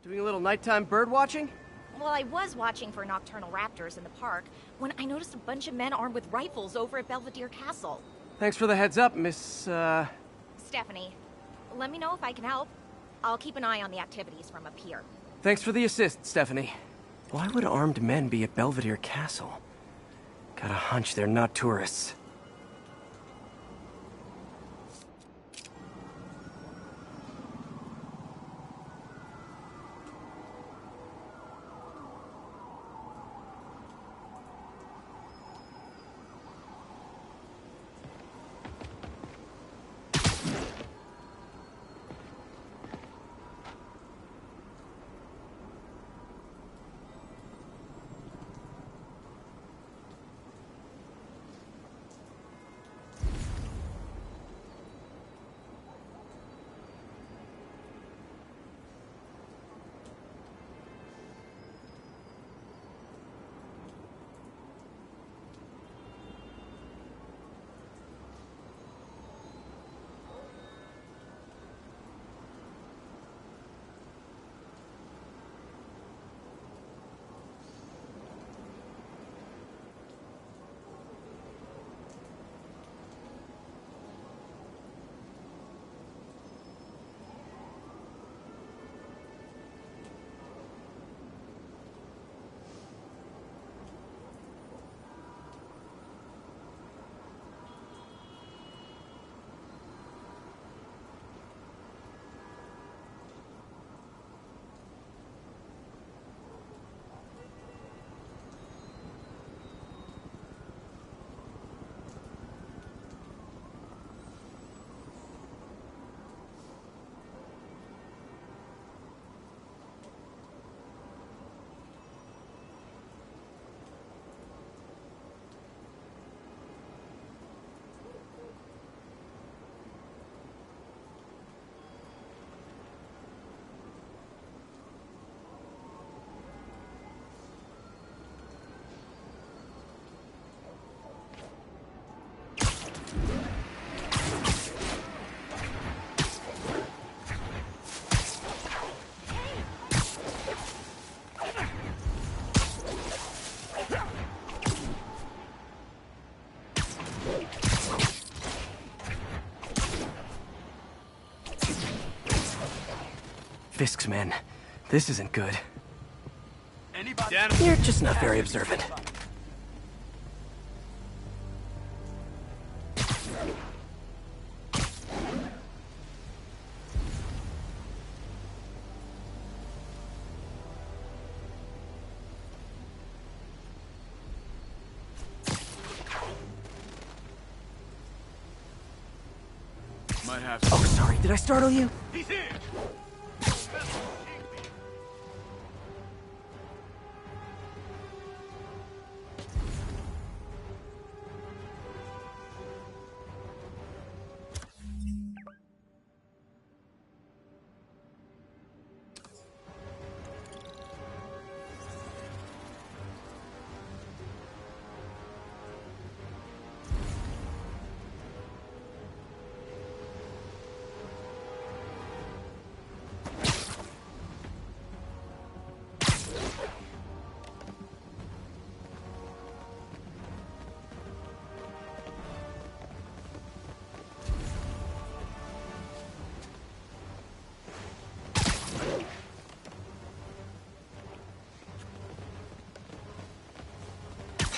Doing a little nighttime bird watching? Well, I was watching for nocturnal raptors in the park when I noticed a bunch of men armed with rifles over at Belvedere Castle. Thanks for the heads up, Miss, Stephanie, let me know if I can help. I'll keep an eye on the activities from up here. Thanks for the assist, Stephanie. Why would armed men be at Belvedere Castle? Got a hunch they're not tourists. Fisk's men. This isn't good. You're just not very observant. Oh, sorry. Did I startle you? He's here!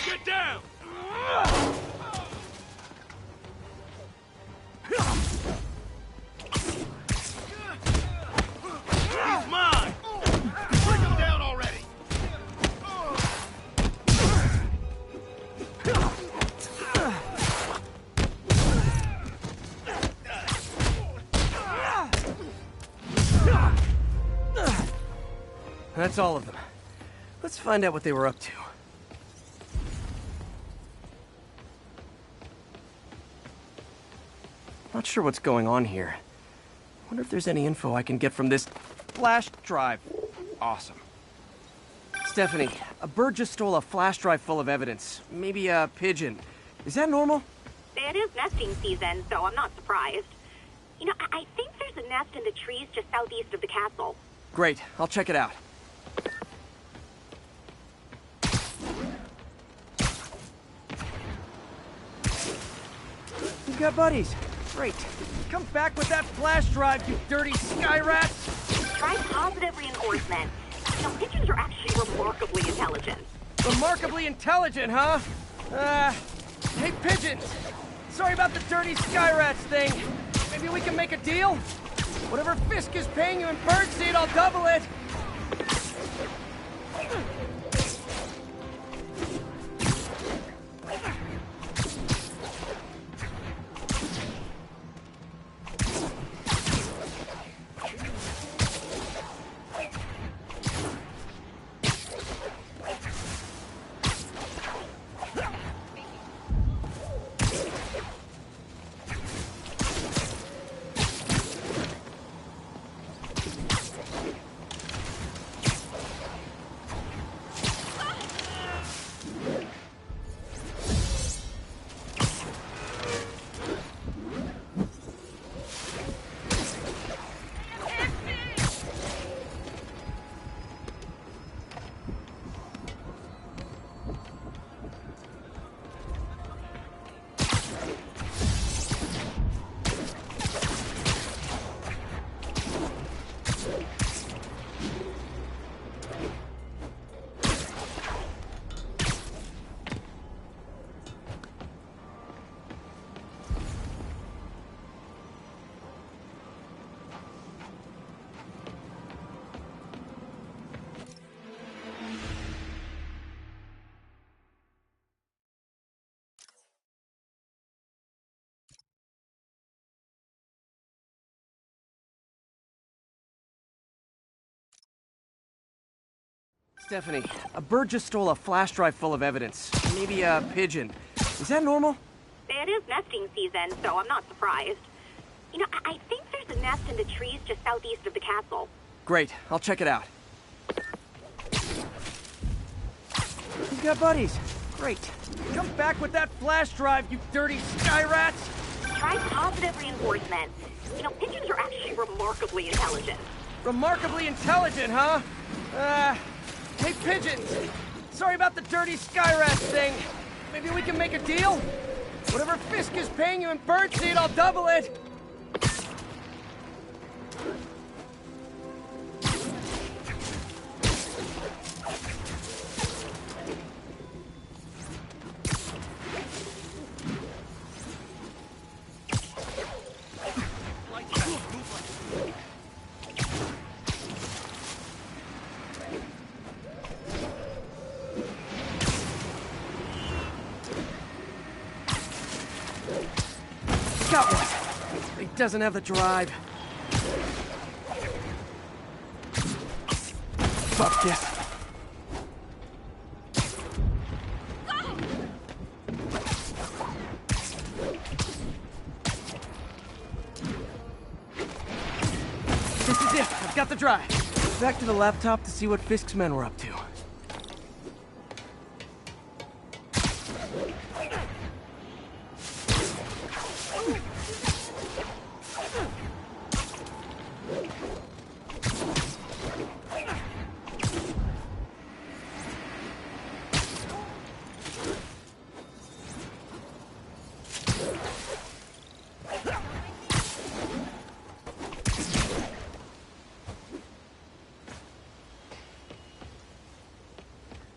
Get down! He's mine! Bring him down already! That's all of them. Let's find out what they were up to. Not sure what's going on here. Wonder if there's any info I can get from this flash drive. Awesome. Stephanie, a bird just stole a flash drive full of evidence. Maybe a pigeon. Is that normal? It is nesting season, so I'm not surprised. You know, I think there's a nest in the trees just southeast of the castle. Great, I'll check it out. You got buddies. Great. Come back with that flash drive, you dirty sky rats! Try positive reinforcement. You know, pigeons are actually remarkably intelligent. Remarkably intelligent, huh? Hey, pigeons! Sorry about the dirty sky rats thing. Maybe we can make a deal? Whatever Fisk is paying you in birdseed, I'll double it! Stephanie, a bird just stole a flash drive full of evidence. Maybe a pigeon. Is that normal? It is nesting season, so I'm not surprised. You know, I think there's a nest in the trees just southeast of the castle. Great, I'll check it out. You got buddies. Great. Come back with that flash drive, you dirty sky rats! Try positive reinforcement. You know, pigeons are actually remarkably intelligent. Remarkably intelligent, huh? Hey, pigeons! Sorry about the dirty sky rats thing. Maybe we can make a deal? Whatever Fisk is paying you in birdseed, I'll double it! Got one. He doesn't have the drive. Fuck this. This is it. I've got the drive. Back to the laptop to see what Fisk's men were up to.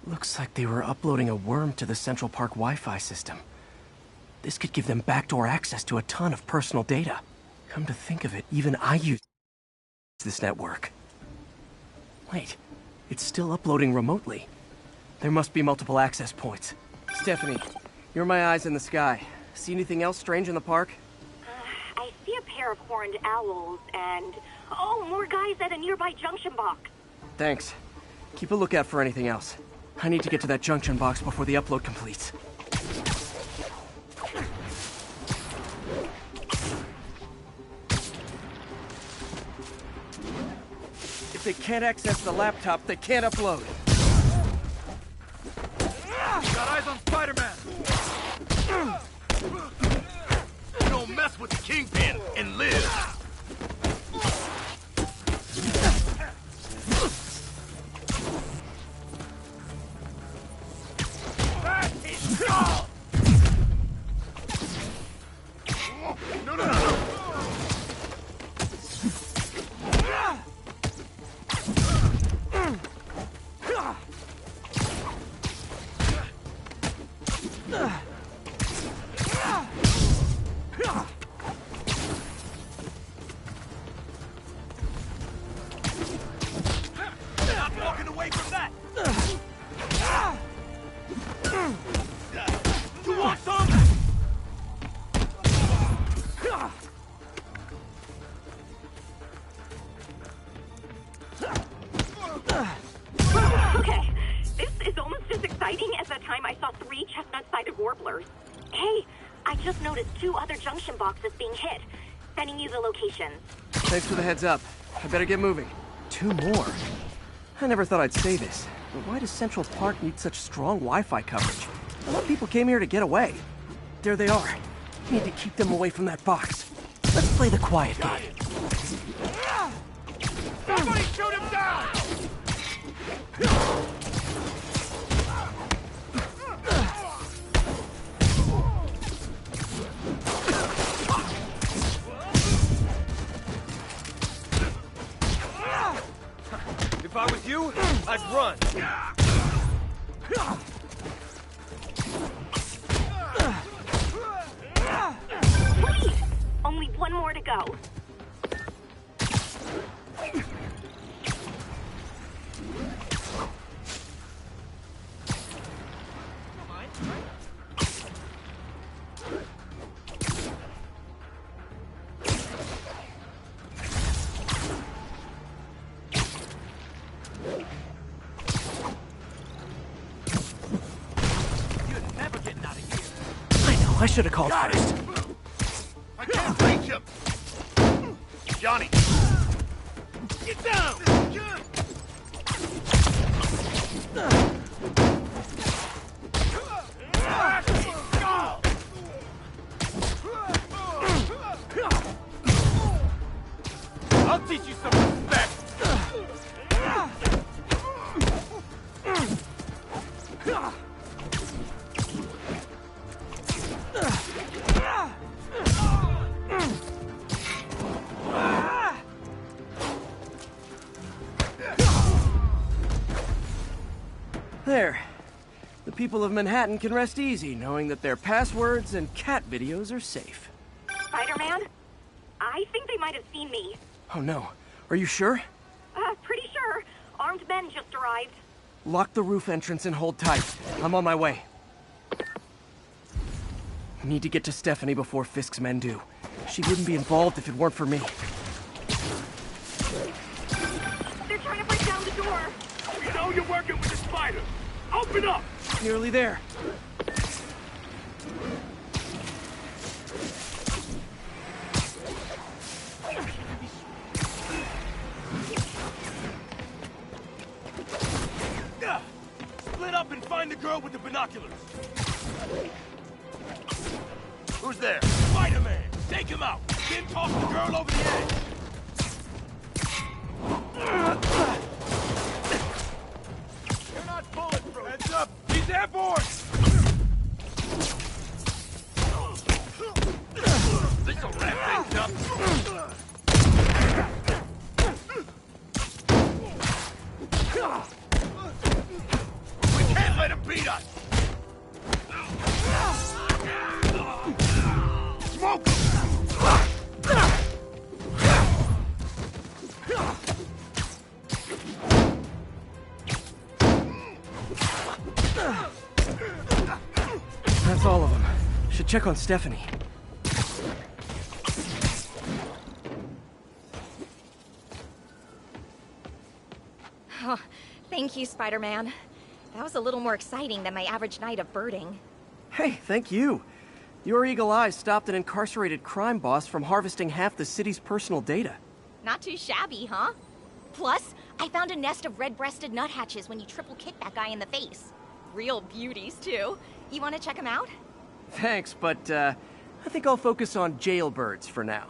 Looks like they were uploading a worm to the Central Park Wi-Fi system. This could give them backdoor access to a ton of personal data. Come to think of it, even I use this network. Wait, it's still uploading remotely. There must be multiple access points. Stephanie, you're my eyes in the sky. See anything else strange in the park? I see a pair of horned owls and... oh, more guys at a nearby junction box. Thanks. Keep a lookout for anything else. I need to get to that junction box before the upload completes. If they can't access the laptop, they can't upload. Got eyes on Spider-Man! You don't mess with the Kingpin and live! time, I saw 3 chestnut-sided warblers. Hey, I just noticed 2 other junction boxes being hit. Sending you the locations. Thanks for the heads up. I better get moving. 2 more? I never thought I'd say this, but why does Central Park need such strong Wi-Fi coverage? A lot of people came here to get away. There they are. Need to keep them away from that box. Let's play the quiet game. Somebody shoot him down! If I was you, I'd run. Wait! Only 1 more to go. I should have called first. I can't reach him! Johnny! Get down! I'll teach you some respect. There. The people of Manhattan can rest easy knowing that their passwords and cat videos are safe. Spider-Man? I think they might have seen me. Oh no. Are you sure? Pretty sure. Armed men just arrived. Lock the roof entrance and hold tight. I'm on my way. Need to get to Stephanie before Fisk's men do. She wouldn't be involved if it weren't for me. They're trying to break down the door. You know you're working with the spider! Open up! Nearly there. Split up and find the girl with the binoculars. Who's there? Spider-Man! Take him out! Then toss the girl over the edge! You're not bulletproof! Heads up! He's airborne! This'll wrap things up! We can't let him beat us! Smoke him! That's all of them. Should check on Stephanie. Oh, thank you, Spider-Man. That was a little more exciting than my average night of birding. Hey, thank you. Your eagle eyes stopped an incarcerated crime boss from harvesting half the city's personal data. Not too shabby, huh? Plus, I found a nest of red-breasted nuthatches when you triple kick that guy in the face. Real beauties, too. You want to check them out? Thanks, but I think I'll focus on jailbirds for now.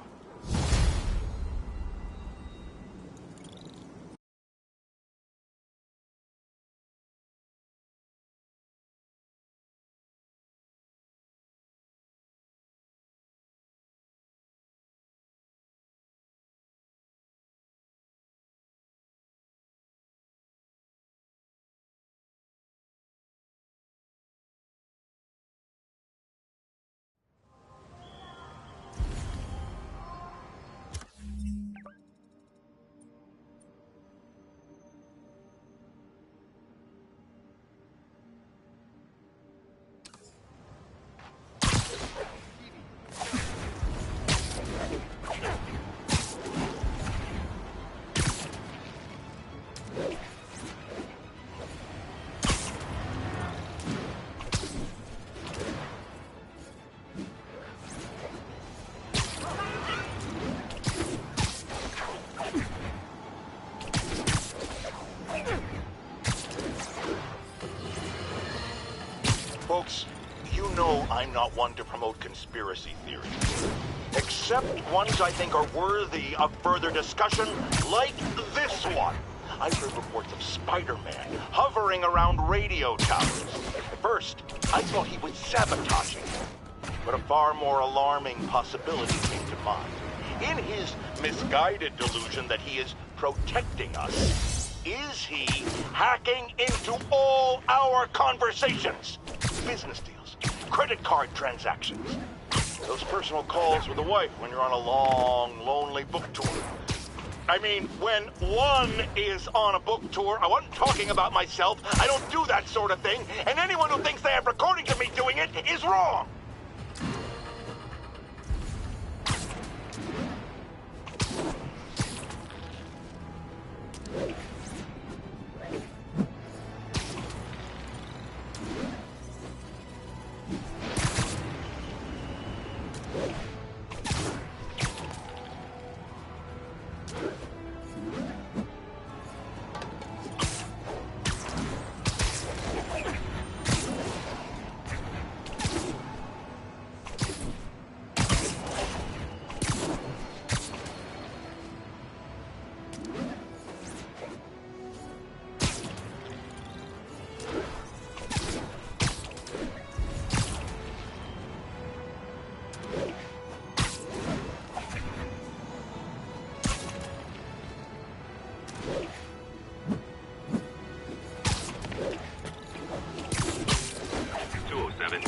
not one to promote conspiracy theories. Except ones I think are worthy of further discussion, like this one. I've heard reports of Spider-Man hovering around radio towers. At first, I thought he was sabotaging them. But a far more alarming possibility came to mind. In his misguided delusion that he is protecting us, is he hacking into all our conversations? Business deals, credit card transactions, those personal calls with the wife when you're on a long, lonely book tour. I mean, when one is on a book tour, I wasn't talking about myself. I don't do that sort of thing, and anyone who thinks they have recordings of me doing it is wrong.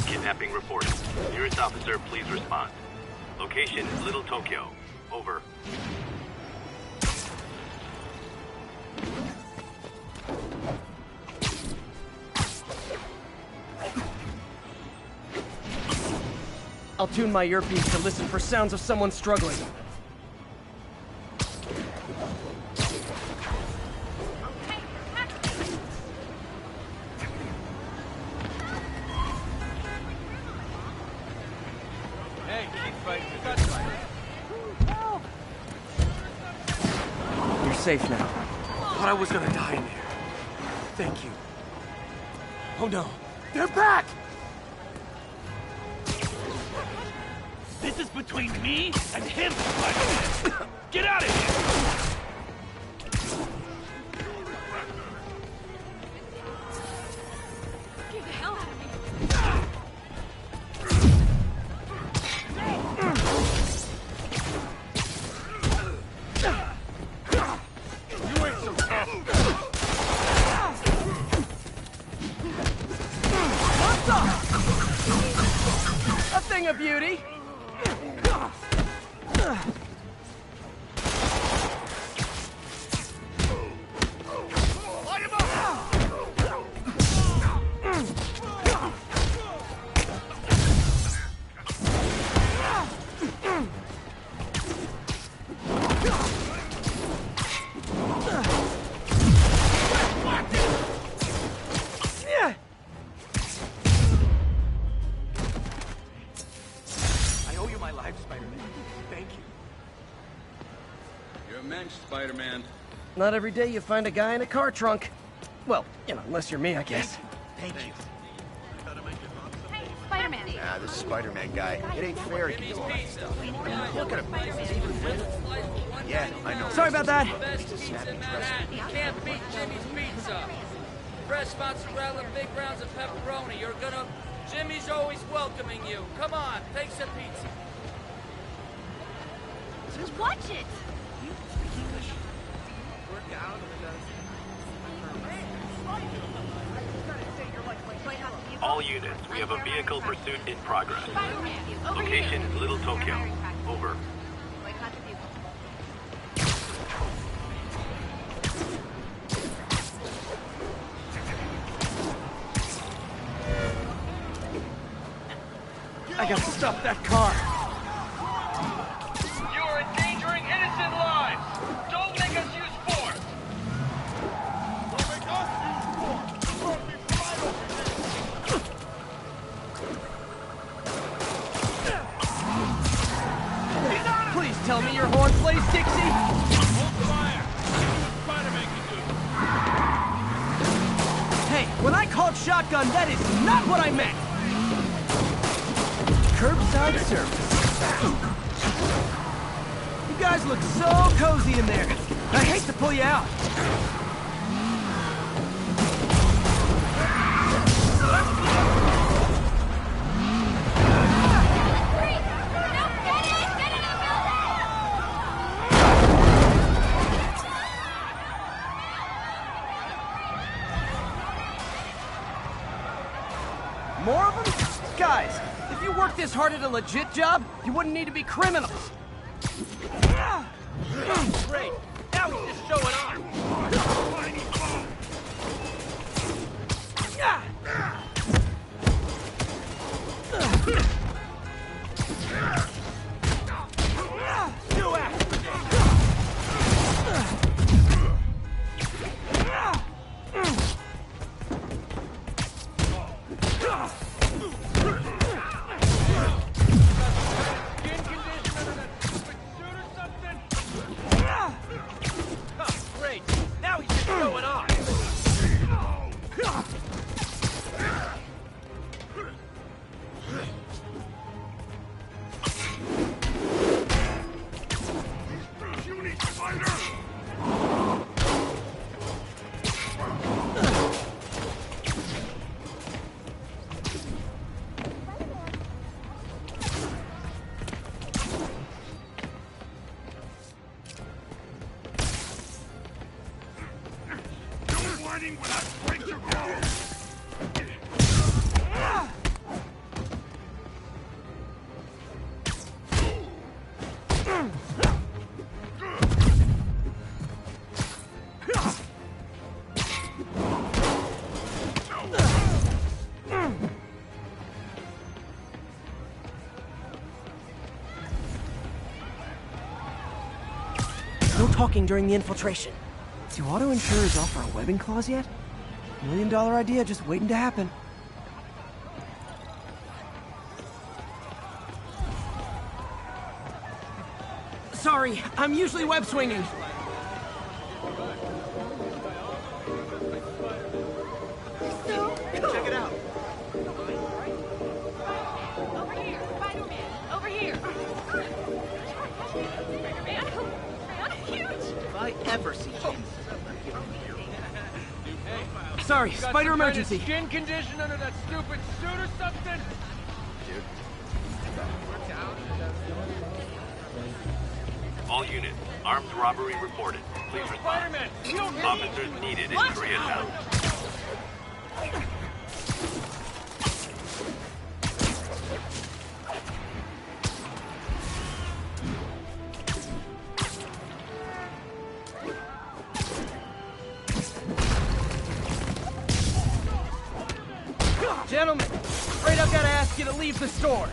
Kidnapping reported. Nearest officer, please respond. Location is Little Tokyo. Over. I'll tune my earpiece to listen for sounds of someone struggling. You're safe now. Thought I was gonna die in there. Thank you. Oh no, they're back! This is between me and him, Spider-Man. Get out of here! Get the hell out of me. You ain't so tough. What's up? A thing of beauty. I owe you my life, Spider-Man. Thank you. You're a mensch, Spider-Man. Not every day you find a guy in a car trunk. Well, you know, unless you're me, I guess. Thank you. Hey, Spider-Man. Ah, this Spider-Man guy. It ain't fair he can do all that stuff. I mean, look at him. Yeah, I know. Sorry about that. Best pizza in Manhattan. You can't beat Jimmy's Pizza. Fresh mozzarella, big rounds of pepperoni. You're gonna... Jimmy's always welcoming you. Come on, take some pizza. Just watch it. All units, we have a vehicle pursuit in progress. Location is Little Tokyo. Over. I gotta stop that car. You are endangering innocent lives. Don't make us use force. Don't make us use force. Please tell me your horn plays, Dixie. Hold fire. See what Spider-Man can do. Hey, when I called shotgun, that is not what I meant. curbside service. You guys look so cozy in there. I hate to pull you out. More of them? Guys, if you worked this hard at a legit job, you wouldn't need to be criminals. Great. Now he's just showing off. No talking during the infiltration. Do auto insurers offer a webbing clause yet? $1 million idea just waiting to happen. Sorry, I'm usually web swinging. Check it out. Over here, Spider-Man. Over here. Spider-Man. Huge. If I ever see James. Sorry, spider emergency. Skin condition under that stupid suit or something? All units, armed robbery reported. Please respond. Spider-Man, you don't hit Officers needed in Koreatown. Gentlemen, afraid I've got to ask you to leave the store.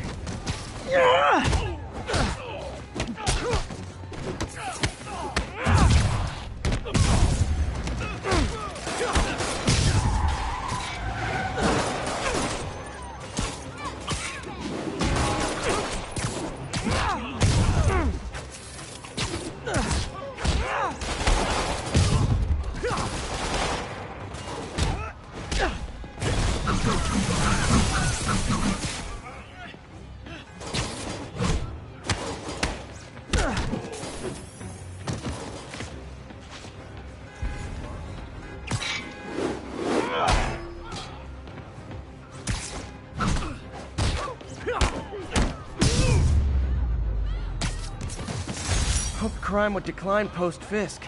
Hoped crime would decline post-Fisk.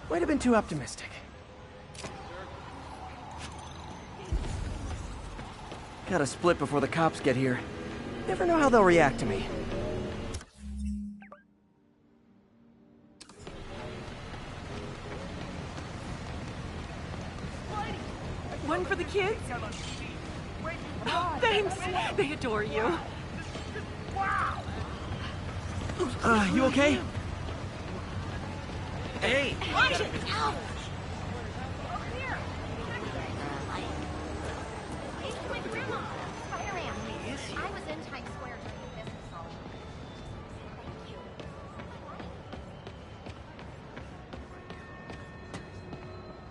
Might have been too optimistic. Gotta split before the cops get here. Never know how they'll react to me. One for the kids? Thanks. They adore you. You okay? Hey! Watch it! Ow! Over here! Hey, my grandma! Spider-Man! I was in Times Square during the business holiday. Thank you.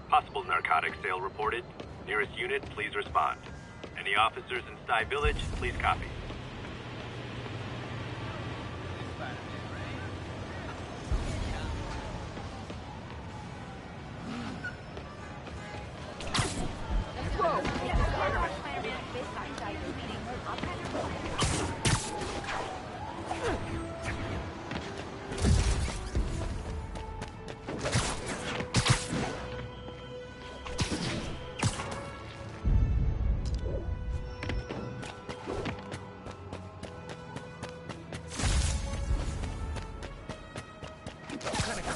Possible narcotics sale reported. Nearest unit, please respond. Any officers in Sty Village, please copy.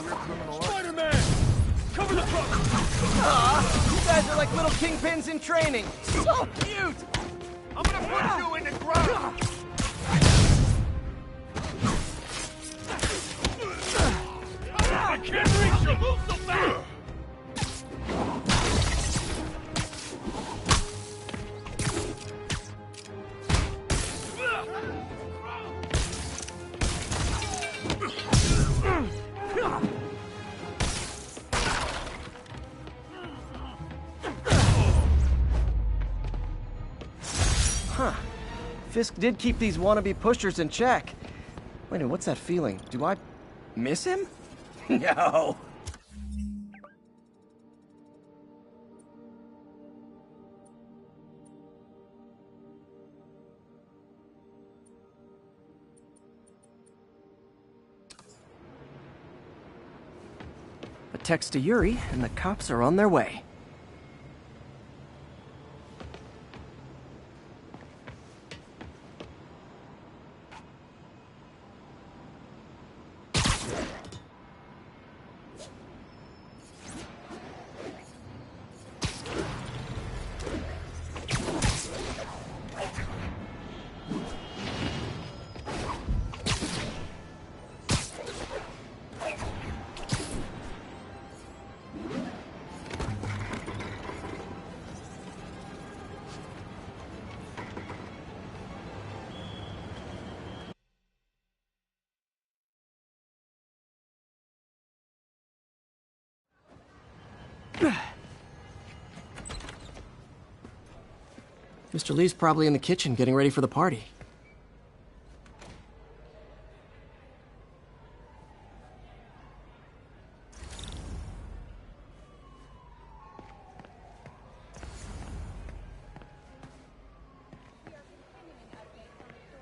Spider-Man! Cover the truck! You guys are like little kingpins in training. So cute! I'm gonna put you in the ground! I can't reach you! Move so fast! Huh. Fisk did keep these wannabe pushers in check. Wait a minute, what's that feeling? Do I miss him? No. A text to Yuri, and the cops are on their way. Mr. Lee's probably in the kitchen getting ready for the party.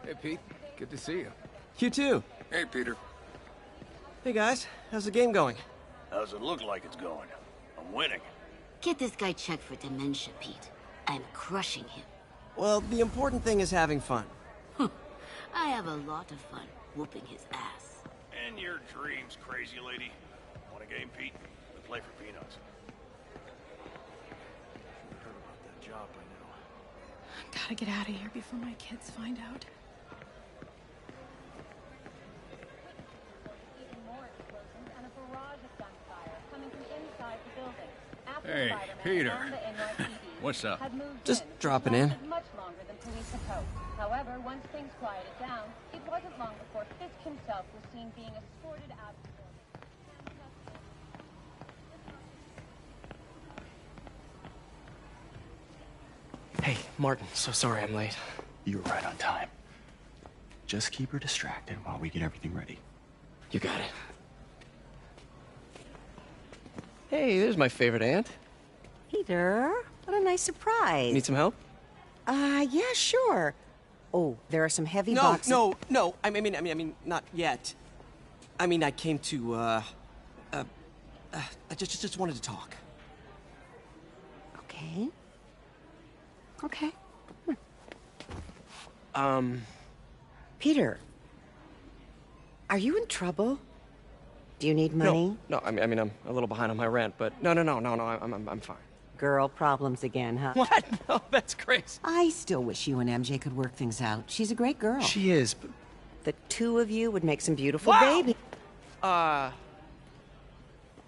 Hey, Pete. Good to see you. You too. Hey, Peter. Hey guys, how's the game going? How's it look like it's going? I'm winning. Get this guy checked for dementia, Pete. I'm crushing him. Well, the important thing is having fun. I have a lot of fun whooping his ass. And your dreams, crazy lady. Want a game, Pete? We play for peanuts. Should've heard about that job by now. Gotta get out of here before my kids find out. Hey, Peter. What's up? Just dropping in. Much longer than police had hoped. However, once things quieted down, it wasn't long before Fisk himself was seen being escorted out of the building. Hey, Martin, so sorry I'm late. You were right on time. Just keep her distracted while we get everything ready. You got it. Hey, there's my favorite aunt. Peter, what a nice surprise. Need some help? Yeah, sure. Oh, there are some heavy No, boxes. no. I mean, not yet. I mean, I came to, I just wanted to talk. Okay. Okay. Peter, are you in trouble? Do you need money? No, I mean, I'm a little behind on my rent, but no, I'm fine. Girl problems again, huh? What? No, that's crazy. I still wish you and MJ could work things out. She's a great girl. She is, but... The two of you would make some beautiful Wow! baby.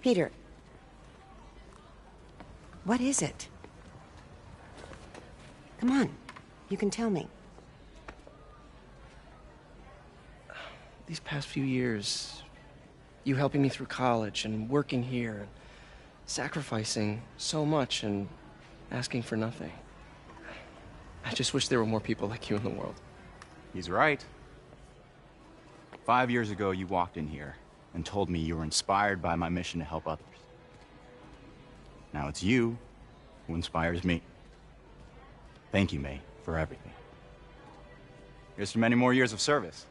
Peter. What is it? Come on. You can tell me. These past few years, you helping me through college and working here, and sacrificing so much and asking for nothing. I just wish there were more people like you in the world. He's right. 5 years ago, you walked in here and told me you were inspired by my mission to help others. Now it's you who inspires me. Thank you, May, for everything. Here's to many more years of service.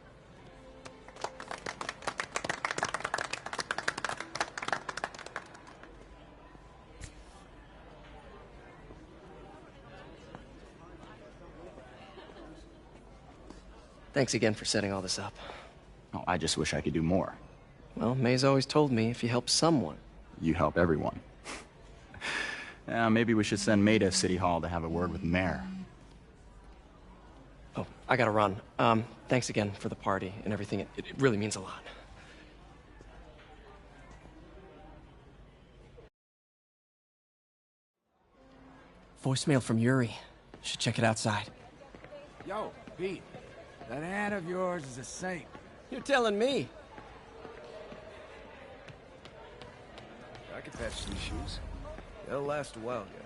Thanks again for setting all this up. Oh, I just wish I could do more. Well, May's always told me if you help someone... You help everyone. Maybe we should send May to City Hall to have a word with the mayor. Oh, I gotta run. Thanks again for the party and everything. It really means a lot. Voicemail from Yuri. Should check it outside. Yo, Pete. That hand of yours is a saint. You're telling me. I could patch these shoes. They'll last a while yet.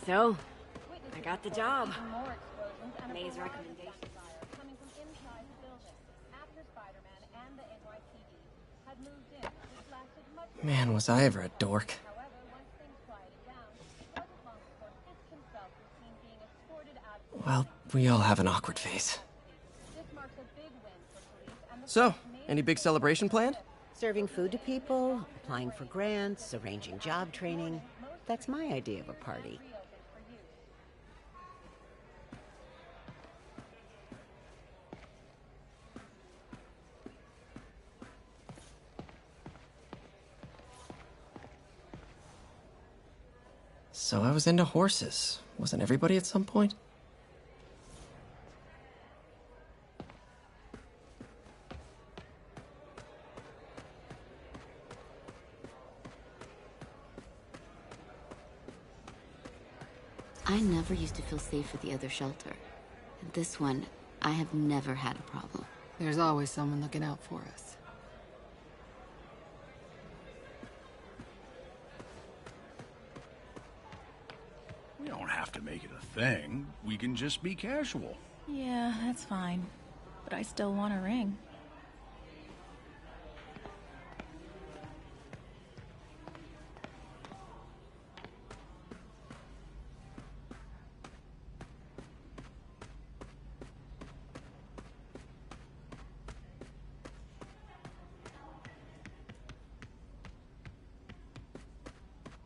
So, I got the job. May's recommendation. Man, was I ever a dork. Well, we all have an awkward phase. So, any big celebration planned? Serving food to people, applying for grants, arranging job training. That's my idea of a party. So I was into horses. Wasn't everybody at some point? I never used to feel safe at the other shelter. At this one, I have never had a problem. There's always someone looking out for us. We don't have to make it a thing. We can just be casual. Yeah, that's fine. But I still want a ring.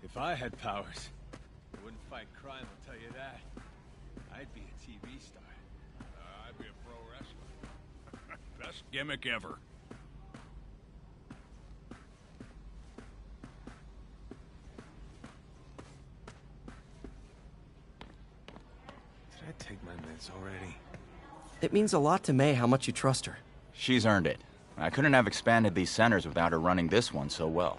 If I had powers, I wouldn't fight crime, I'll tell you that. I'd be a TV star. I'd be a pro wrestler. Best gimmick ever. Did I take my meds already? It means a lot to May how much you trust her. She's earned it. I couldn't have expanded these centers without her running this one so well.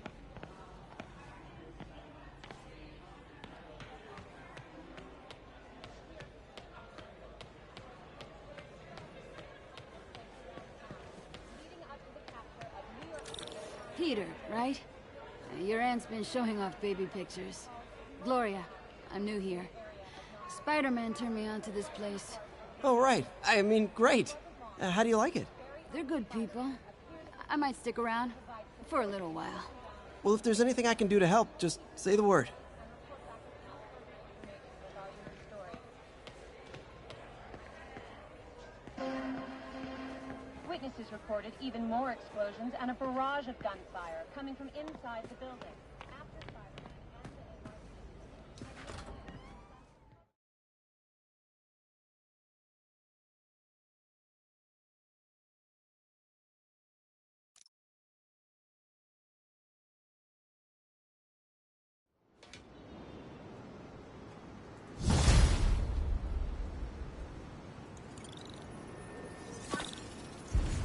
Peter, right? Your aunt's been showing off baby pictures. Gloria, I'm new here. Spider-Man turned me on to this place. Oh, right. I mean, great. How do you like it? They're good people. I might stick around. For a little while. Well, if there's anything I can do to help, just say the word. Witnesses reported even more explosions and a barrage of gunfire coming from inside the building. After Spider-Man and the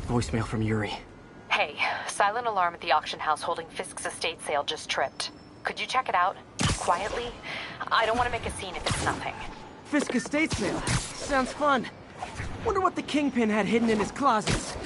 Voicemail from Yuri. Hey, silent alarm at the auction house holding Fisk's estate sale just tripped. Could you check it out? Quietly? I don't want to make a scene if it's nothing. Fisk estate sale. Sounds fun. Wonder what the Kingpin had hidden in his closets.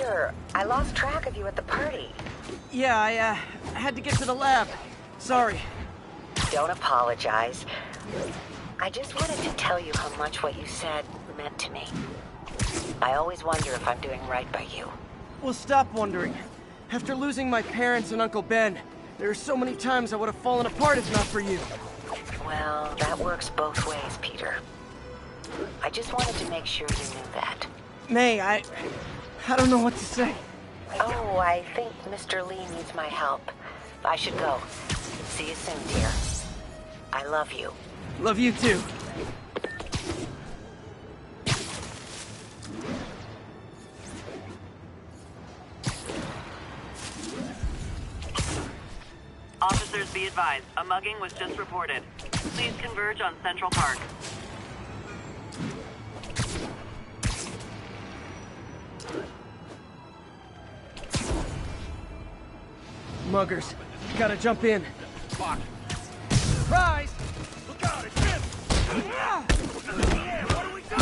Peter, I lost track of you at the party. Yeah, I had to get to the lab. Sorry. Don't apologize. I just wanted to tell you how much what you said meant to me. I always wonder if I'm doing right by you. Well, stop wondering. After losing my parents and Uncle Ben, there are so many times I would have fallen apart if not for you. Well, that works both ways, Peter. I just wanted to make sure you knew that. May, I don't know what to say. Oh, I think Mr. Lee needs my help. I should go. See you soon, dear. I love you. Love you too. Officers be advised, a mugging was just reported. Please converge on Central Park. Muggers, gotta jump in. Fuck. Surprise! Look out, it's him! Yeah, what do we do?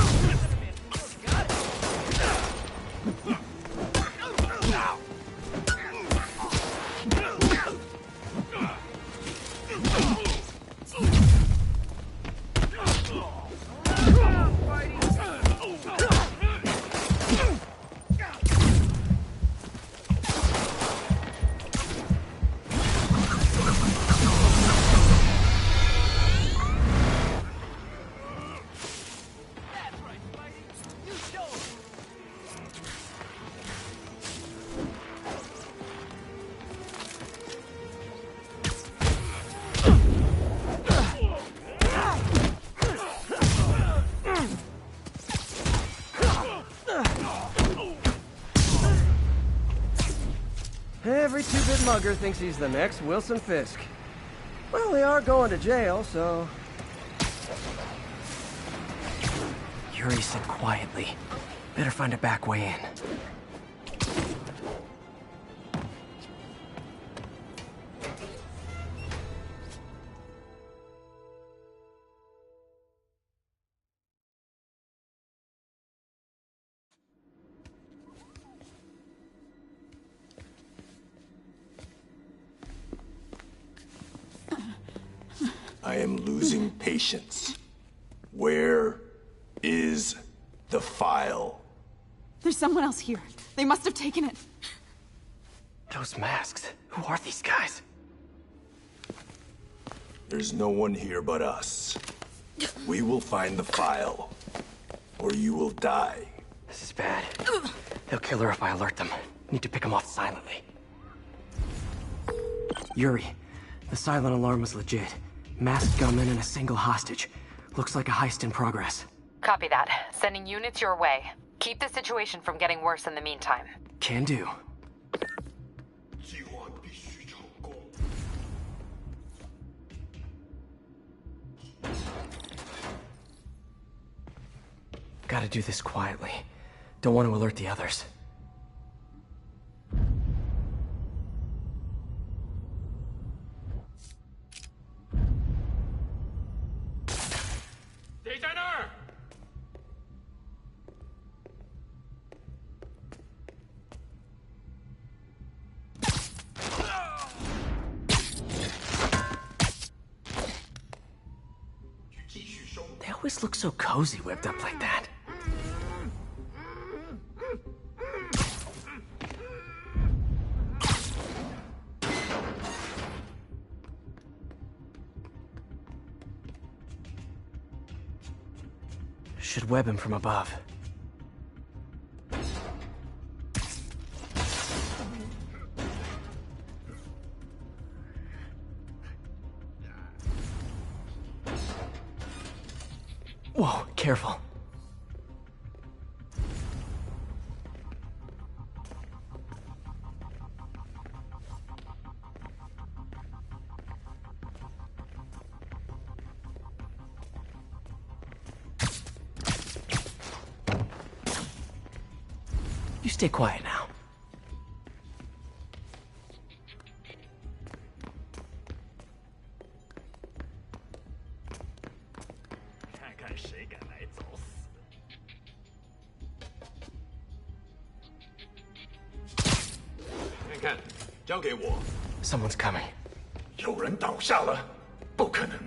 Every two-bit mugger thinks he's the next Wilson Fisk. Well, they are going to jail, so... Yuri said quietly. Better find a back way in. I am losing patience. Where is the file? There's someone else here. They must have taken it. Those masks. Who are these guys? There's no one here but us. We will find the file, or you will die. This is bad. They'll kill her if I alert them. Need to pick them off silently. Yuri, the silent alarm was legit. Masked gunman and a single hostage. Looks like a heist in progress. Copy that. Sending units your way. Keep the situation from getting worse in the meantime. Can do. Gotta do this quietly. Don't want to alert the others. They always look so cozy whipped up like that. Should web him from above. Whoa, careful. You stay quiet now. 看，交给我。 Someone's coming. 有人倒下了，不可能。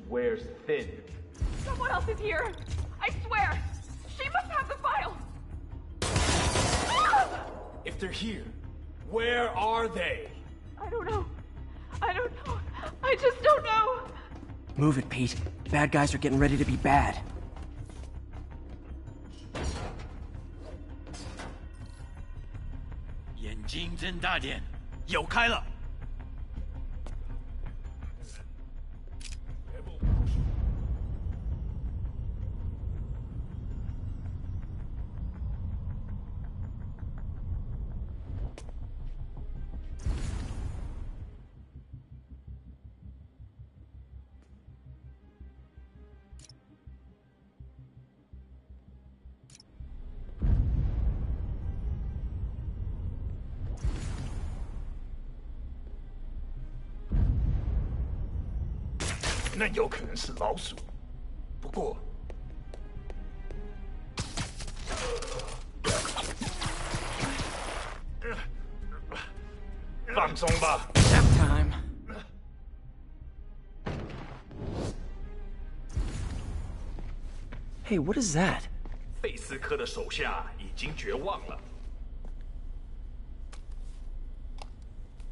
Wears thin. Someone else is here. I swear. She must have the file. If they're here, where are they? I don't know. I don't know. I just don't know. Move it, Pete. Bad guys are getting ready to be bad. 眼睛睁大点，有开了。 那有可能是老鼠，不过，放松吧。Nap time. Hey, what is that? 费斯科的手下已经绝望了。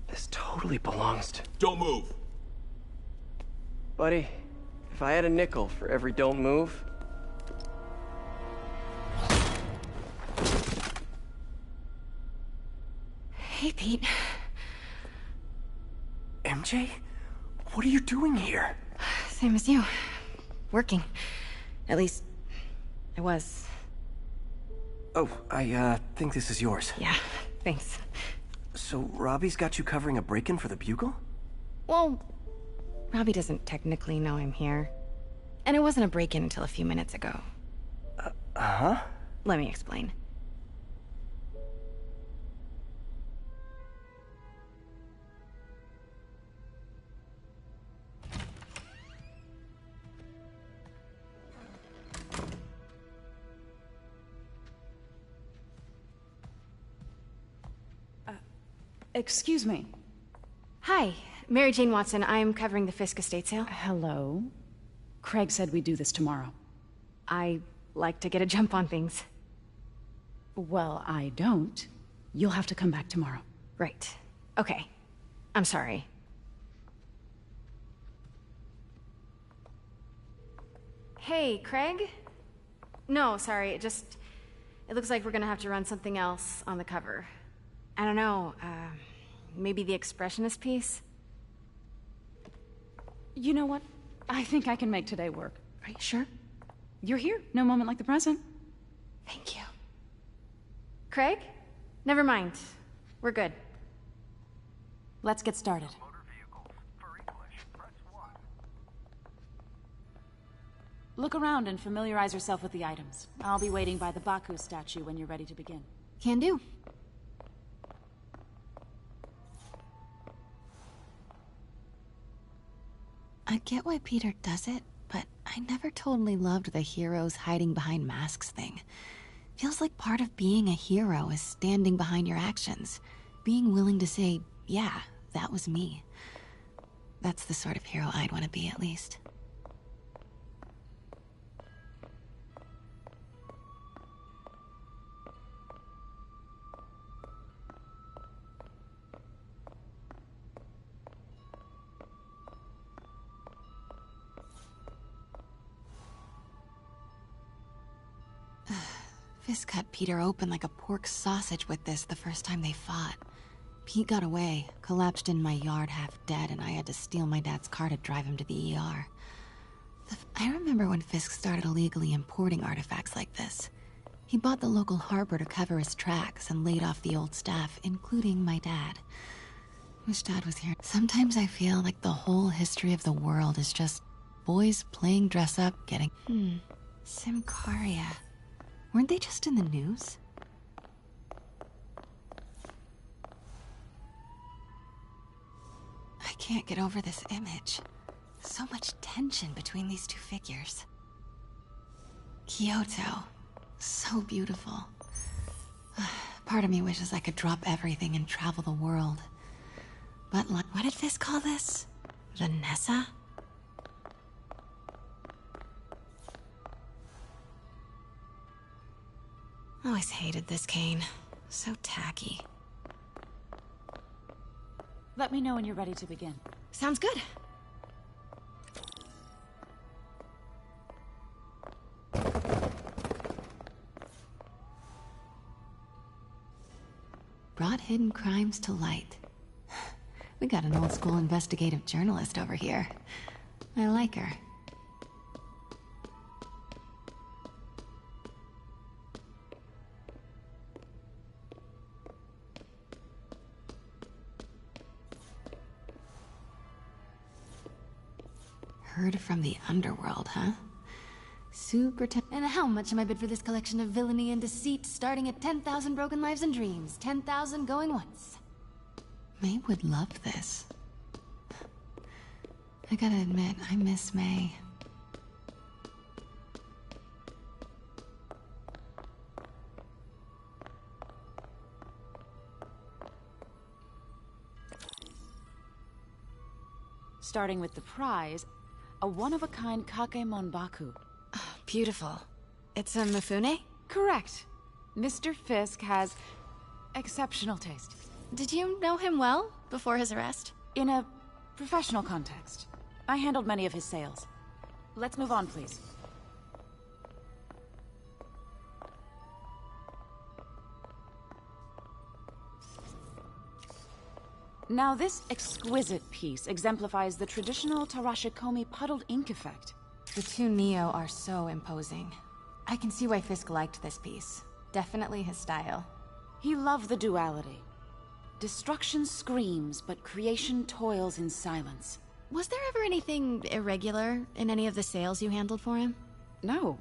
This totally belongs to... Don't move. Buddy, if I had a nickel for every don't move... Hey, Pete. MJ? What are you doing here? Same as you. Working. At least, I was. Oh, I think this is yours. Yeah, thanks. So, Robbie's got you covering a break-in for the Bugle? Well, Robbie doesn't technically know I'm here. And it wasn't a break-in until a few minutes ago. Huh? Let me explain. Excuse me. Hi, Mary Jane Watson. I'm covering the Fisk estate sale. Hello. Craig said we'd do this tomorrow. I like to get a jump on things. Well, I don't. You'll have to come back tomorrow. Right. Okay. I'm sorry. Hey, Craig? No, sorry, it looks like we're gonna have to run something else on the cover. I don't know, maybe the expressionist piece? You know what? I think I can make today work. Are you sure? You're here. No moment like the present. Thank you. Craig? Never mind. We're good. Let's get started. Look around and familiarize yourself with the items. I'll be waiting by the Baku statue when you're ready to begin. Can do. I get why Peter does it, but I never totally loved the heroes hiding behind masks thing. Feels like part of being a hero is standing behind your actions. Being willing to say, yeah, that was me. That's the sort of hero I'd want to be, at least. Fisk cut Peter open like a pork sausage with this the first time they fought. Pete got away, collapsed in my yard half dead, and I had to steal my dad's car to drive him to the ER. I remember when Fisk started illegally importing artifacts like this. He bought the local harbor to cover his tracks and laid off the old staff, including my dad. Wish Dad was here. Sometimes I feel like the whole history of the world is just Boys playing dress up, getting... Simcaria. Weren't they just in the news? I can't get over this image. So much tension between these two figures. Kyoto. So beautiful. Part of me wishes I could drop everything and travel the world. But what did Fisk call this? Vanessa? Always hated this cane. So tacky. Let me know when you're ready to begin. Sounds good. Brought hidden crimes to light. We got an old school investigative journalist over here. I like her. Heard from the underworld, huh? Super And how much am I bid for this collection of villainy and deceit, starting at 10,000 broken lives and dreams, 10,000 going once? May would love this. I gotta admit, I miss May. Starting with the prize, a one-of-a-kind Kakemon Baku. Beautiful. It's a Mifune? Correct. Mr. Fisk has exceptional taste. Did you know him well before his arrest? In a professional context. I handled many of his sales. Let's move on, please. Now, this exquisite piece exemplifies the traditional Tarashikomi puddled ink effect. The two Neo are so imposing. I can see why Fisk liked this piece. Definitely his style. He loved the duality. Destruction screams, but creation toils in silence. Was there ever anything irregular in any of the sales you handled for him? No.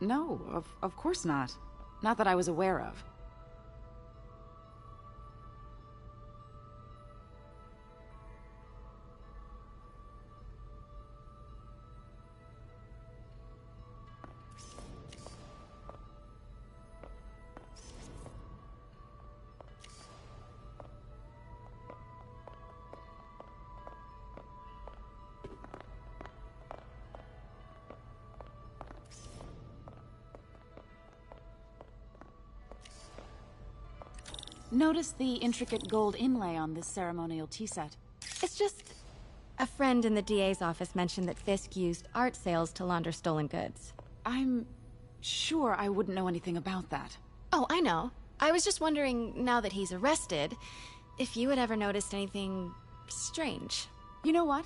No, of course not. Not that I was aware of. Notice the intricate gold inlay on this ceremonial tea set. It's just... a friend in the DA's office mentioned that Fisk used art sales to launder stolen goods. I'm sure I wouldn't know anything about that. Oh, I know. I was just wondering, now that he's arrested, if you had ever noticed anything strange. You know what?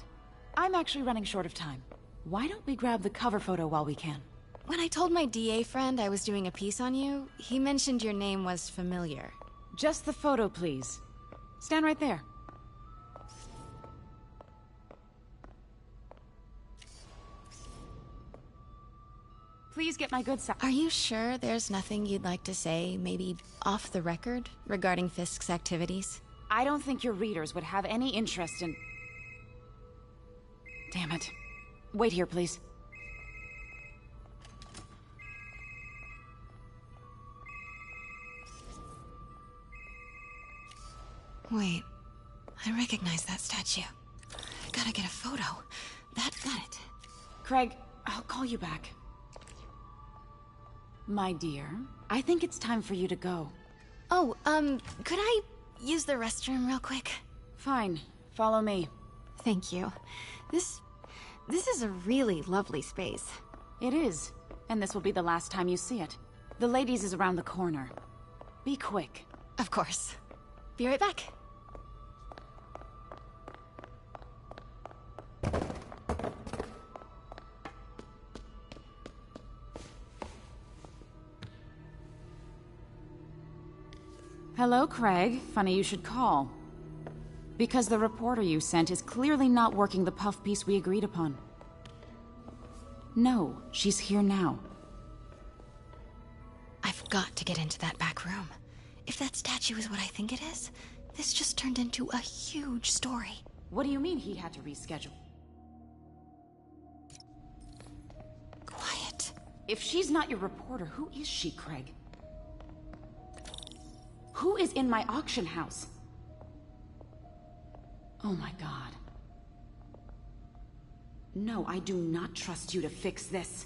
I'm actually running short of time. Why don't we grab the cover photo while we can? When I told my DA friend I was doing a piece on you, he mentioned your name was familiar. Just the photo, please. Stand right there. Please get my good side. Are you sure there's nothing you'd like to say, maybe off the record, regarding Fisk's activities? I don't think your readers would have any interest in... Damn it. Wait here, please. Wait, I recognize that statue. I gotta get a photo. Got it. Craig, I'll call you back. My dear, I think it's time for you to go. Oh, could I use the restroom real quick? Fine. Follow me. Thank you. This is a really lovely space. It is. And this will be the last time you see it. The ladies is around the corner. Be quick. Of course. Be right back. Hello, Craig. Funny you should call. Because the reporter you sent is clearly not working the puff piece we agreed upon. No, she's here now. I've got to get into that back room. If that statue is what I think it is, this just turned into a huge story. What do you mean he had to reschedule? Quiet. If she's not your reporter, who is she, Craig? Who is in my auction house? Oh my god. No, I do not trust you to fix this.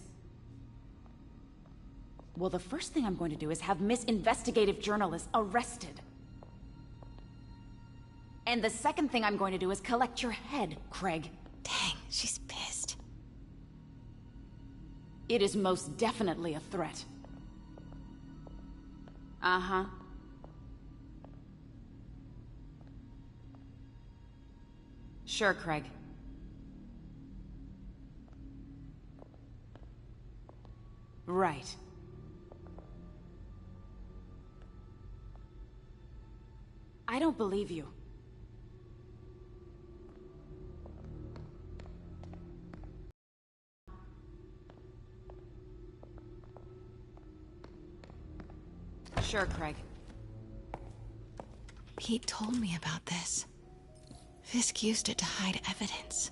Well, the first thing I'm going to do is have Miss Investigative Journalist arrested. And the second thing I'm going to do is collect your head, Craig. Dang, she's pissed. It is most definitely a threat. Uh-huh. Sure, Craig. Right. I don't believe you. Sure, Craig. Pete told me about this. Fisk used it to hide evidence.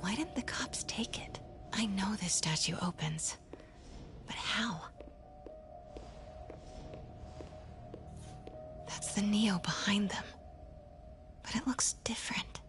Why didn't the cops take it? I know this statue opens. But how? That's the Neo behind them. But it looks different.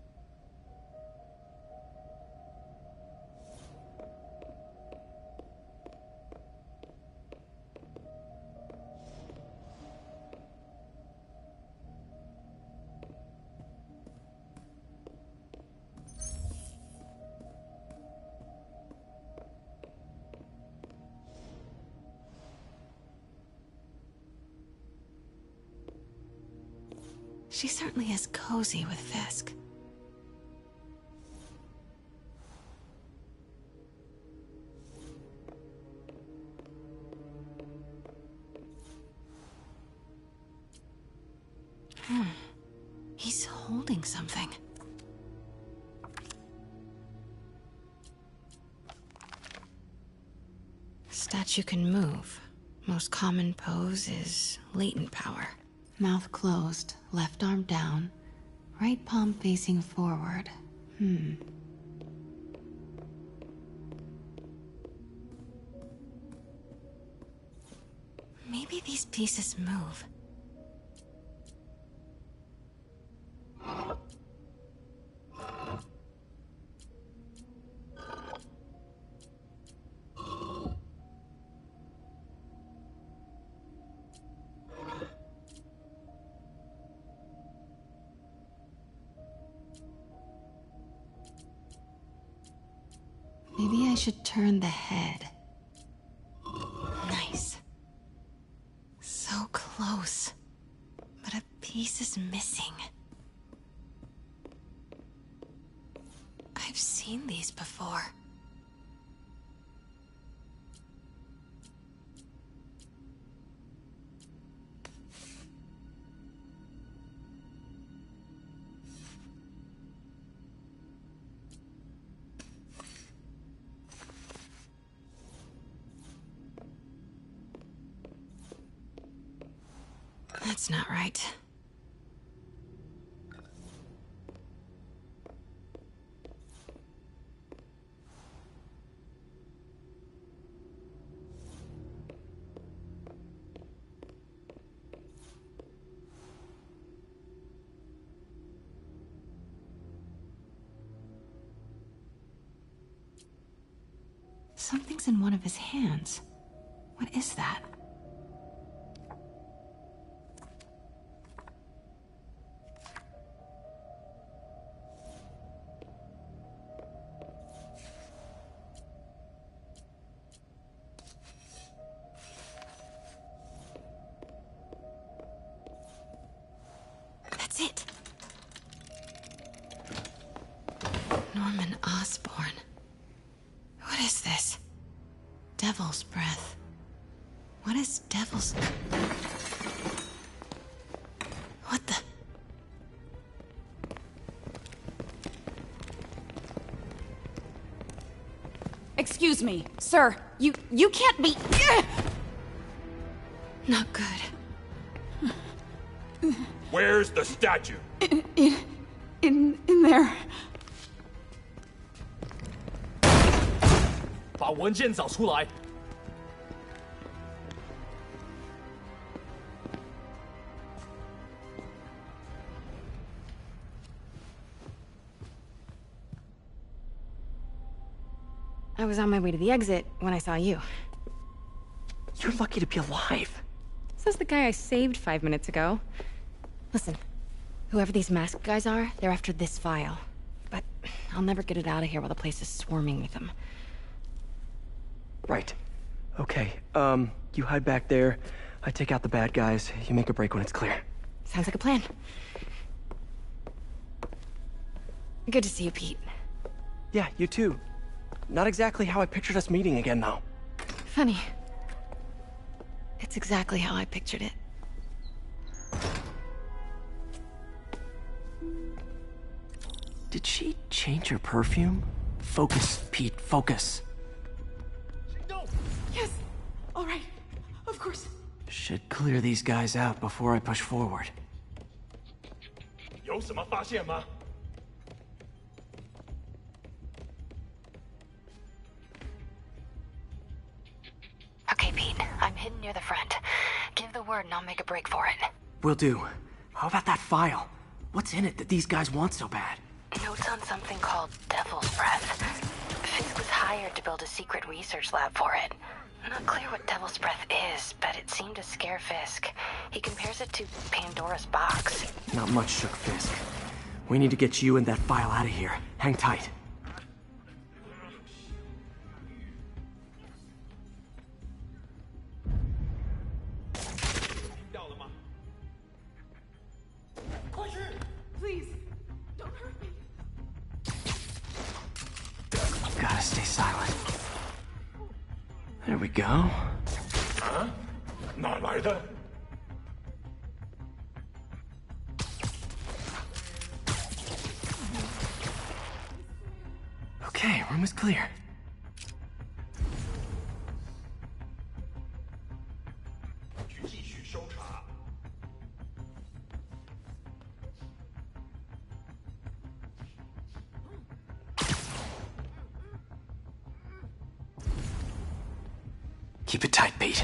She certainly is cozy with Fisk. He's holding something. Statue can move. Most common pose is latent power. Mouth closed, left arm down, right palm facing forward. Maybe these pieces move. Maybe I should turn the head. Nice. So close. But a piece is missing. I've seen these before. That's not right. Something's in one of his hands. What is that? That's it. Norman Osborn. What is this? Devil's breath. What is devil's... What the... Excuse me, sir. You can't be... Not good. Where's the statue? In there. 把文件找出来。 I was on my way to the exit when I saw you. You're lucky to be alive. Says the guy I saved 5 minutes ago. Listen, whoever these masked guys are, they're after this file. But I'll never get it out of here while the place is swarming with them. Right. Okay, you hide back there. I take out the bad guys. You make a break when it's clear. Sounds like a plan. Good to see you, Pete. Yeah, you too. Not exactly how I pictured us meeting again, though. Funny. It's exactly how I pictured it. Did she change her perfume? Focus, Pete, focus. Yes. All right. Of course. Should clear these guys out before I push forward. 有什么发现吗？ Okay, Pete. I'm hidden near the front. Give the word and I'll make a break for it. Will do. How about that file? What's in it that these guys want so bad? Notes on something called Devil's Breath. Fisk was hired to build a secret research lab for it. Not clear what Devil's Breath is, but it seemed to scare Fisk. He compares it to Pandora's box. Not much shook Fisk. We need to get you and that file out of here. Hang tight. Please, don't hurt me. Gotta stay silent. There we go. 啊？哪来的？ Okay, room is clear. Keep it tight, Pete.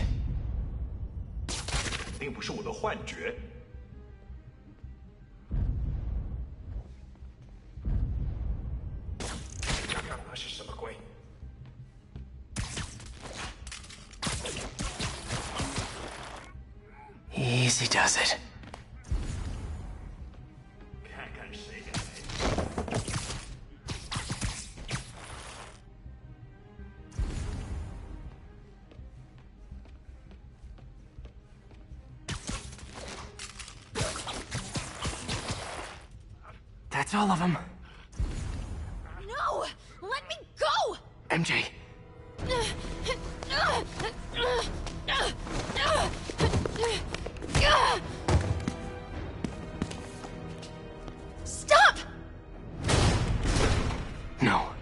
肯定不是我的幻觉。看看那是什么鬼？ Easy does it. 看看谁敢来！ That's all of them. No! Let me go! MJ. Stop! No.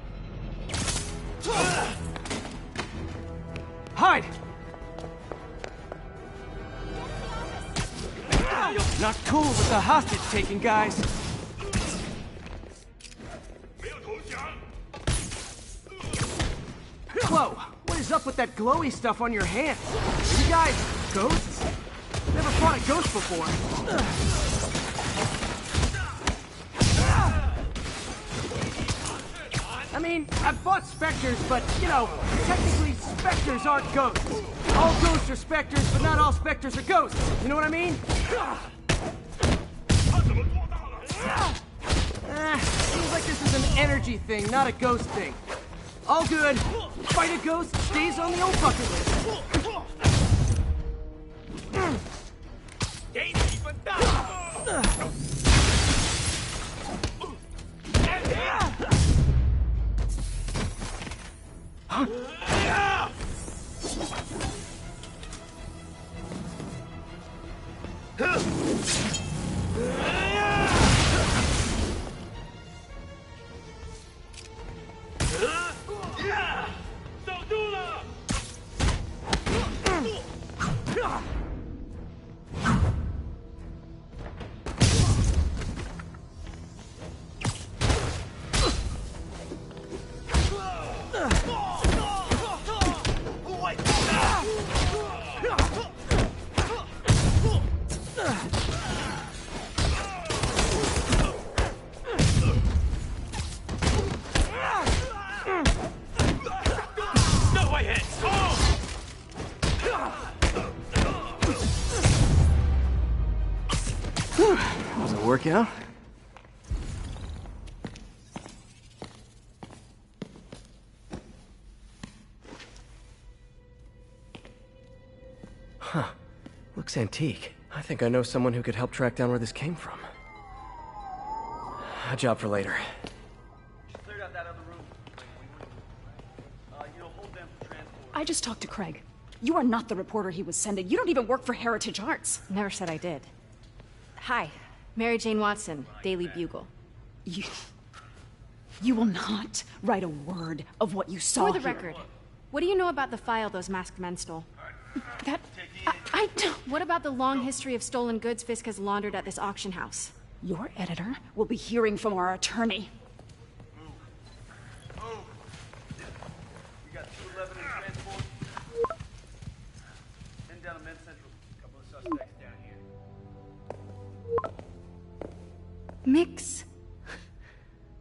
Hide! Not cool with the hostage-taking guys. Whoa, what is up with that glowy stuff on your hands? Are you guys ghosts? Never fought a ghost before. I mean, I've fought specters, but, you know, technically specters aren't ghosts. All ghosts are specters, but not all specters are ghosts. You know what I mean? Seems like this is an energy thing, not a ghost thing. All good. Fight a ghost stays on the old bucket list. 给你一份大的！ Huh? go. Huh. Looks antique. I think I know someone who could help track down where this came from. A job for later. Cleared out that other room. Hold them for transport. I just talked to Craig. You are not the reporter he was sending. You don't even work for Heritage Arts. Never said I did. Hi, Mary Jane Watson, Daily Bugle. You will not write a word of what you saw For the here. record, what do you know about the file those masked men stole? I don't... What about the long history of stolen goods Fisk has laundered at this auction house? Your editor will be hearing from our attorney. We got 211 in transport. 10 down to Men's Central. A couple of suspects down here. Mix?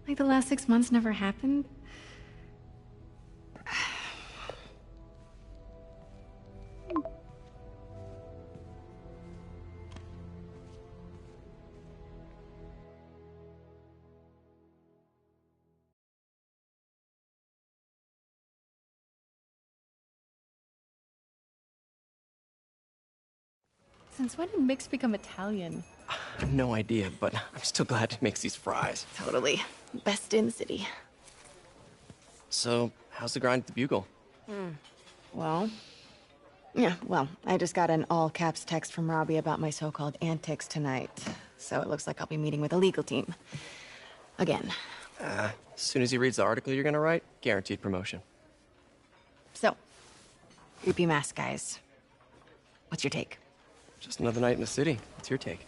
Like the last 6 months never happened? Since when did Mix become Italian? I have no idea, but I'm still glad he makes these fries. Totally. Best in the city. So, how's the grind at the Bugle? Well, I just got an all-caps text from Robbie about my so-called antics tonight. So it looks like I'll be meeting with a legal team. Again. As soon as he reads the article you're gonna write, guaranteed promotion. So, creepy mask guys. What's your take? Just another night in the city. What's your take?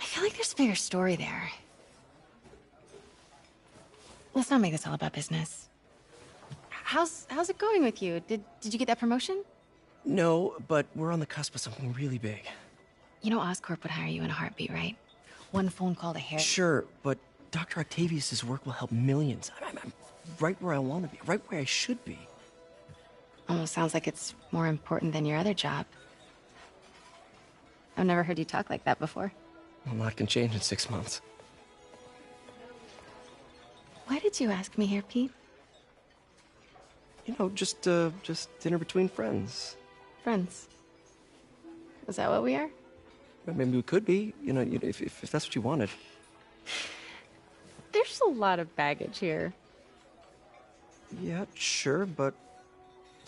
I feel like there's a bigger story there. Let's not make this all about business. How's it going with you? Did you get that promotion? No, but we're on the cusp of something really big. You know Oscorp would hire you in a heartbeat, right? One phone call to Harry. Sure, but Dr. Octavius's work will help millions. I'm right where I want to be, right where I should be. Almost sounds like it's more important than your other job. I've never heard you talk like that before. A lot can change in 6 months. Why did you ask me here, Pete? You know, just dinner between friends. Friends. Is that what we are? Maybe we could be, if that's what you wanted. There's a lot of baggage here. Yeah, sure, but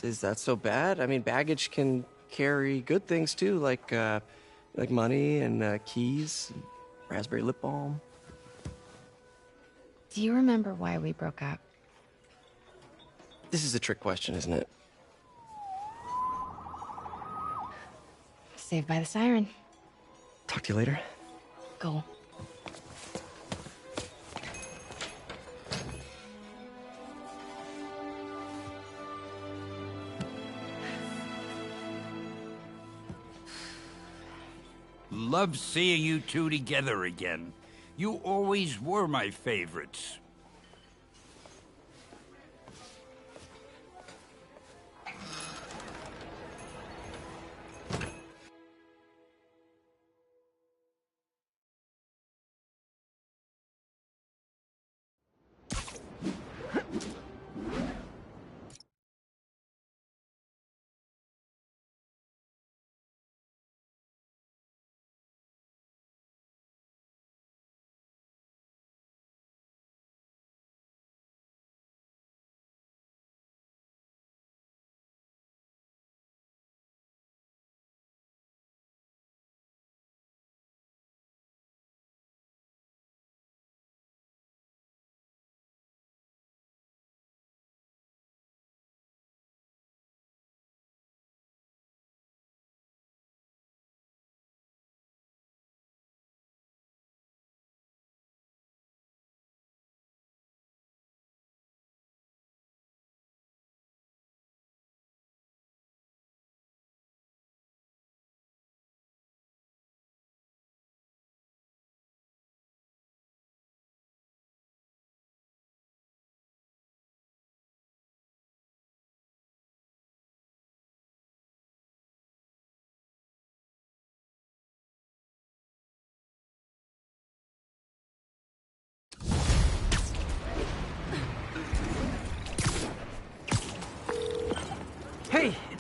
is that so bad? I mean, baggage can carry good things too, like money and keys, and raspberry lip balm. Do you remember why we broke up? This is a trick question, isn't it? Saved by the siren. Talk to you later. Go. Love seeing you two together again. You always were my favorites.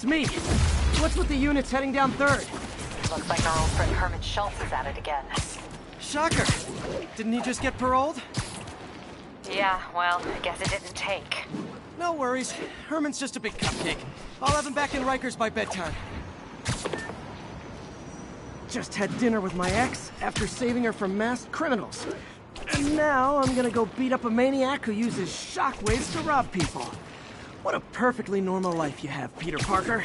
It's me. What's with the units heading down 3rd? Looks like our old friend Herman Schultz is at it again. Shocker. Didn't he just get paroled? Yeah, well, I guess it didn't take. No worries. Herman's just a big cupcake. I'll have him back in Rikers by bedtime. Just had dinner with my ex after saving her from masked criminals. And now I'm gonna go beat up a maniac who uses shockwaves to rob people. What a perfectly normal life you have, Peter Parker.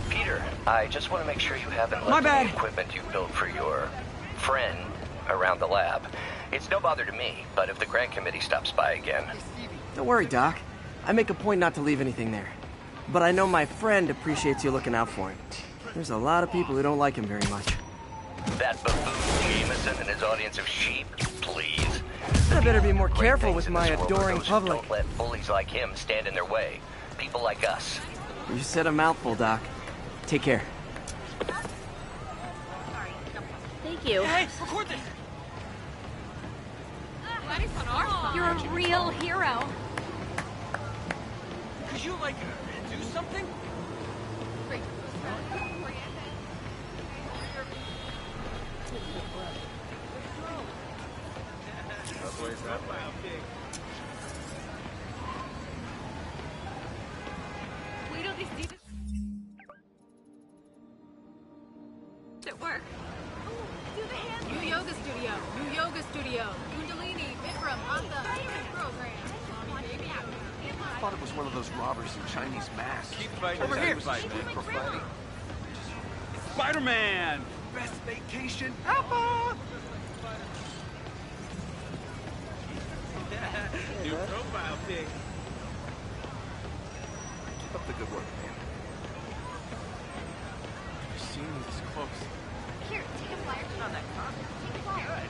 Peter, I just want to make sure you haven't My left bad. any equipment you built for your friend around the lab. It's no bother to me, but if the grant committee stops by again... Don't worry, Doc. I make a point not to leave anything there. But I know my friend appreciates you looking out for him. There's a lot of people who don't like him very much. That buffoon Jameson and his audience of sheep, please. I better be more careful with In my this world are adoring those who public. Don't let bullies like him stand in their way. People like us. You said a mouthful, Doc. Take care. Thank you. Hey, record this! You're a real hero. Could you, like, do something? Wait till they see this. At work. Do the hand. New yoga studio. New yoga studio. Kundalini, Bikram, Hatha, program. I thought it was one of those robbers in Chinese masks. Keep fighting. Over here. Spider-Man. Spider-Man! Best vacation ever! New profile pic. Keep up the good work, man. Never seen me this close. Here, take a flyer. On that car. Take a flyer.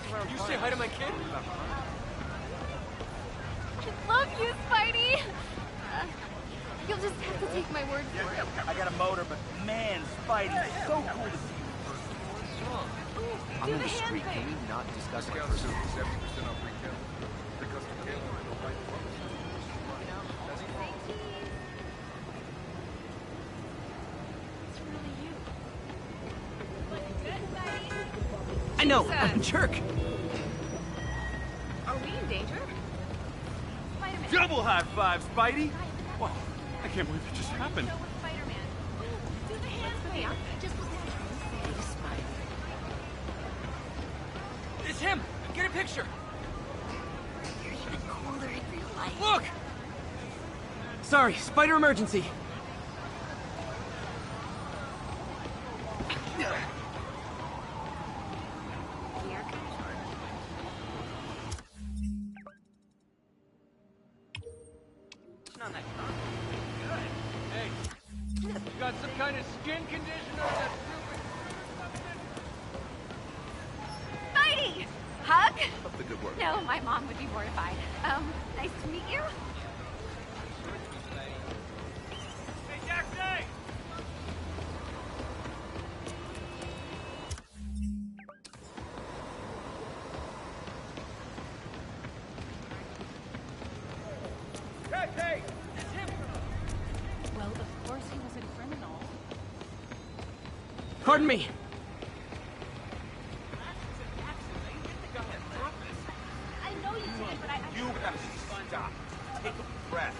Can you say hi to my kid? I love you, Spidey. You'll just have to take my word for it. I got a motor, but man, Spidey, so cool to see you. I'm in the street. Can we not discuss my personal... 70% off retail. The custom tailor and the right I know, I'm a jerk. Are we in danger? Spider-Man. Double high five, Spidey! Whoa, I can't believe it just happened. Spider-Man. Do the hand thing. It's him! Get a picture! You're even cooler in real life. Look! Sorry, spider emergency. Hey, you got some kind of skin conditioner that's Spidey! Hug? Up the good work. No, my mom would be mortified. Nice to meet you. Hey, Jackson! Hey! That's him! Well, of course he was a criminal. Pardon me. I know you did, but You have to stop. Take a breath.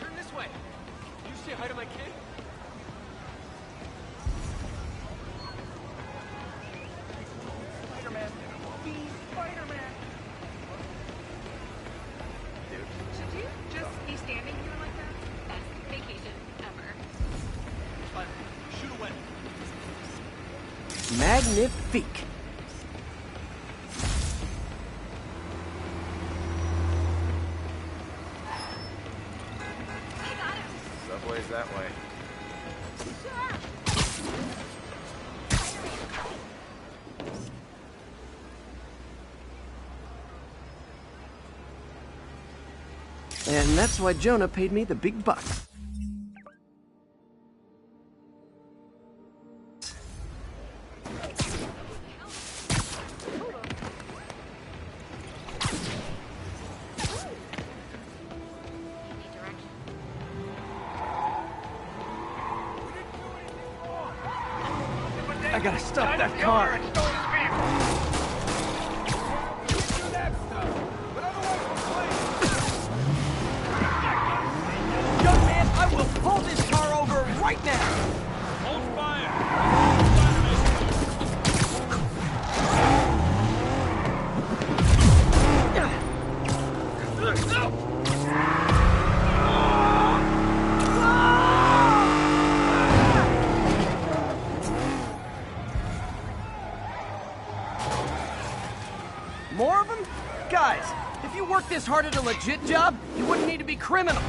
Turn this way. Can you say hi to my kid? Spider-Man. Be Spider-Man. Should you just be standing here like that? Best vacation ever. Shoot away. Magnifique. Subway's that way. And that's why Jonah paid me the big bucks. I gotta stop that car. Young man, I will pull this car over right now. Hold fire. More of them? Guys, if you worked this hard at a legit job, you wouldn't need to be criminals.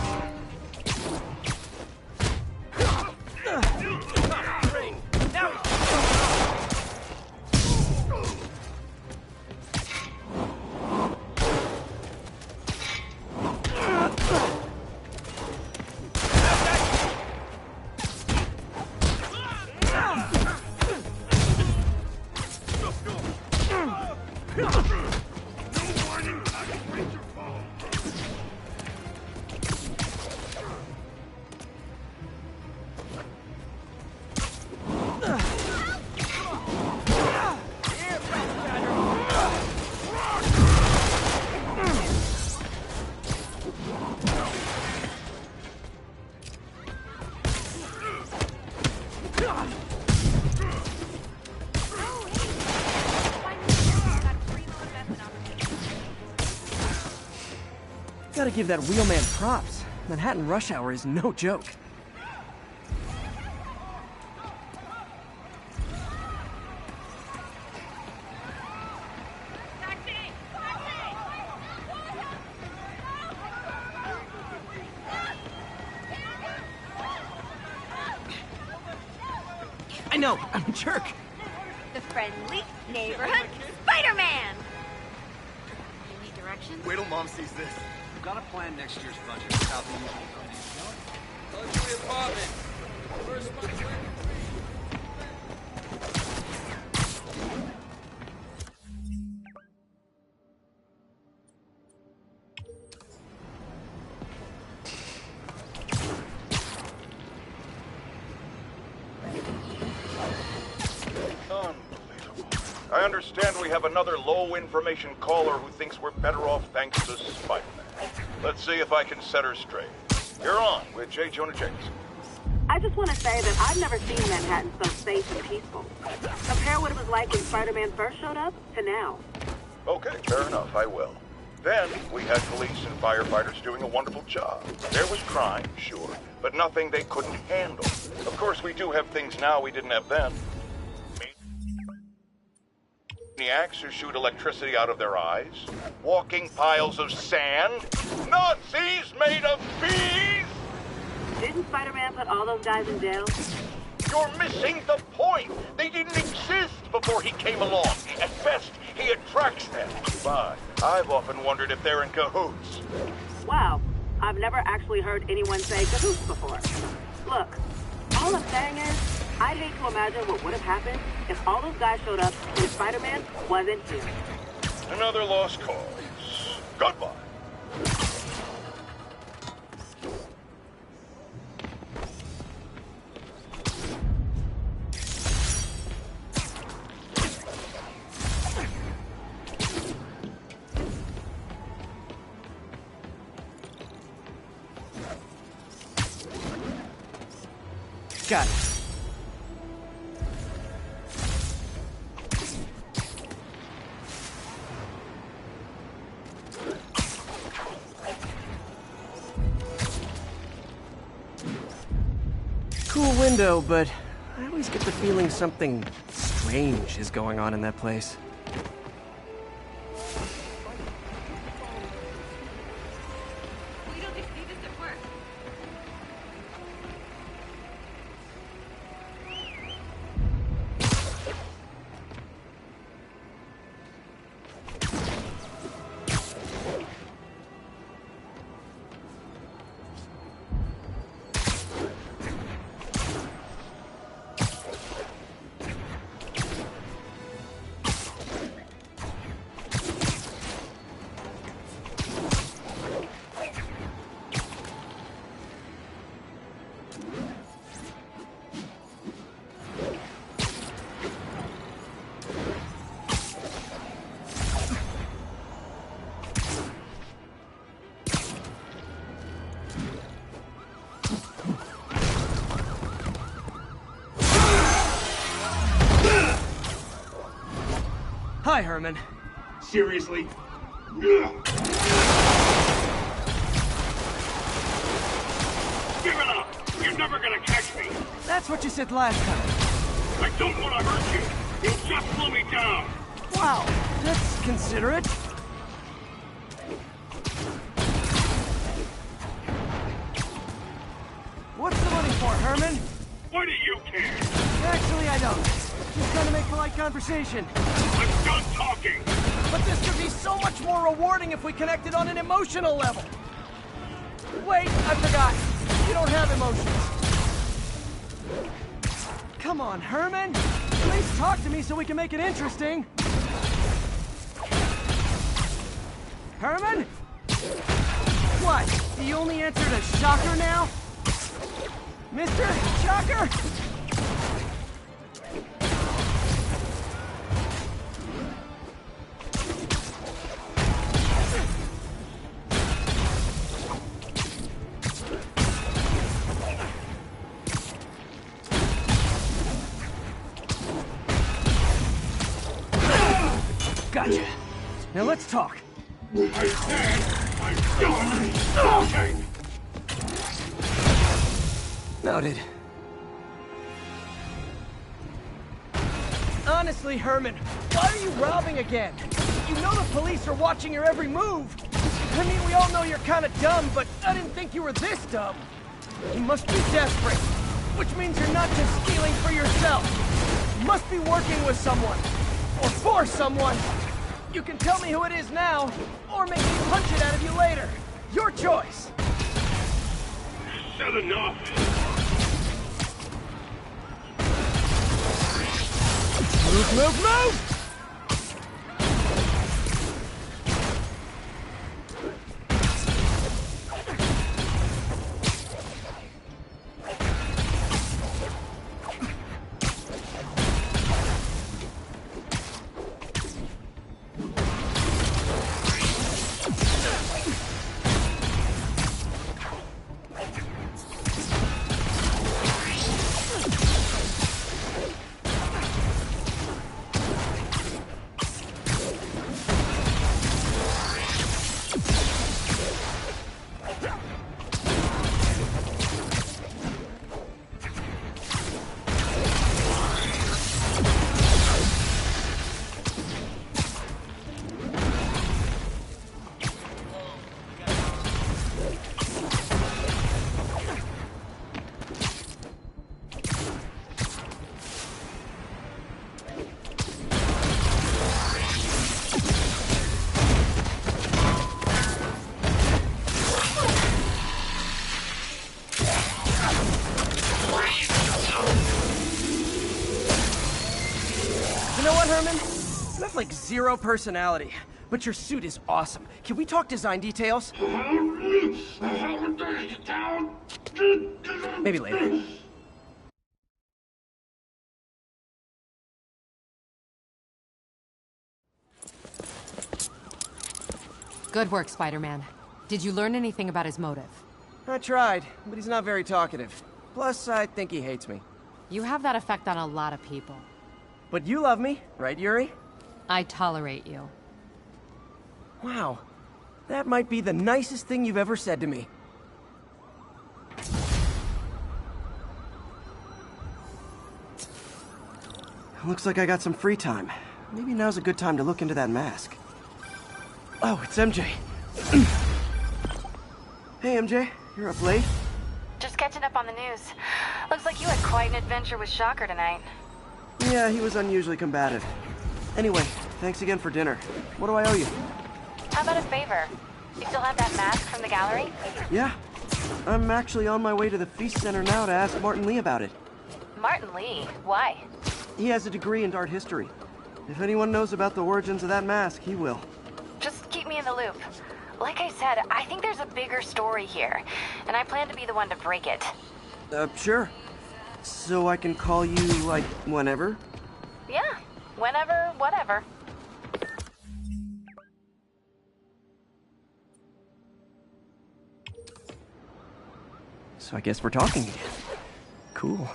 Gotta give that wheelman props. Manhattan rush hour is no joke. I know, I'm a jerk. The friendly neighborhood Spider-Man! You need directions? Wait till Mom sees this. We've got to plan next year's budget without the usual donation. Luxury apartment. First month's rent. I understand we have another low-information caller who thinks we're better off thanks to Spider-Man. Let's see if I can set her straight. You're on with J. Jonah Jameson. I just want to say that I've never seen Manhattan so safe and peaceful. Compare what it was like when Spider-Man first showed up to now. Okay, fair enough, I will. Then, we had police and firefighters doing a wonderful job. There was crime, sure, but nothing they couldn't handle. Of course, we do have things now we didn't have then. Maniacs who shoot electricity out of their eyes, walking piles of sand, Nazis made of bees! Didn't Spider-Man put all those guys in jail? You're missing the point! They didn't exist before he came along. At best, he attracts them. But I've often wondered if they're in cahoots. Wow, I've never actually heard anyone say cahoots before. Look, all I'm saying is, I'd hate to imagine what would have happened if all those guys showed up and Spider-Man wasn't here. Another lost cause. Goodbye. Got it. Cool window, but I always get the feeling something strange is going on in that place. Hi, Herman. Seriously? Give it up! You're never gonna catch me! That's what you said last time. I don't want to hurt you! You'll just slow me down! Wow, that's considerate. What's the money for, Herman? Why do you care? Actually, I don't. Just trying to make polite conversation. I'm done talking! But this could be so much more rewarding if we connected on an emotional level. Wait, I forgot. You don't have emotions. Come on, Herman. At least talk to me so we can make it interesting. Herman? What? You only answered a shocker now? Mr. Shocker? Gotcha. Now let's talk. I said I'm done talking! Noted. Honestly, Herman, why are you robbing again? You know the police are watching your every move. I mean, we all know you're kind of dumb, but I didn't think you were this dumb. You must be desperate, which means you're not just stealing for yourself. You must be working with someone, or for someone. You can tell me who it is now, or make me punch it out of you later. Your choice. Said enough. Move, move, move! Herman? You have like zero personality, but your suit is awesome. Can we talk design details? Maybe later. Good work, Spider-Man. Did you learn anything about his motive? I tried, but he's not very talkative. Plus, I think he hates me. You have that effect on a lot of people. But you love me, right, Yuri? I tolerate you. Wow. That might be the nicest thing you've ever said to me. Looks like I got some free time. Maybe now's a good time to look into that mask. Oh, it's MJ. Hey, MJ. You're up late? Just catching up on the news. Looks like you had quite an adventure with Shocker tonight. Yeah, he was unusually combative. Anyway, thanks again for dinner. What do I owe you? How about a favor? You still have that mask from the gallery? Yeah. I'm actually on my way to the Feast Center now to ask Martin Lee about it. Martin Lee? Why? He has a degree in art history. If anyone knows about the origins of that mask, he will. Just keep me in the loop. Like I said, I think there's a bigger story here, and I plan to be the one to break it. Sure. So I can call you, like, whenever? Yeah, whenever, whatever. So I guess we're talking again. Cool.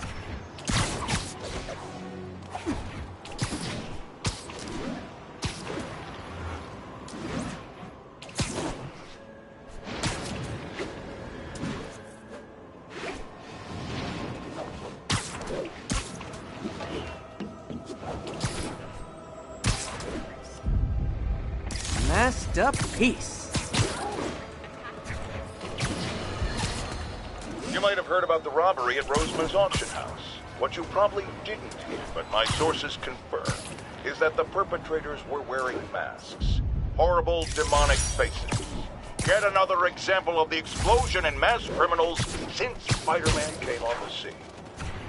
Masked up piece. You might have heard about the robbery at Roseman's auction house. What you probably didn't hear, but my sources confirm, is that the perpetrators were wearing masks. Horrible, demonic faces. Yet another example of the explosion in mass criminals since Spider-Man came on the scene.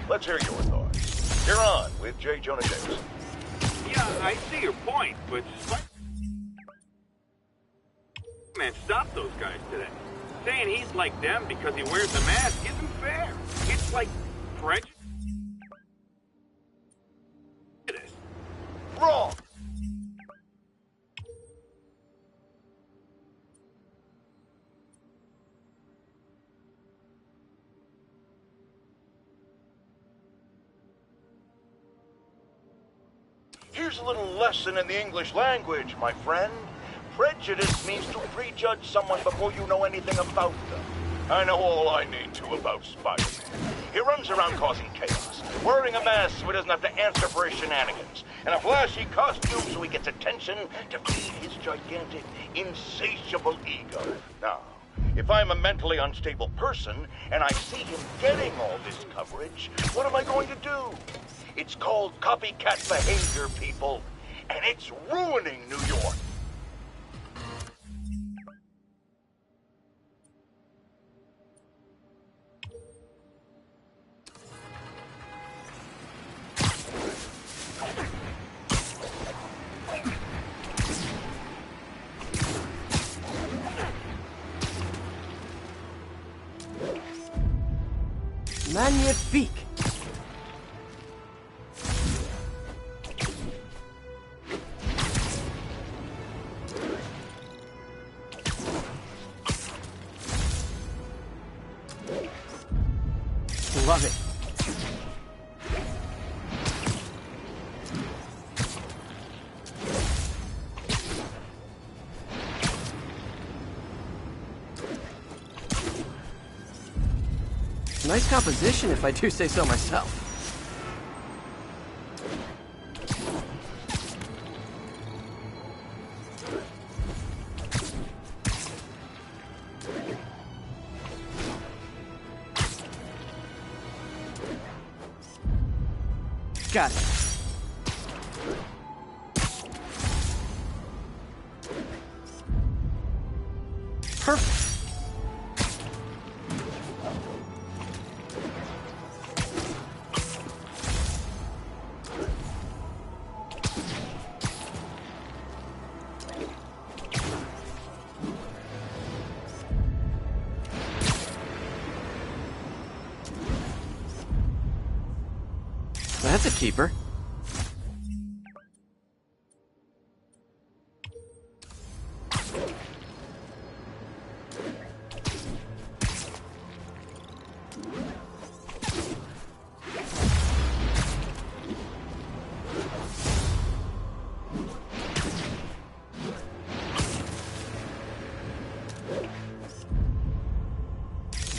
Let's hear your thoughts. You're on with J. Jonah Jameson. Yeah, I see your point, but man, stop those guys today. Saying he's like them because he wears a mask isn't fair. It's like prejudice. Wrong! Here's a little lesson in the English language, my friend. Prejudice means to prejudge someone before you know anything about them. I know all I need to about Spider-Man. He runs around causing chaos, wearing a mask so he doesn't have to answer for his shenanigans, and a flashy costume so he gets attention to feed his gigantic, insatiable ego. Now, if I'm a mentally unstable person and I see him getting all this coverage, what am I going to do? It's called copycat behavior, people, and it's ruining New York. Magnifique. Love it. Nice composition, if I do say so myself. Got it. Perfect. That's a keeper.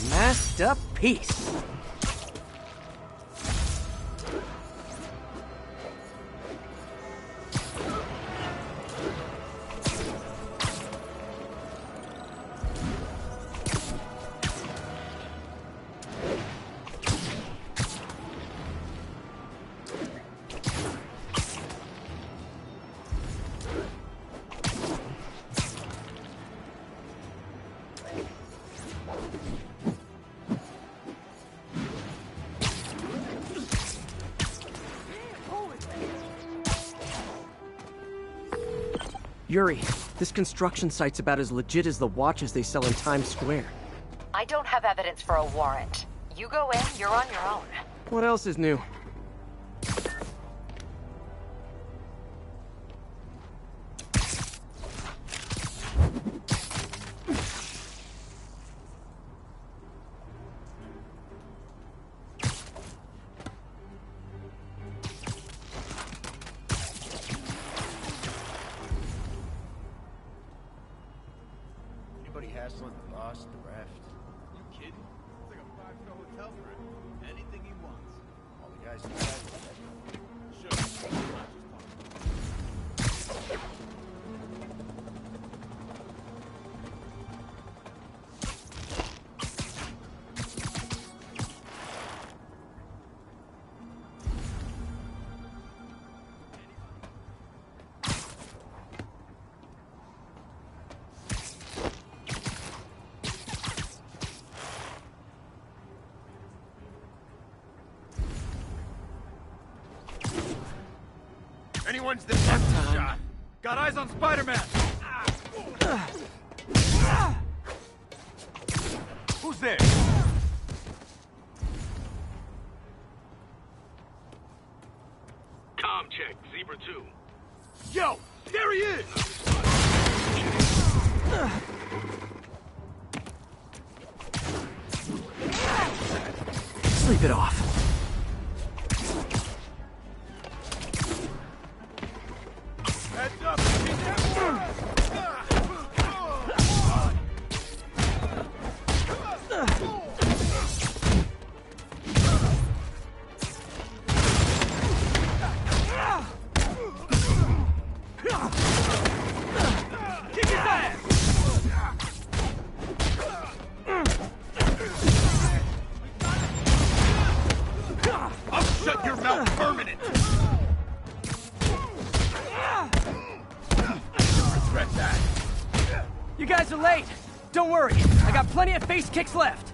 Masked up piece. Yuri, this construction site's about as legit as the watches they sell in Times Square. I don't have evidence for a warrant. You go in, you're on your own. What else is new? Anybody hassling the boss, the raft? You kidding? It's like a 5-star hotel for him. Anything he wants. All the guys inside with that. Sure. Anyone's the next shot. Got eyes on Spider-Man! Who's there? Com check, Zebra 2. Yo! There he is! Sleep it off. Heads up! Kick his ass! I'll shut your mouth permanent! Regret that. You guys are late. Don't worry. I got plenty of face kicks left.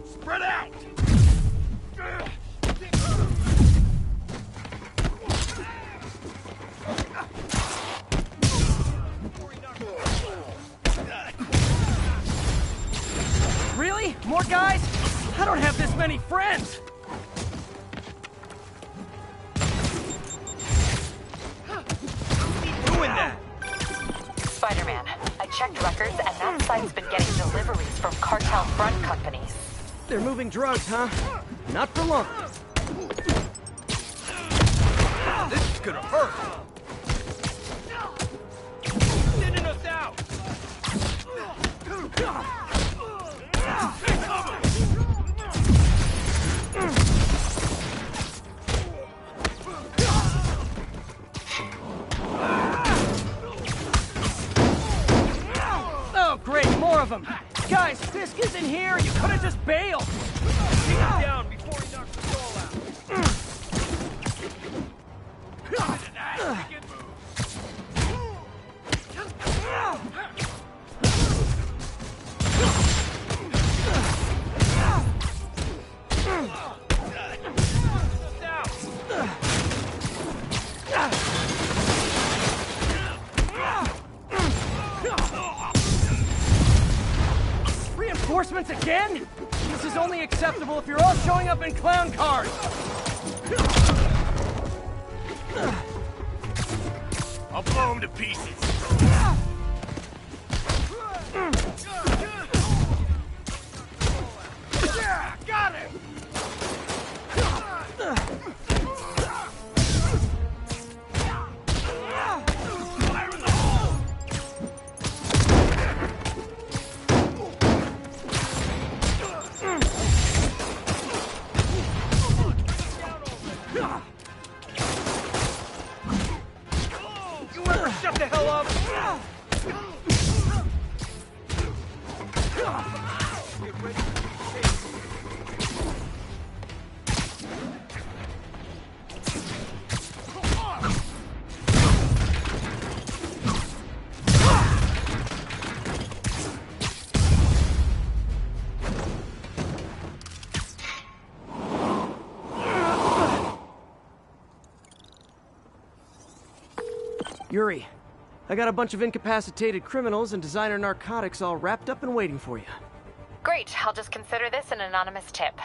Spread out! Really? More guys? I don't have this many friends! Doing that! Spider-Man, I checked records and that site's been getting deliveries from cartel front companies. They're moving drugs, huh? Not for long. This is gonna hurt! Sending us out! Oh, great, more of them! Guys, Fisk isn't here! You could have just bailed! Take him down before he knocks us all out! Reinforcements again? This is only acceptable if you're all showing up in clown cars! I'll blow him to pieces! Yeah, got him! Yuri, I got a bunch of incapacitated criminals and designer narcotics all wrapped up and waiting for you. Great, I'll just consider this an anonymous tip.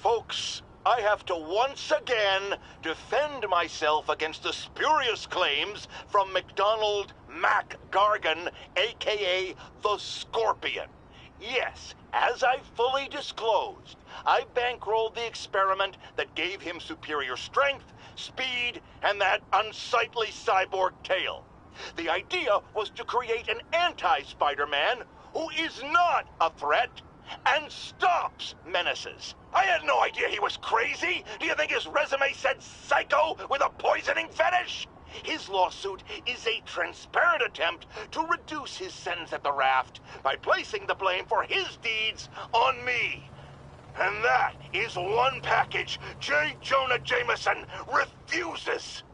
Folks, I have to once again defend myself against the spurious claims from McDonald Mac Gargan, aka the Scorpion. Yes, as I fully disclosed, I bankrolled the experiment that gave him superior strength, speed, and that unsightly cyborg tail. The idea was to create an anti-Spider-Man who is not a threat and stops menaces. I had no idea he was crazy. Do you think his resume said psycho with a poisoning fetish? His lawsuit is a transparent attempt to reduce his sentence at the raft by placing the blame for his deeds on me. And that is one package J. Jonah Jameson refuses.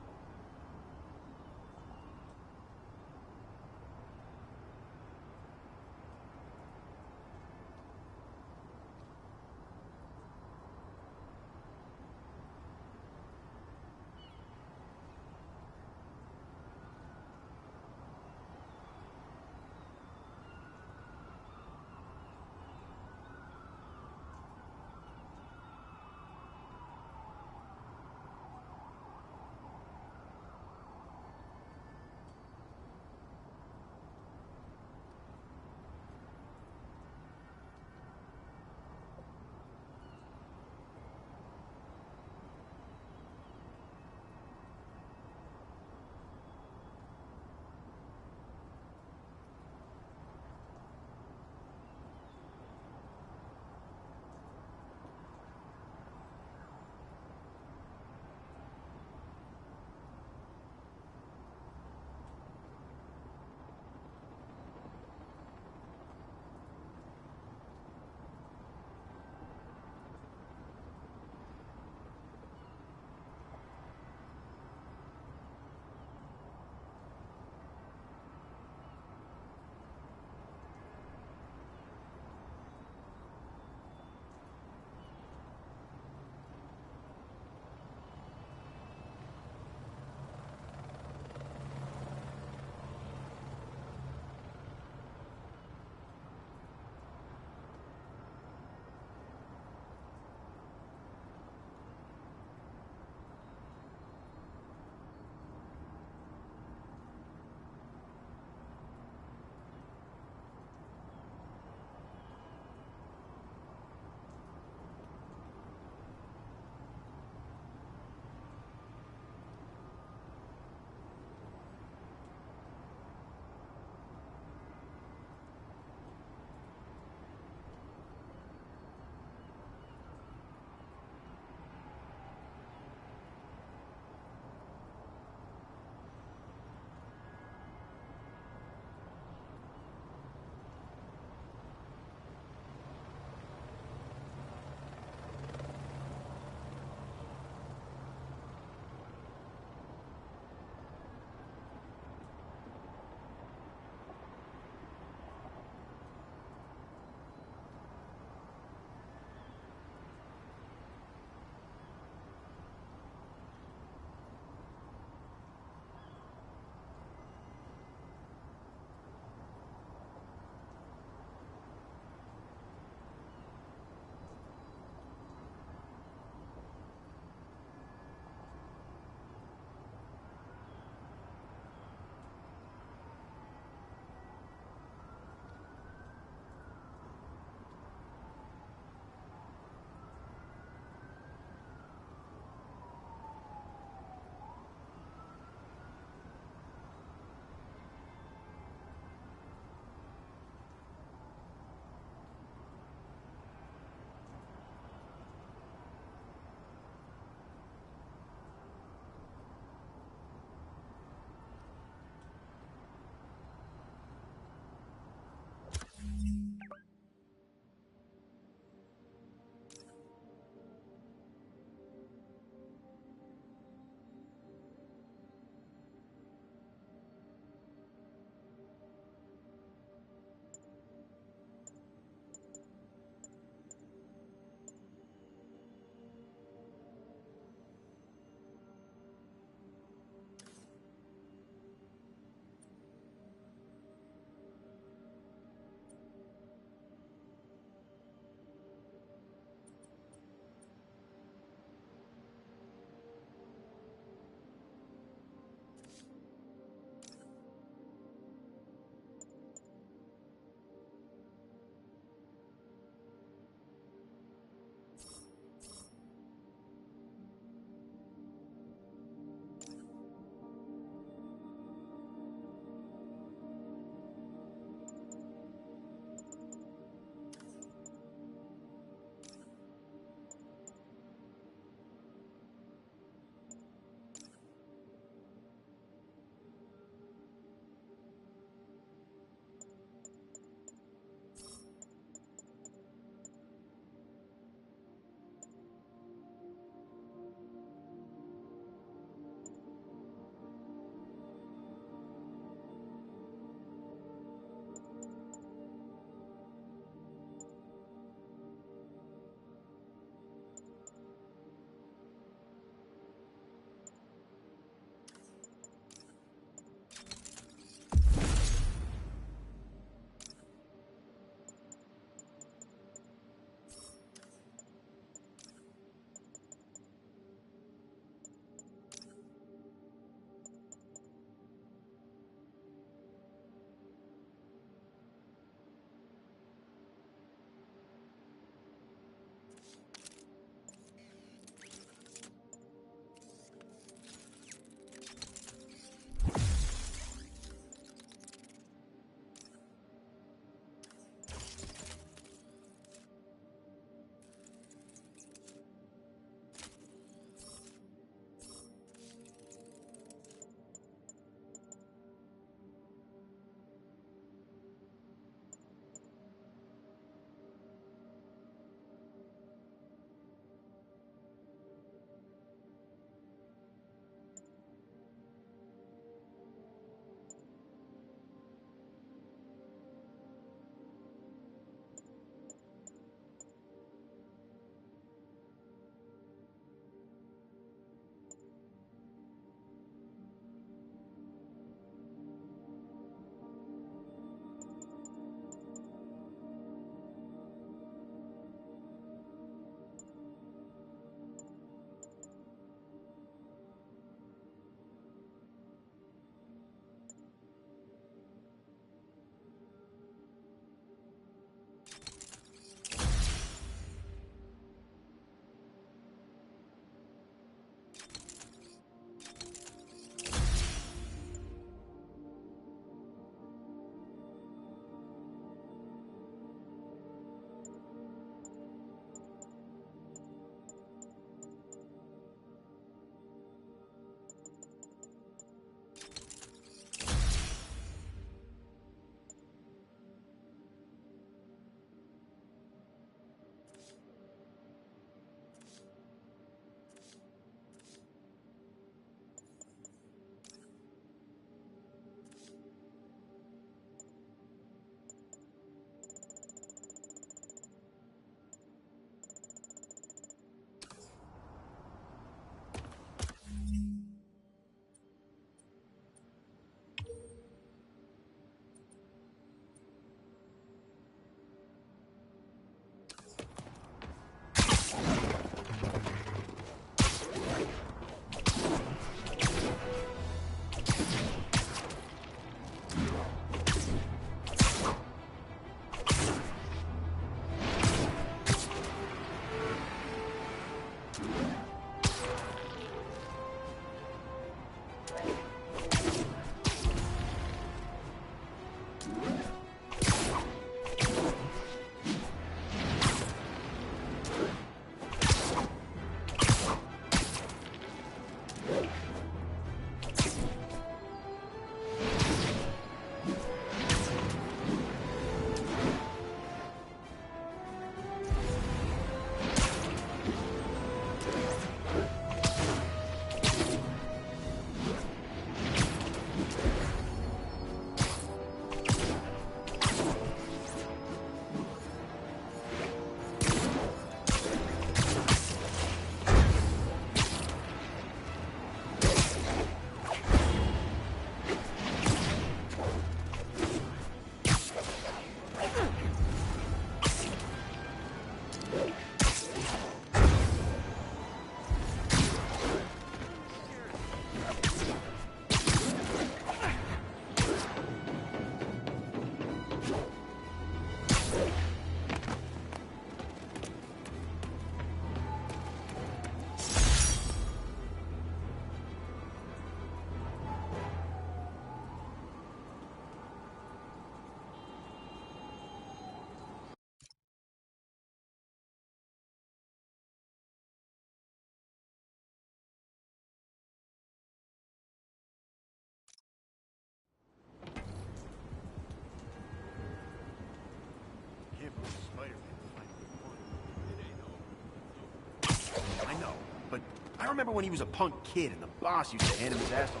I know, but I remember when he was a punk kid and the boss used to hand him his ass on.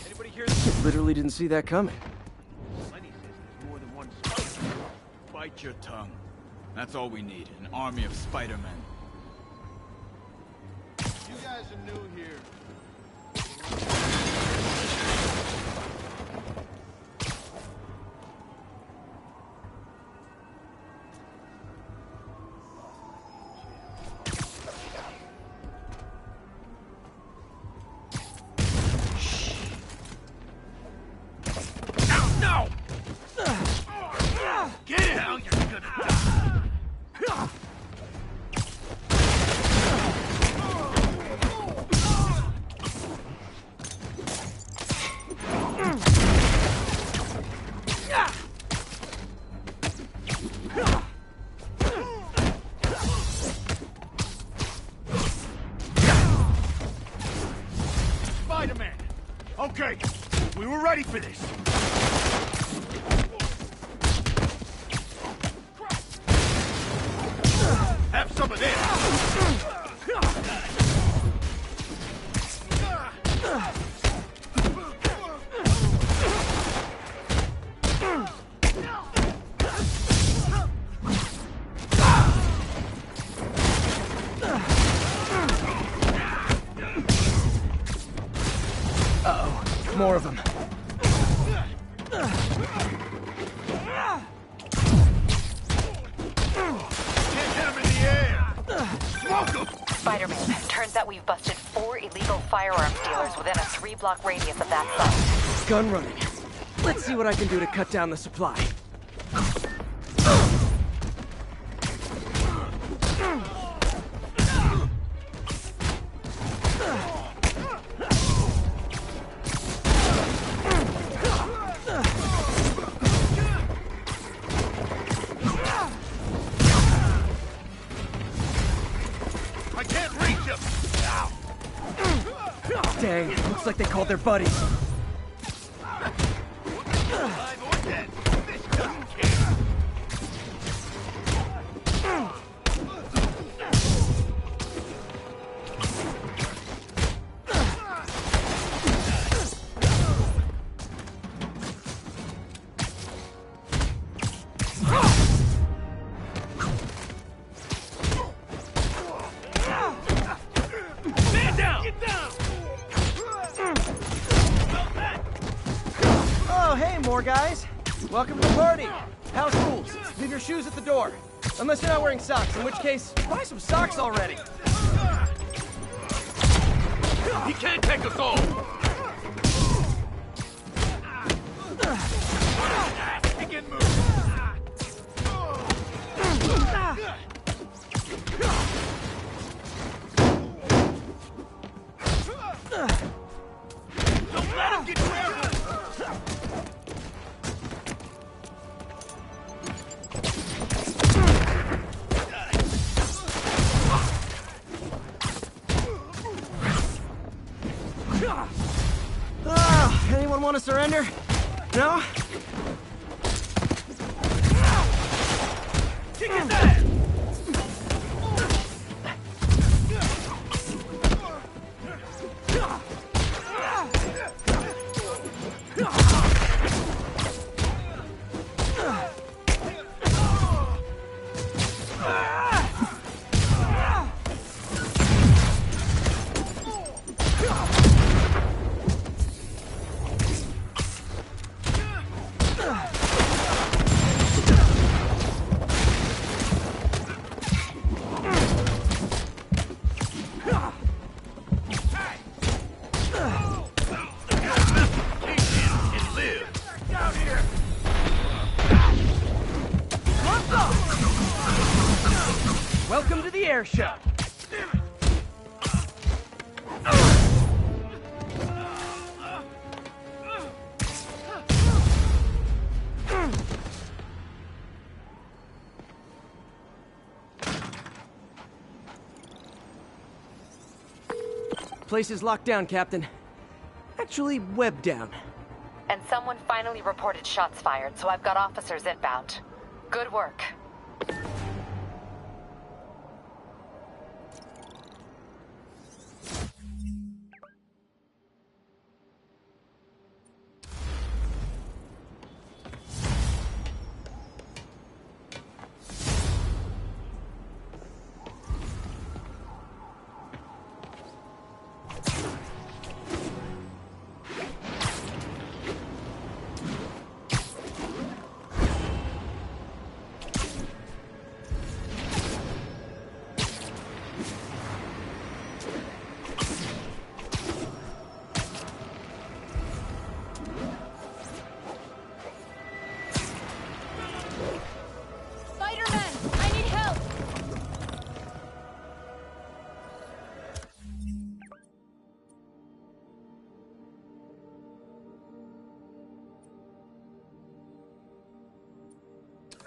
Anybody here? Literally didn't see that coming. Lenny says there's more than one Spider-Man. Bite your tongue. That's all we need, an army of Spider-Men. You guys are new here. Spider-Man! Okay, we were ready for this. Have some of this. Uh-oh, more of them. Spider-Man, turns out we've busted 4 illegal firearms dealers within a 3-block radius of that site. Gun running. Let's see what I can do to cut down the supply. Dang, looks like they called their buddies. More guys. Welcome to the party. House rules. Leave your shoes at the door. Unless you're not wearing socks, in which case, buy some socks already. He can't take us all. He can move. Don't let him get trampled! Anyone want to surrender? No? Kick his ass! Welcome to the air show. Place is locked down, Captain. Actually, webbed down. And someone finally reported shots fired, so I've got officers inbound. Good work.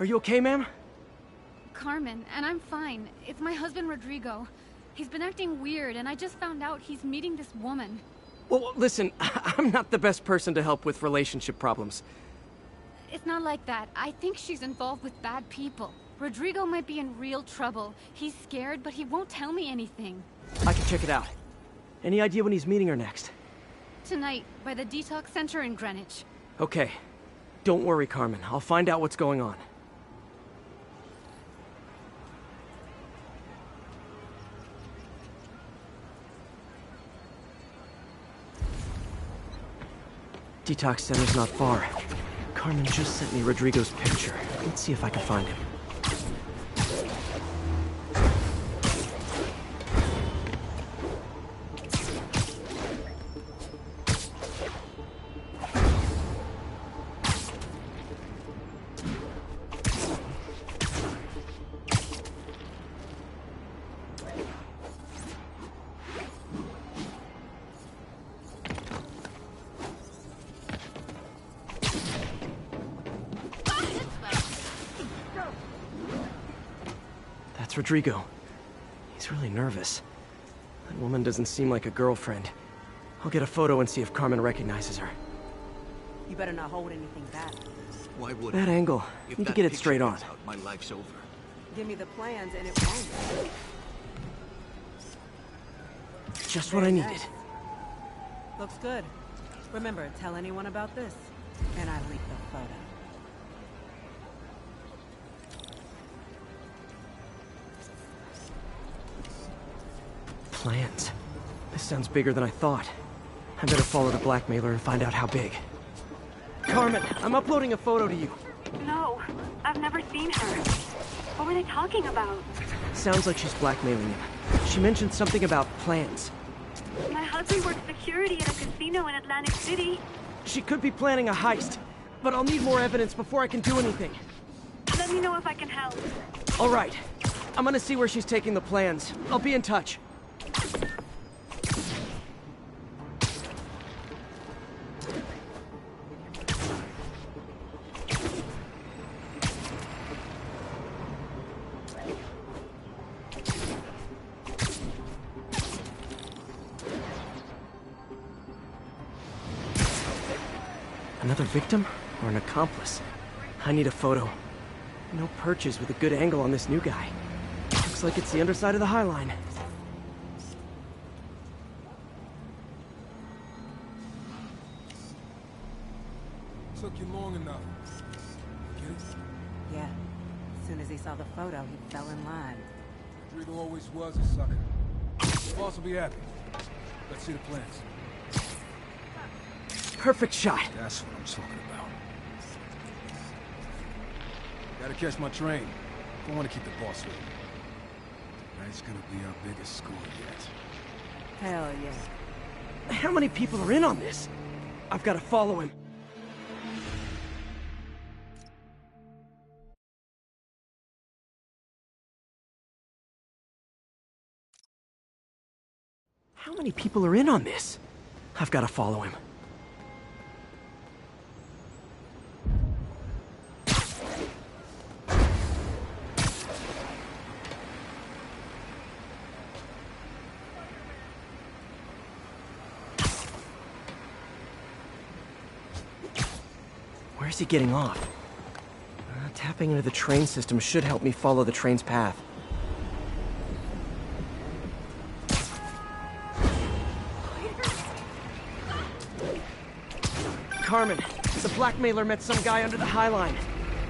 Are you okay, ma'am? Carmen, and I'm fine. It's my husband, Rodrigo. He's been acting weird, and I just found out he's meeting this woman. Well, listen, I'm not the best person to help with relationship problems. It's not like that. I think she's involved with bad people. Rodrigo might be in real trouble. He's scared, but he won't tell me anything. I can check it out. Any idea when he's meeting her next? Tonight, by the detox center in Greenwich. Okay. Don't worry, Carmen. I'll find out what's going on. Detox center's not far. Carmen just sent me Rodrigo's picture. Let's see if I can find him. That's Rodrigo. He's really nervous. That woman doesn't seem like a girlfriend. I'll get a photo and see if Carmen recognizes her. You better not hold anything back. Why would That I? angle. If Need to that get it picture straight on. comes out, my life's over. Give me the plans and it won't. Just what I needed. Looks good. Remember, tell anyone about this. And I leaked the photo. Plans. This sounds bigger than I thought. I better follow the blackmailer and find out how big. Carmen, I'm uploading a photo to you. No, I've never seen her. What were they talking about? Sounds like she's blackmailing him. She mentioned something about plans. My husband works security at a casino in Atlantic City. She could be planning a heist, but I'll need more evidence before I can do anything. Let me know if I can help. All right. I'm gonna see where she's taking the plans. I'll be in touch. Another victim or an accomplice? I need a photo. No perches with a good angle on this new guy. Looks like it's the underside of the High Line. Took you long enough. Get it? Yeah. As soon as he saw the photo, he fell in line. Rodrigo always was a sucker. The boss will be happy. Let's see the plans. Perfect shot. That's what I'm talking about. Gotta catch my train. Don't want to keep the boss with me. Tonight's gonna be our biggest score yet. Hell yeah. How many people are in on this? I've got to follow him. How many people are in on this? I've got to follow him. Where's he getting off? Tapping into the train system should help me follow the train's path. Carmen, the blackmailer met some guy under the High Line.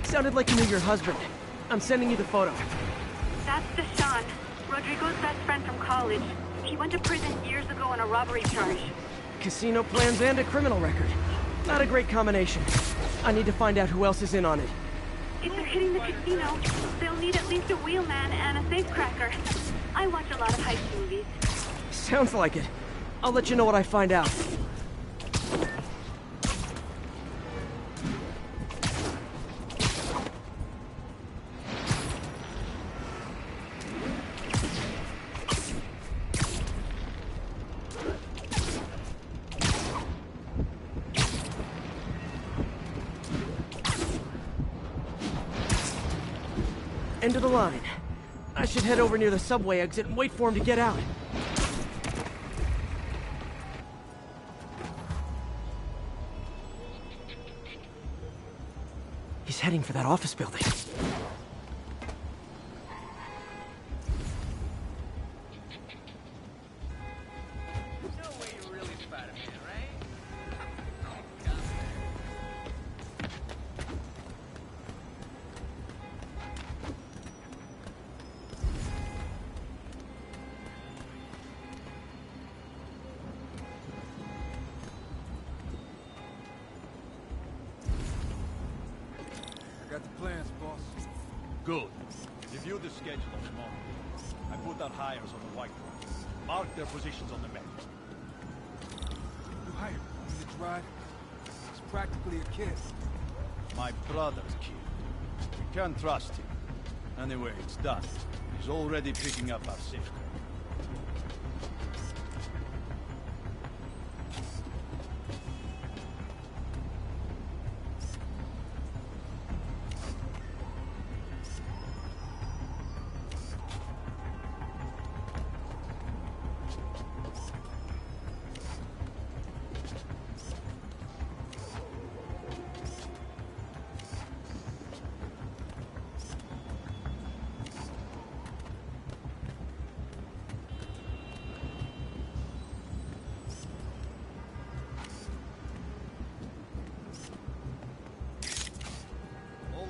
Sounded like he knew your husband. I'm sending you the photo. That's Deshaun, Rodrigo's best friend from college. He went to prison years ago on a robbery charge. Casino plans and a criminal record. Not a great combination. I need to find out who else is in on it. If they're hitting the casino, they'll need at least a wheelman and a safecracker. I watch a lot of heist movies. Sounds like it. I'll let you know what I find out. End of the line. I should head over near the subway exit and wait for him to get out. He's heading for that office building. Got the plans, boss. Good. Review the schedule of the moment. I put our hires on the whiteboard. Mark their positions on the map. You hired me to drive? He's practically a kid. My brother's kid. We can't trust him. Anyway, it's done. He's already picking up our safety.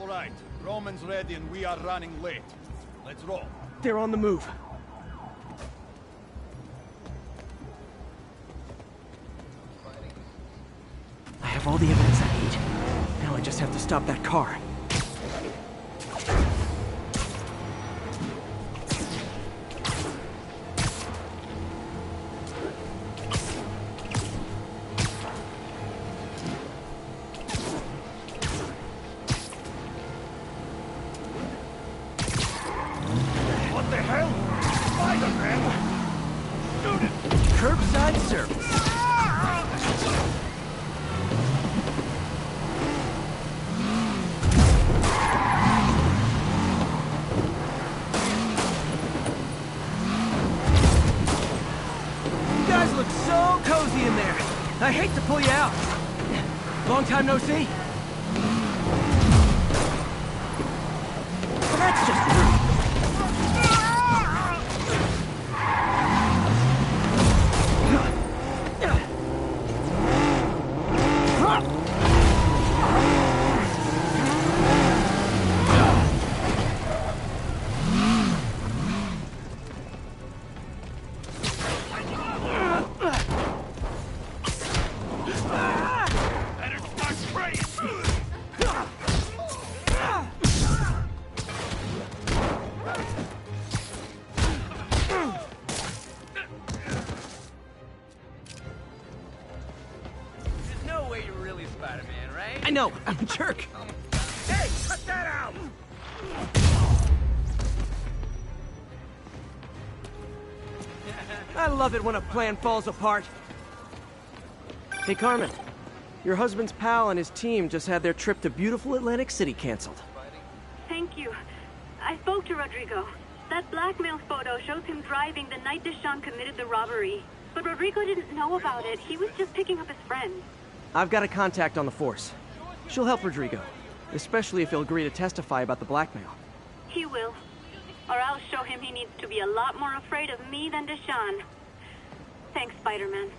All right, Roman's ready and we are running late. Let's roll. They're on the move. I have all the evidence I need. Now I just have to stop that car. What the hell? Spider-Man! Curbside service. You guys look so cozy in there. I hate to pull you out. Long time no see. That's just rude. I know, I'm a jerk. Hey, cut that out! I love it when a plan falls apart. Hey, Carmen. Your husband's pal and his team just had their trip to beautiful Atlantic City canceled. Thank you. I spoke to Rodrigo. That blackmail photo shows him driving the night Deshawn committed the robbery. But Rodrigo didn't know about it. He was just picking up his friend. I've got a contact on the force. She'll help Rodrigo, especially if he'll agree to testify about the blackmail. He will. Or I'll show him he needs to be a lot more afraid of me than Deshawn. Thanks, Spider-Man.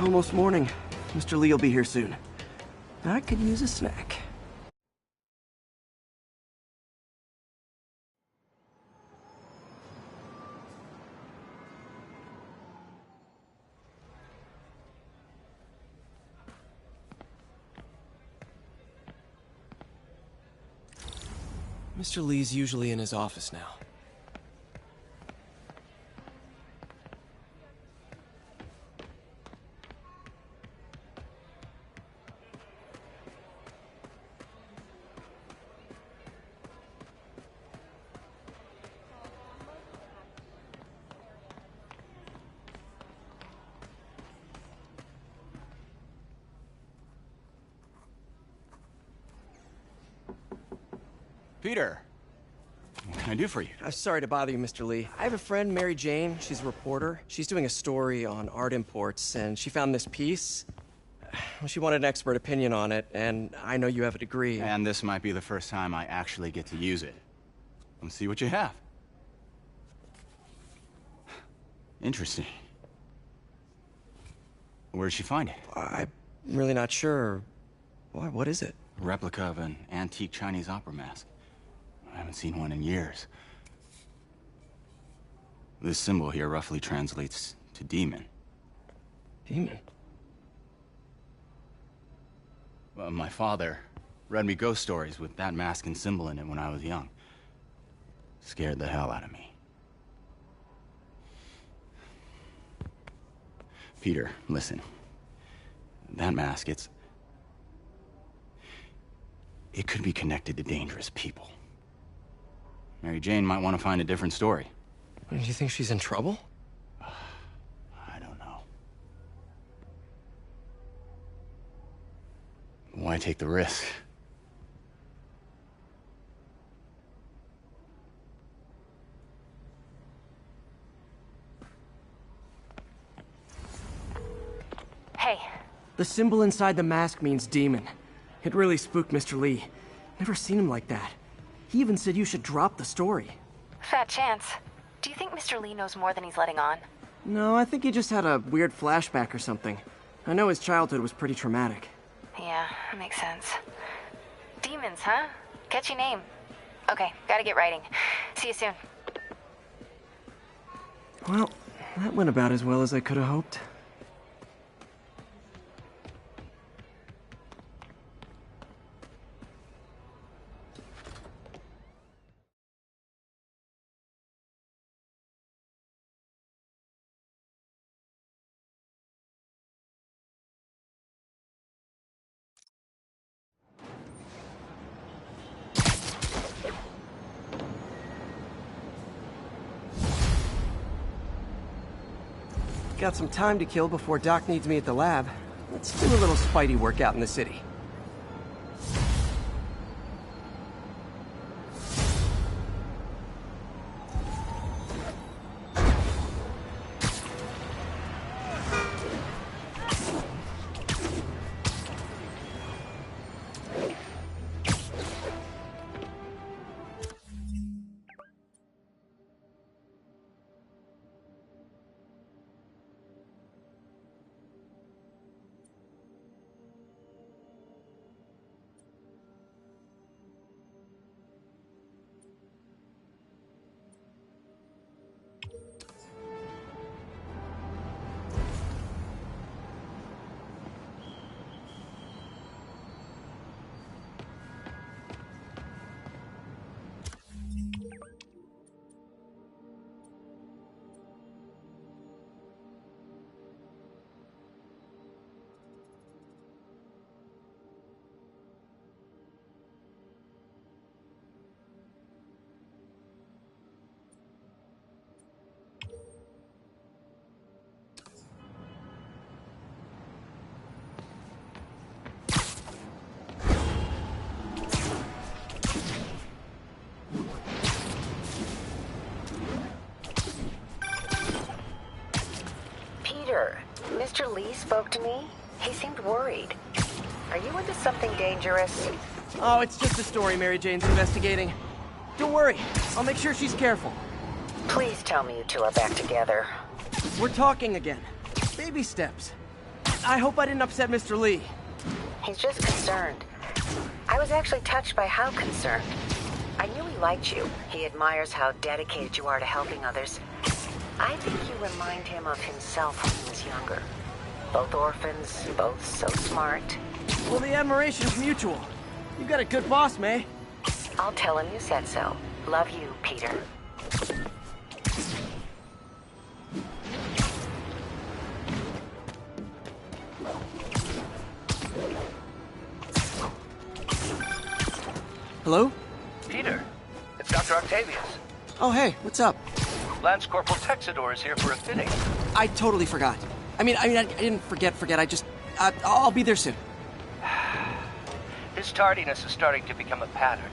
Almost morning. Mr. Lee will be here soon. I could use a snack. Mr. Lee's usually in his office now. Peter, what can I do for you? I'm sorry to bother you, Mr. Lee. I have a friend, Mary Jane. She's a reporter. She's doing a story on art imports, and she found this piece. She wanted an expert opinion on it, and I know you have a degree. And this might be the first time I actually get to use it. Let's see what you have. Interesting. Where did she find it? I'm really not sure. What is it? A replica of an antique Chinese opera mask. I haven't seen one in years. This symbol here roughly translates to demon. Demon? Well, my father read me ghost stories with that mask and symbol in it when I was young. Scared the hell out of me. Peter, listen. That mask, it could be connected to dangerous people. Mary Jane might want to find a different story. Do you think she's in trouble? I don't know. Why take the risk? Hey. The symbol inside the mask means demon. It really spooked Mr. Lee. Never seen him like that. He even said you should drop the story. Fat chance. Do you think Mr. Lee knows more than he's letting on? No, I think he just had a weird flashback or something. I know his childhood was pretty traumatic. Yeah, makes sense. Demons, huh? Catchy name. Okay, gotta get writing. See you soon. Well, that went about as well as I could have hoped. Got some time to kill before Doc needs me at the lab. Let's do a little Spidey workout in the city. Mr. Lee spoke to me. He seemed worried. Are you into something dangerous? Oh, it's just a story Mary Jane's investigating. Don't worry, I'll make sure she's careful. Please tell me you two are back together. We're talking again. Baby steps. I hope I didn't upset Mr. Lee. He's just concerned. I was actually touched by how concerned. I knew he liked you. He admires how dedicated you are to helping others. I think you remind him of himself when he was younger. Both orphans, both so smart. Well, the admiration's mutual. You got a good boss, May. I'll tell him you said so. Love you, Peter. Hello? Peter, it's Dr. Octavius. Oh, hey, what's up? Lance Corporal Texador is here for a fitting. I totally forgot. I didn't forget. I just... I'll be there soon. His tardiness is starting to become a pattern.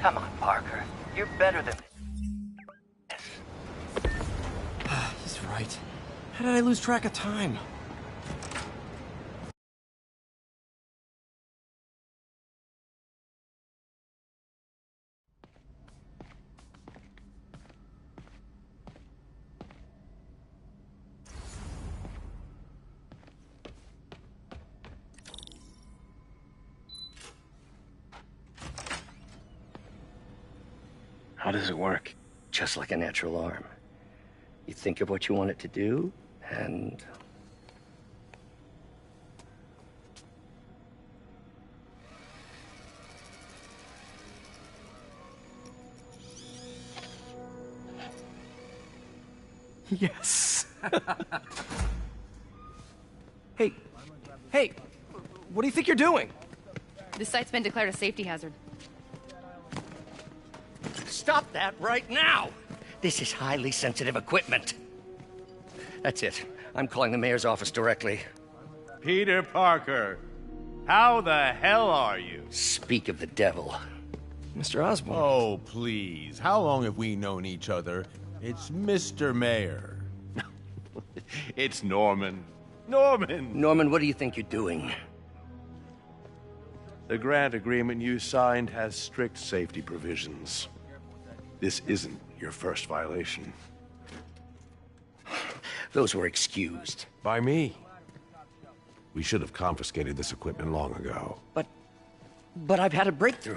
Come on, Parker. You're better than He's right. How did I lose track of time? How does it work? Just like a natural arm. You think of what you want it to do, and... Yes. Hey, what do you think you're doing? This site's been declared a safety hazard. Stop that right now! This is highly sensitive equipment. That's it. I'm calling the mayor's office directly. Peter Parker, how the hell are you? Speak of the devil. Mr. Osborn. Oh, please. How long have we known each other? It's Mr. Mayor. It's Norman. Norman, what do you think you're doing? The grant agreement you signed has strict safety provisions. This isn't your first violation. Those were excused. By me. We should have confiscated this equipment long ago. But I've had a breakthrough.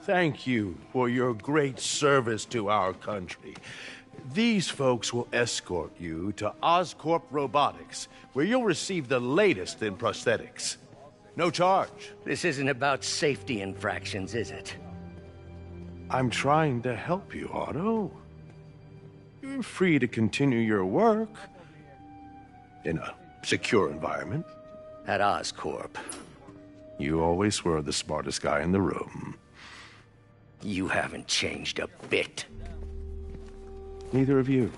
Thank you for your great service to our country. These folks will escort you to Oscorp Robotics, where you'll receive the latest in prosthetics. No charge. This isn't about safety infractions, is it? I'm trying to help you, Otto. You're free to continue your work in a secure environment. At Oscorp. You always were the smartest guy in the room. You haven't changed a bit. Neither of you.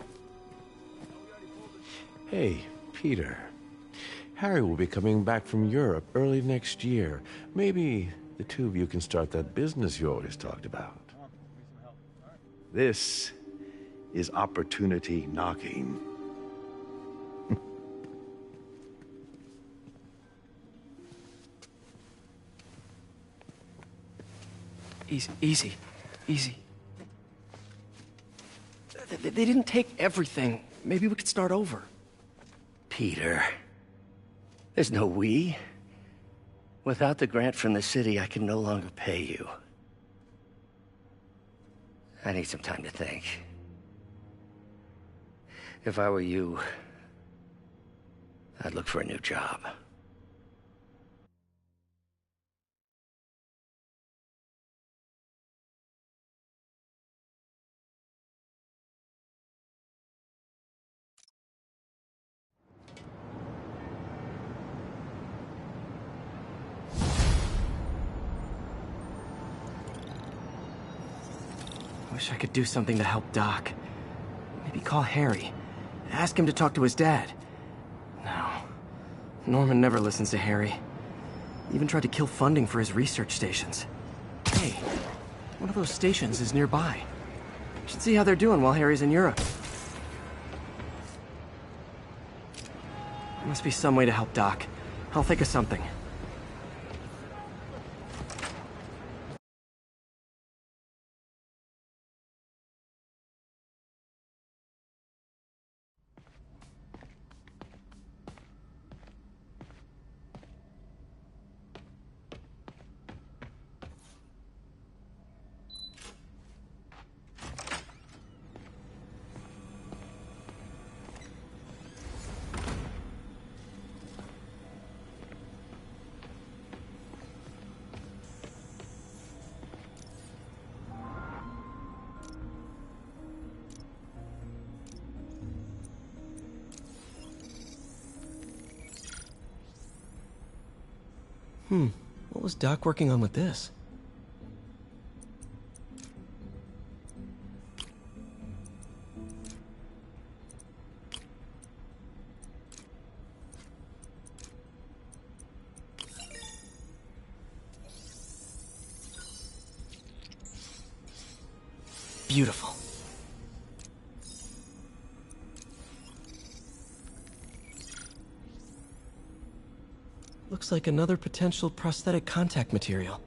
Hey, Peter. Harry will be coming back from Europe early next year. Maybe the two of you can start that business you always talked about. This is opportunity knocking. Easy. They didn't take everything. Maybe we could start over. Peter, there's no we. Without the grant from the city, I can no longer pay you. I need some time to think. If I were you, I'd look for a new job. Wish I could do something to help Doc. Maybe call Harry. Ask him to talk to his dad. No. Norman never listens to Harry. He even tried to kill funding for his research stations. Hey, one of those stations is nearby. Should see how they're doing while Harry's in Europe. There must be some way to help Doc. I'll think of something. What was Doc working on with this? Beautiful. Looks like another potential prosthetic contact material.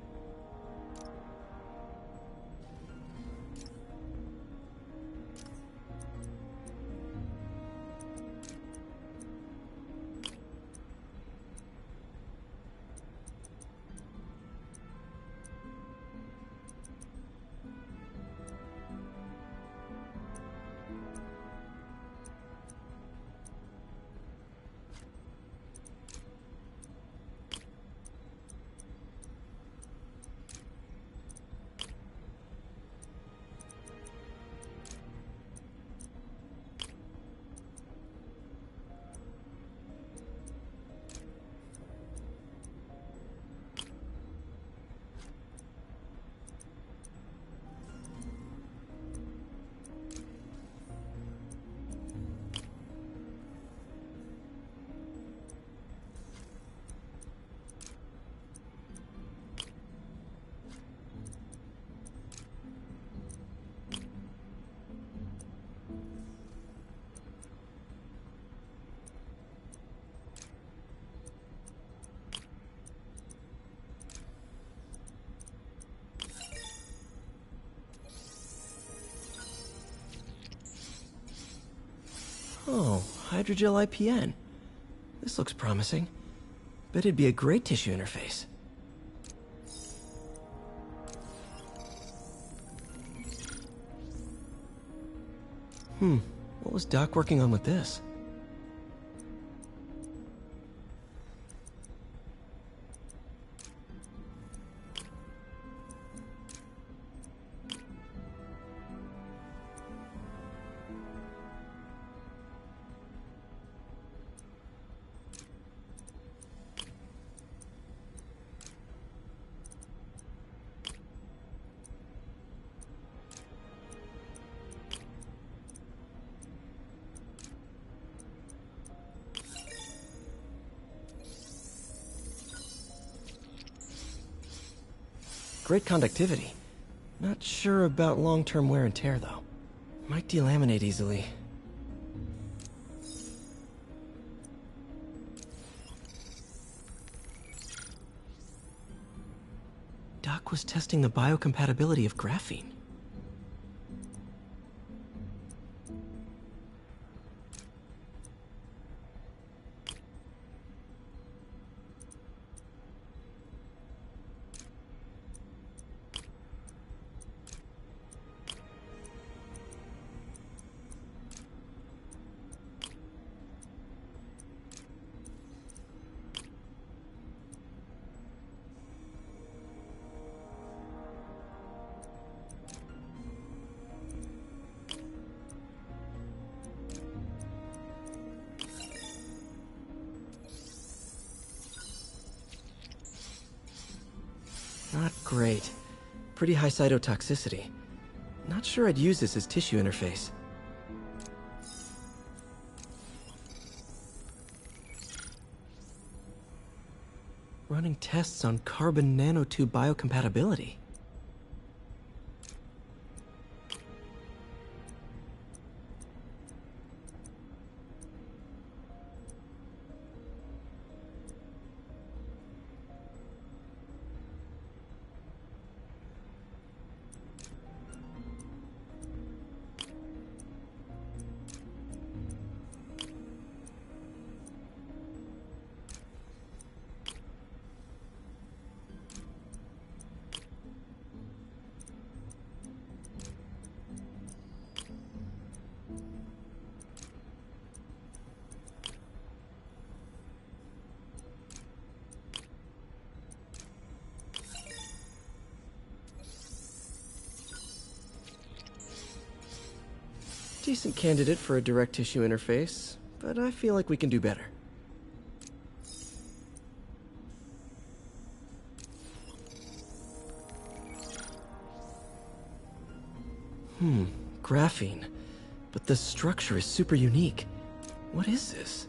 Oh, hydrogel IPN. This looks promising. Bet it'd be a great tissue interface. What was Doc working on with this? Great conductivity. Not sure about long-term wear and tear, though. Might delaminate easily. Doc was testing the biocompatibility of graphene. Not great. Pretty high cytotoxicity. Not sure I'd use this as tissue interface. Running tests on carbon nanotube biocompatibility. Decent candidate for a direct tissue interface, but I feel like we can do better. Graphene. But the structure is super unique. What is this?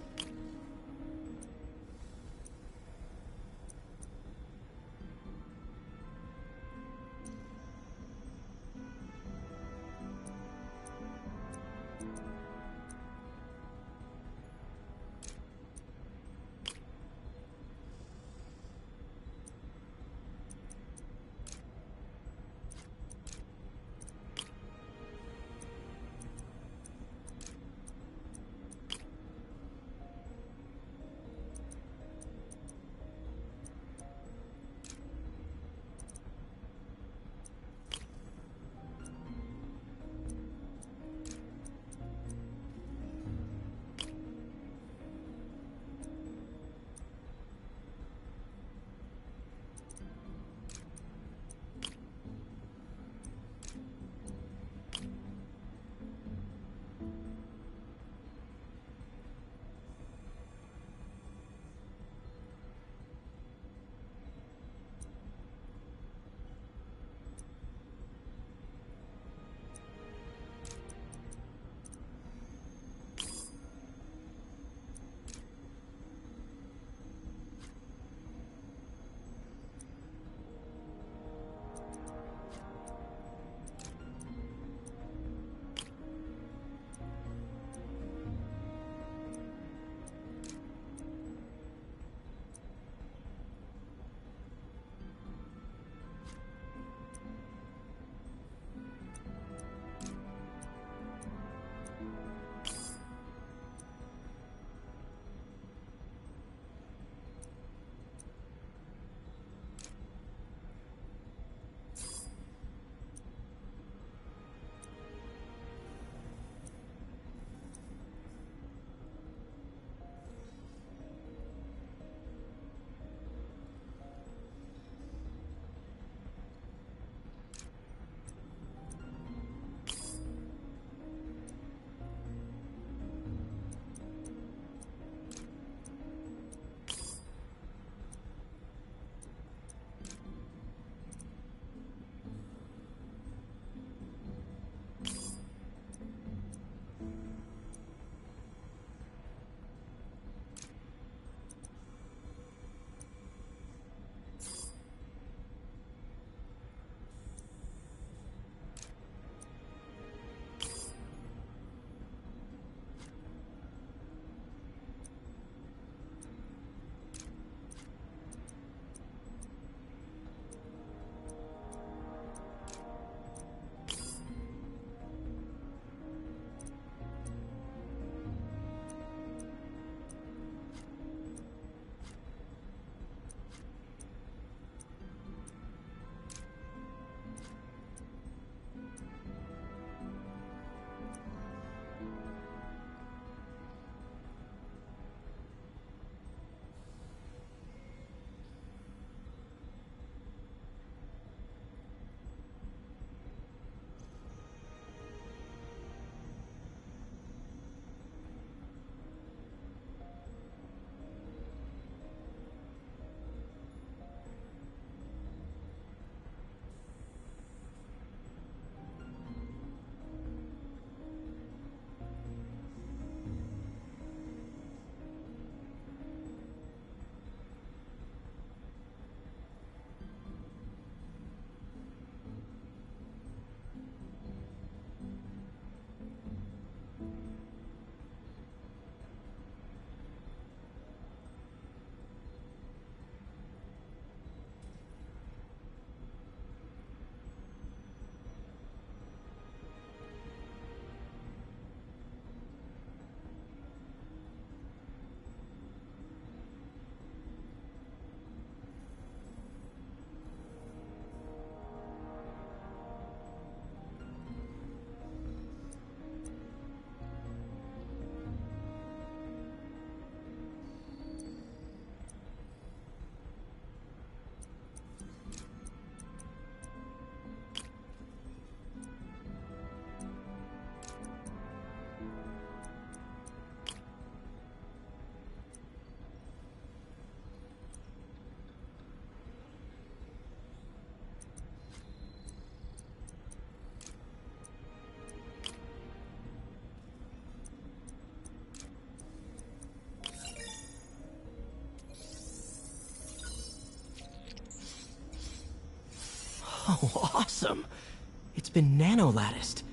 awesome! It's been nano-latticed.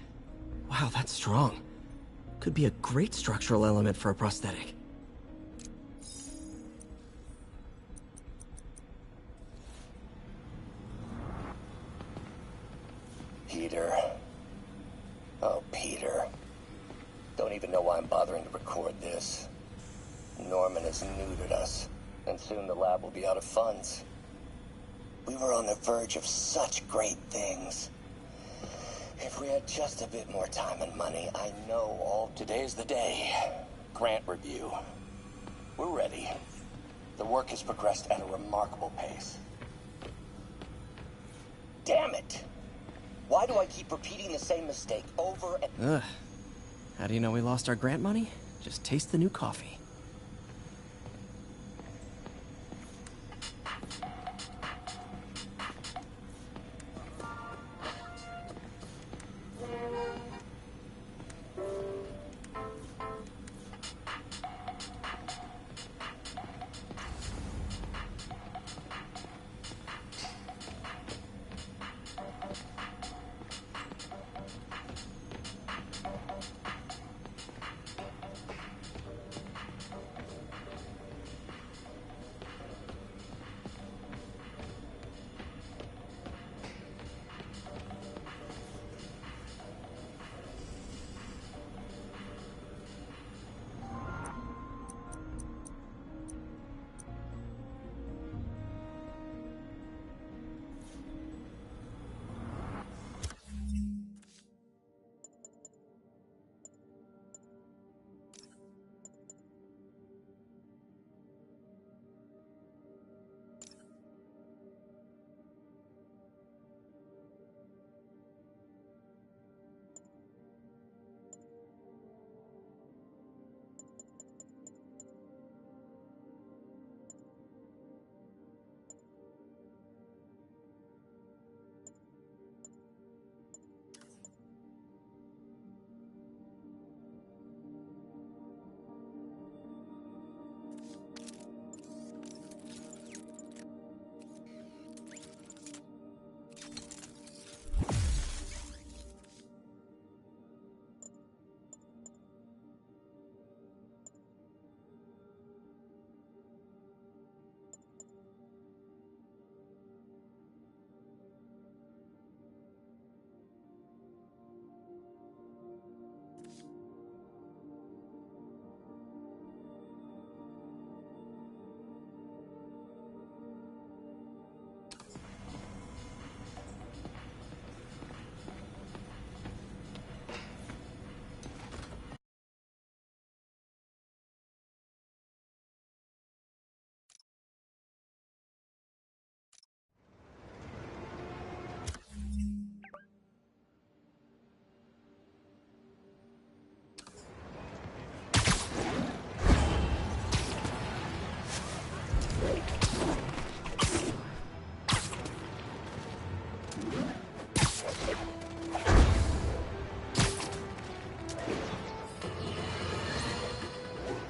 Wow, that's strong. Could be a great structural element for a prosthetic. Peter. Oh, Peter. Don't even know why I'm bothering to record this. Norman has neutered us, and soon the lab will be out of funds. We were on the verge of such great things. If we had just a bit more time and money, I know all today's the day. Grant review. We're ready. The work has progressed at a remarkable pace. Damn it! Why do I keep repeating the same mistake over and... Ugh. How do you know we lost our grant money? Just taste the new coffee.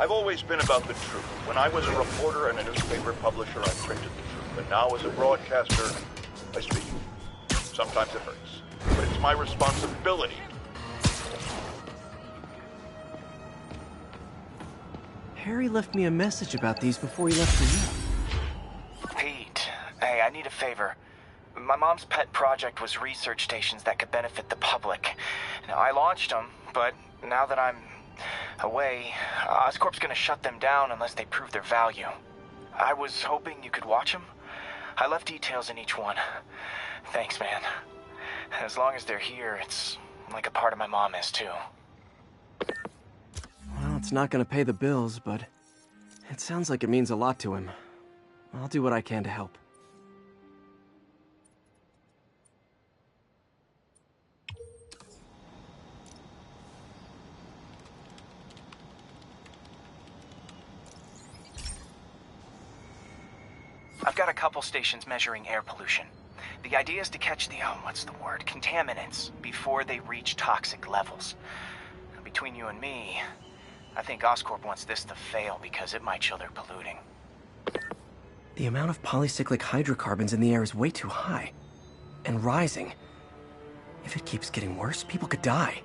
I've always been about the truth. When I was a reporter and a newspaper publisher, I printed the truth. And now as a broadcaster, I speak. Sometimes it hurts, but it's my responsibility. Harry left me a message about these before he left for you. Pete, hey, I need a favor. My mom's pet project was research stations that could benefit the public. Now, I launched them, but now that I'm away, Oscorp's gonna shut them down unless they prove their value. I was hoping you could watch them. I left details in each one. Thanks, man. As long as they're here, it's like a part of my mom is, too. Well, it's not gonna pay the bills, but it sounds like it means a lot to him. I'll do what I can to help. I've got a couple stations measuring air pollution. The idea is to catch the, contaminants before they reach toxic levels. Between you and me, I think Oscorp wants this to fail because it might show they're polluting. The amount of polycyclic hydrocarbons in the air is way too high. And rising. If it keeps getting worse, people could die.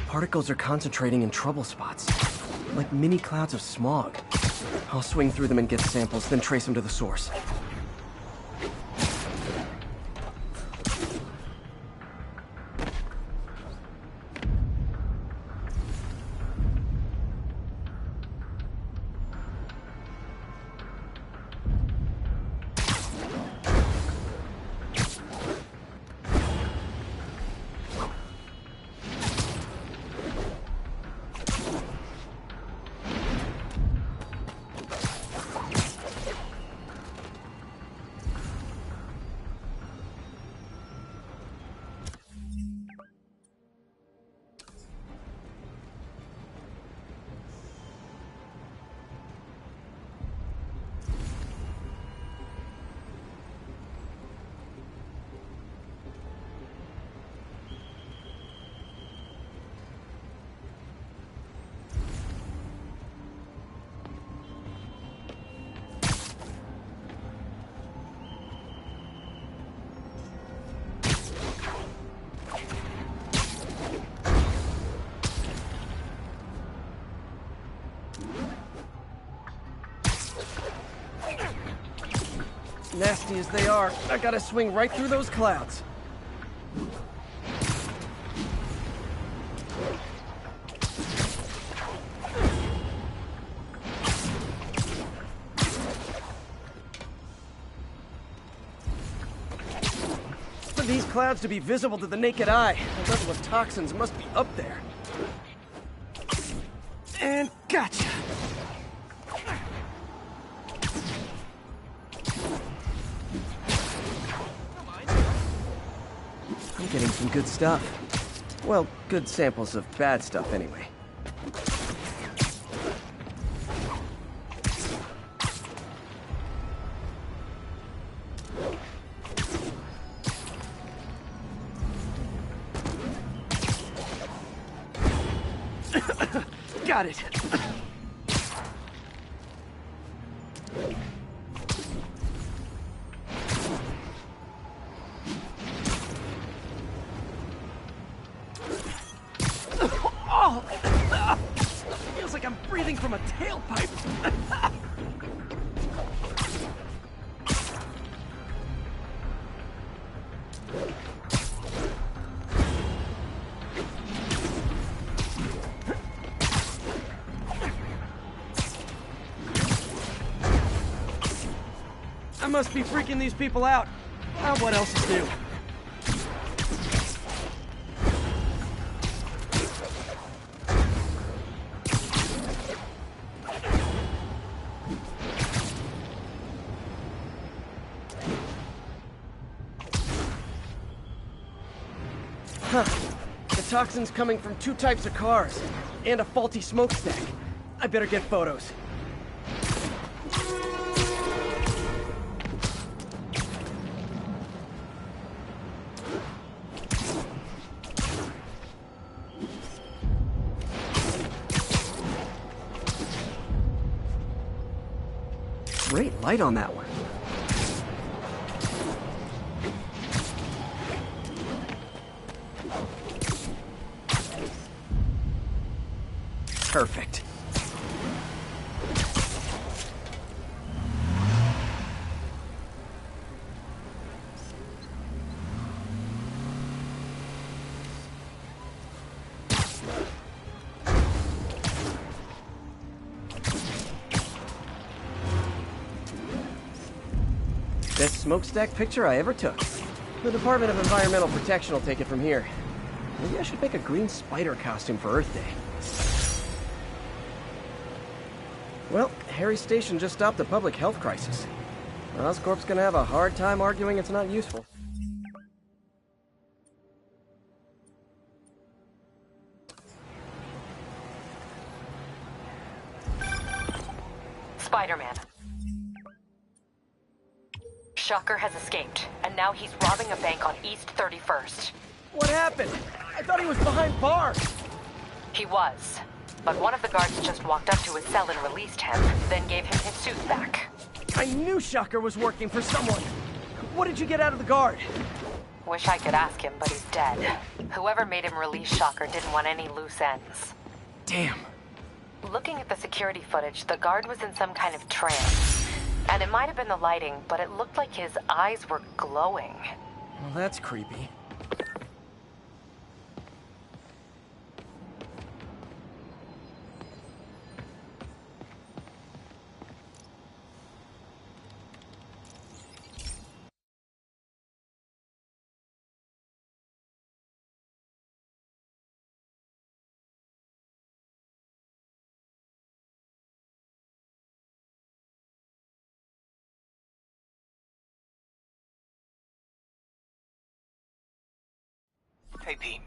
Particles are concentrating in trouble spots, like mini clouds of smog. I'll swing through them and get samples, then trace them to the source. Nasty as they are, I gotta swing right through those clouds. For these clouds to be visible to the naked eye, the level of toxins must be up there. And gotcha! I'm getting some good stuff. Well, good samples of bad stuff anyway. Got it. Feels like I'm breathing from a tailpipe. I must be freaking these people out. What else is new? Huh. The toxin's coming from two types of cars, and a faulty smokestack. I better get photos. Great light on that one. Perfect. Best smokestack picture I ever took. The Department of Environmental Protection will take it from here. Maybe I should make a green spider costume for Earth Day. Well, Harry Station just stopped a public health crisis. Oscorp's gonna have a hard time arguing it's not useful. Spider-Man. Shocker has escaped, and now he's robbing a bank on East 31st. What happened? I thought he was behind bars. He was. But one of the guards just walked up to his cell and released him, then gave him his suit back. I knew Shocker was working for someone. What did you get out of the guard? Wish I could ask him, but he's dead. Whoever made him release Shocker didn't want any loose ends. Damn. Looking at the security footage, the guard was in some kind of trance. And it might have been the lighting, but it looked like his eyes were glowing. Well, that's creepy. Hey, Pete.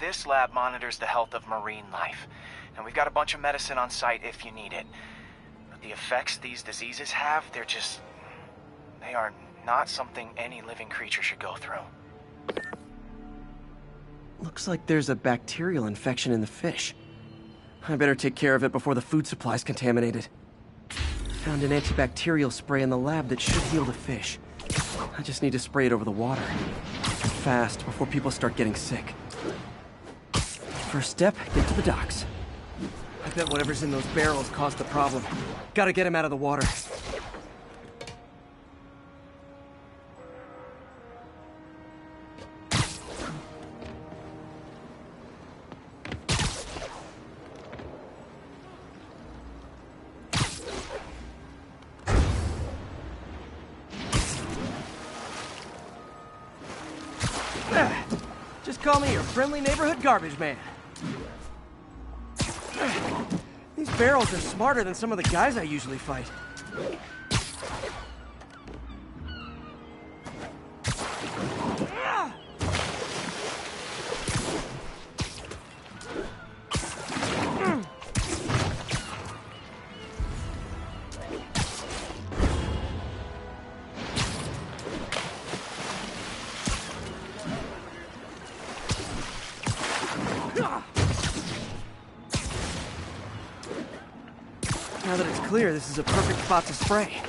This lab monitors the health of marine life, and we've got a bunch of medicine on site if you need it. But the effects these diseases have, they are not something any living creature should go through. Looks like there's a bacterial infection in the fish. I better take care of it before the food supply's contaminated. Found an antibacterial spray in the lab that should heal the fish. I just need to spray it over the water. Fast, before people start getting sick. First step, get to the docks. I bet whatever's in those barrels caused the problem. Gotta get him out of the water. Just call me your friendly neighborhood garbage man. These barrels are smarter than some of the guys I usually fight. Now that it's clear, this is a perfect spot to spray.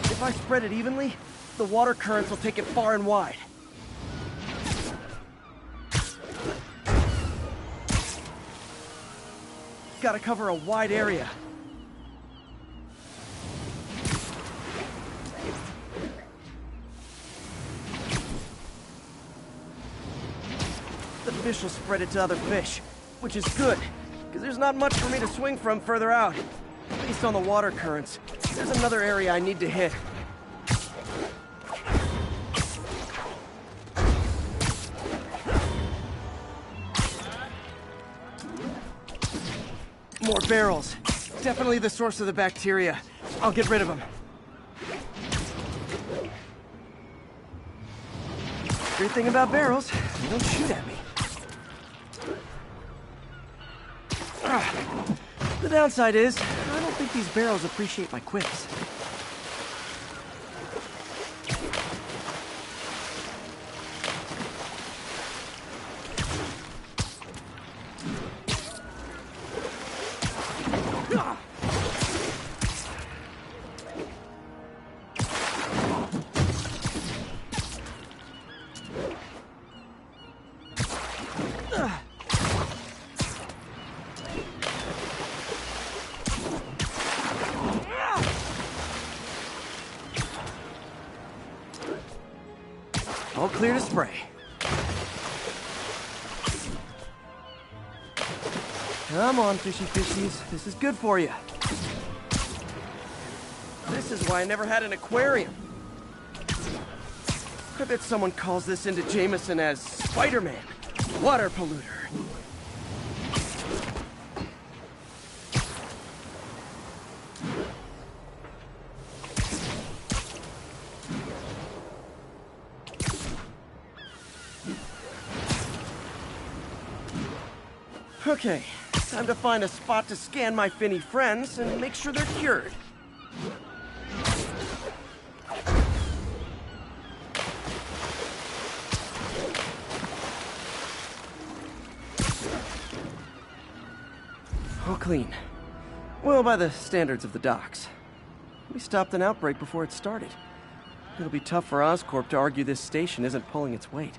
If I spread it evenly, the water currents will take it far and wide. Gotta cover a wide area. The fish will spread it to other fish, which is good, because there's not much for me to swing from further out. Based on the water currents, there's another area I need to hit. More barrels. Definitely the source of the bacteria. I'll get rid of them. Great thing about barrels, they don't shoot at me. The downside is, I don't think these barrels appreciate my quips. All clear to spray. Come on, fishy fishies. This is good for you. This is why I never had an aquarium. I bet someone calls this into Jameson as Spider-Man, water polluter. Okay, time to find a spot to scan my finny friends and make sure they're cured. All clean. Well, by the standards of the docks. We stopped an outbreak before it started. It'll be tough for Oscorp to argue this station isn't pulling its weight.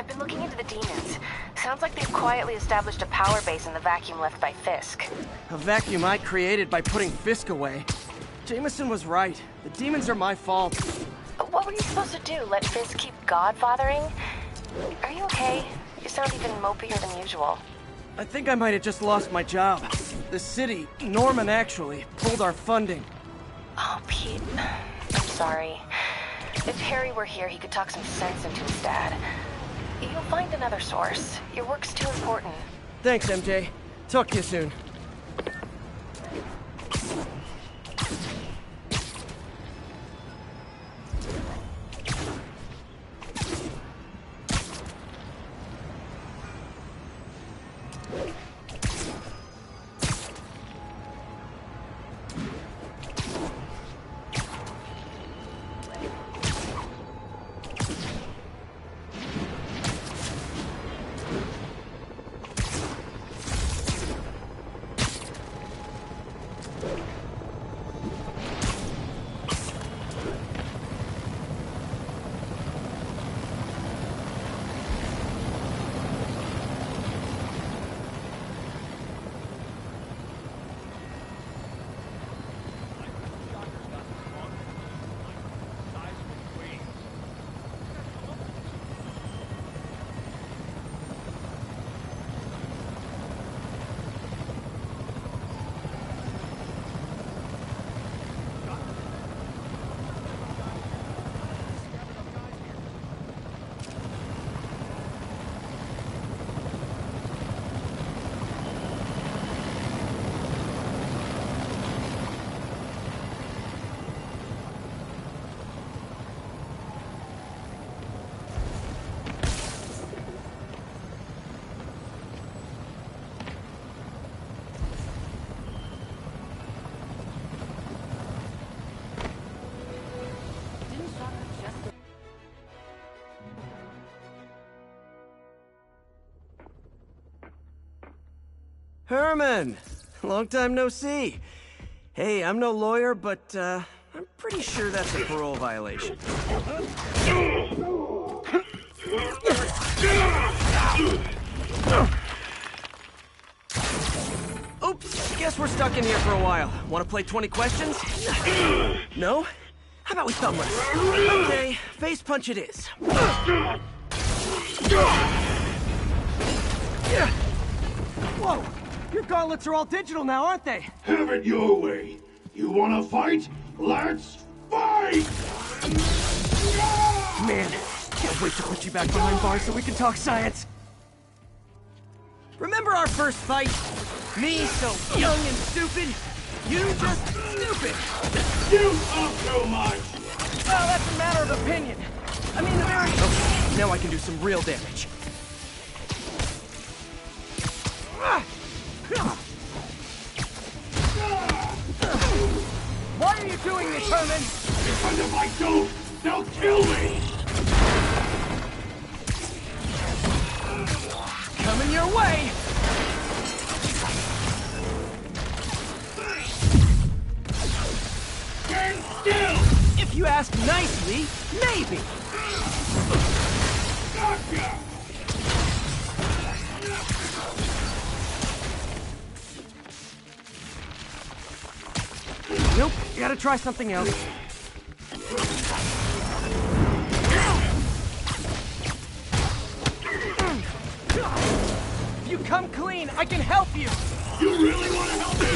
I've been looking into the demons. Sounds like they've quietly established a power base in the vacuum left by Fisk. A vacuum I created by putting Fisk away. Jameson was right. The demons are my fault. What were you supposed to do? Let Fisk keep godfathering? Are you okay? You sound even mopier than usual. I think I might have just lost my job. The city, Norman actually, pulled our funding. Oh, Pete. I'm sorry. If Harry were here, he could talk some sense into his dad. You'll find another source. Your work's too important. Thanks, MJ. Talk to you soon. Herman! Long time no see. Hey, I'm no lawyer, but, I'm pretty sure that's a parole violation. Oops, guess we're stuck in here for a while. Want to play 20 questions? No? How about we thumb wrestle? Okay, face punch it is. Whoa! Your gauntlets are all digital now, aren't they? Have it your way. You wanna fight? Let's fight! Man, can't wait to put you back behind bars so we can talk science. Remember our first fight? Me so young and stupid, you just stupid. You talk too much! Well, that's a matter of opinion. I mean, the very... Okay, now I can do some real damage. Why are you doing this, Herman? Because if I don't, they'll kill me! Coming your way! Stand still! If you ask nicely, maybe. Gotcha! Nope, gotta try something else. If you come clean, I can help you! You really want to help me?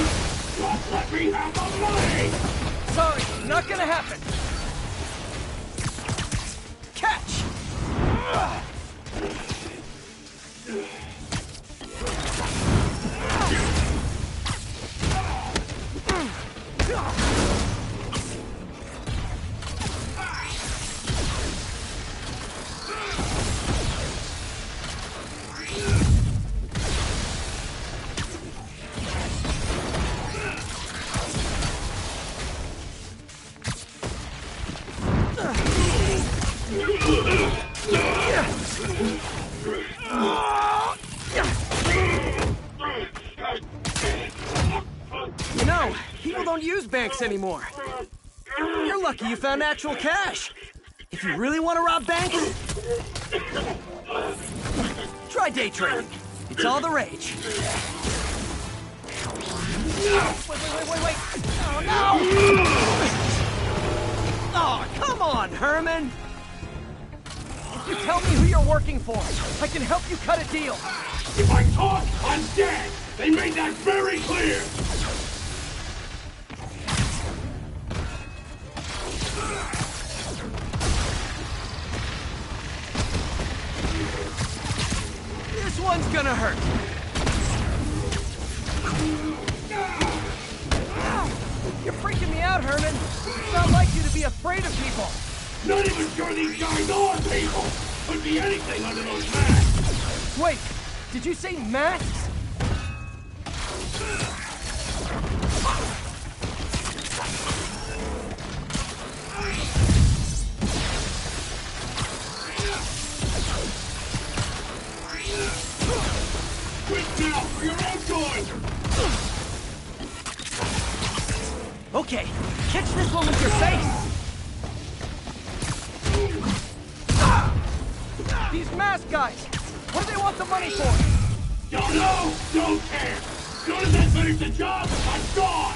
Just let me have the money! Sorry, not gonna happen. Catch! You know, people don't use banks anymore. You're lucky you found actual cash. If you really want to rob banks, try day trading. It's all the rage. Wait. Oh, no! Oh, come on, Herman! If you tell me who you're working for, I can help you cut a deal. If I talk, I'm dead! They made that very clear! This one's gonna hurt. You're freaking me out, Herman. It's not like you to be afraid of people. Not even sure these guys are people! Could be anything under those masks! Wait, did you say masks? Quick now, for your own good! Okay, catch this one with your face! These mask guys! What do they want the money for? Don't know! Don't care! As soon as I finish the job, I'm gone!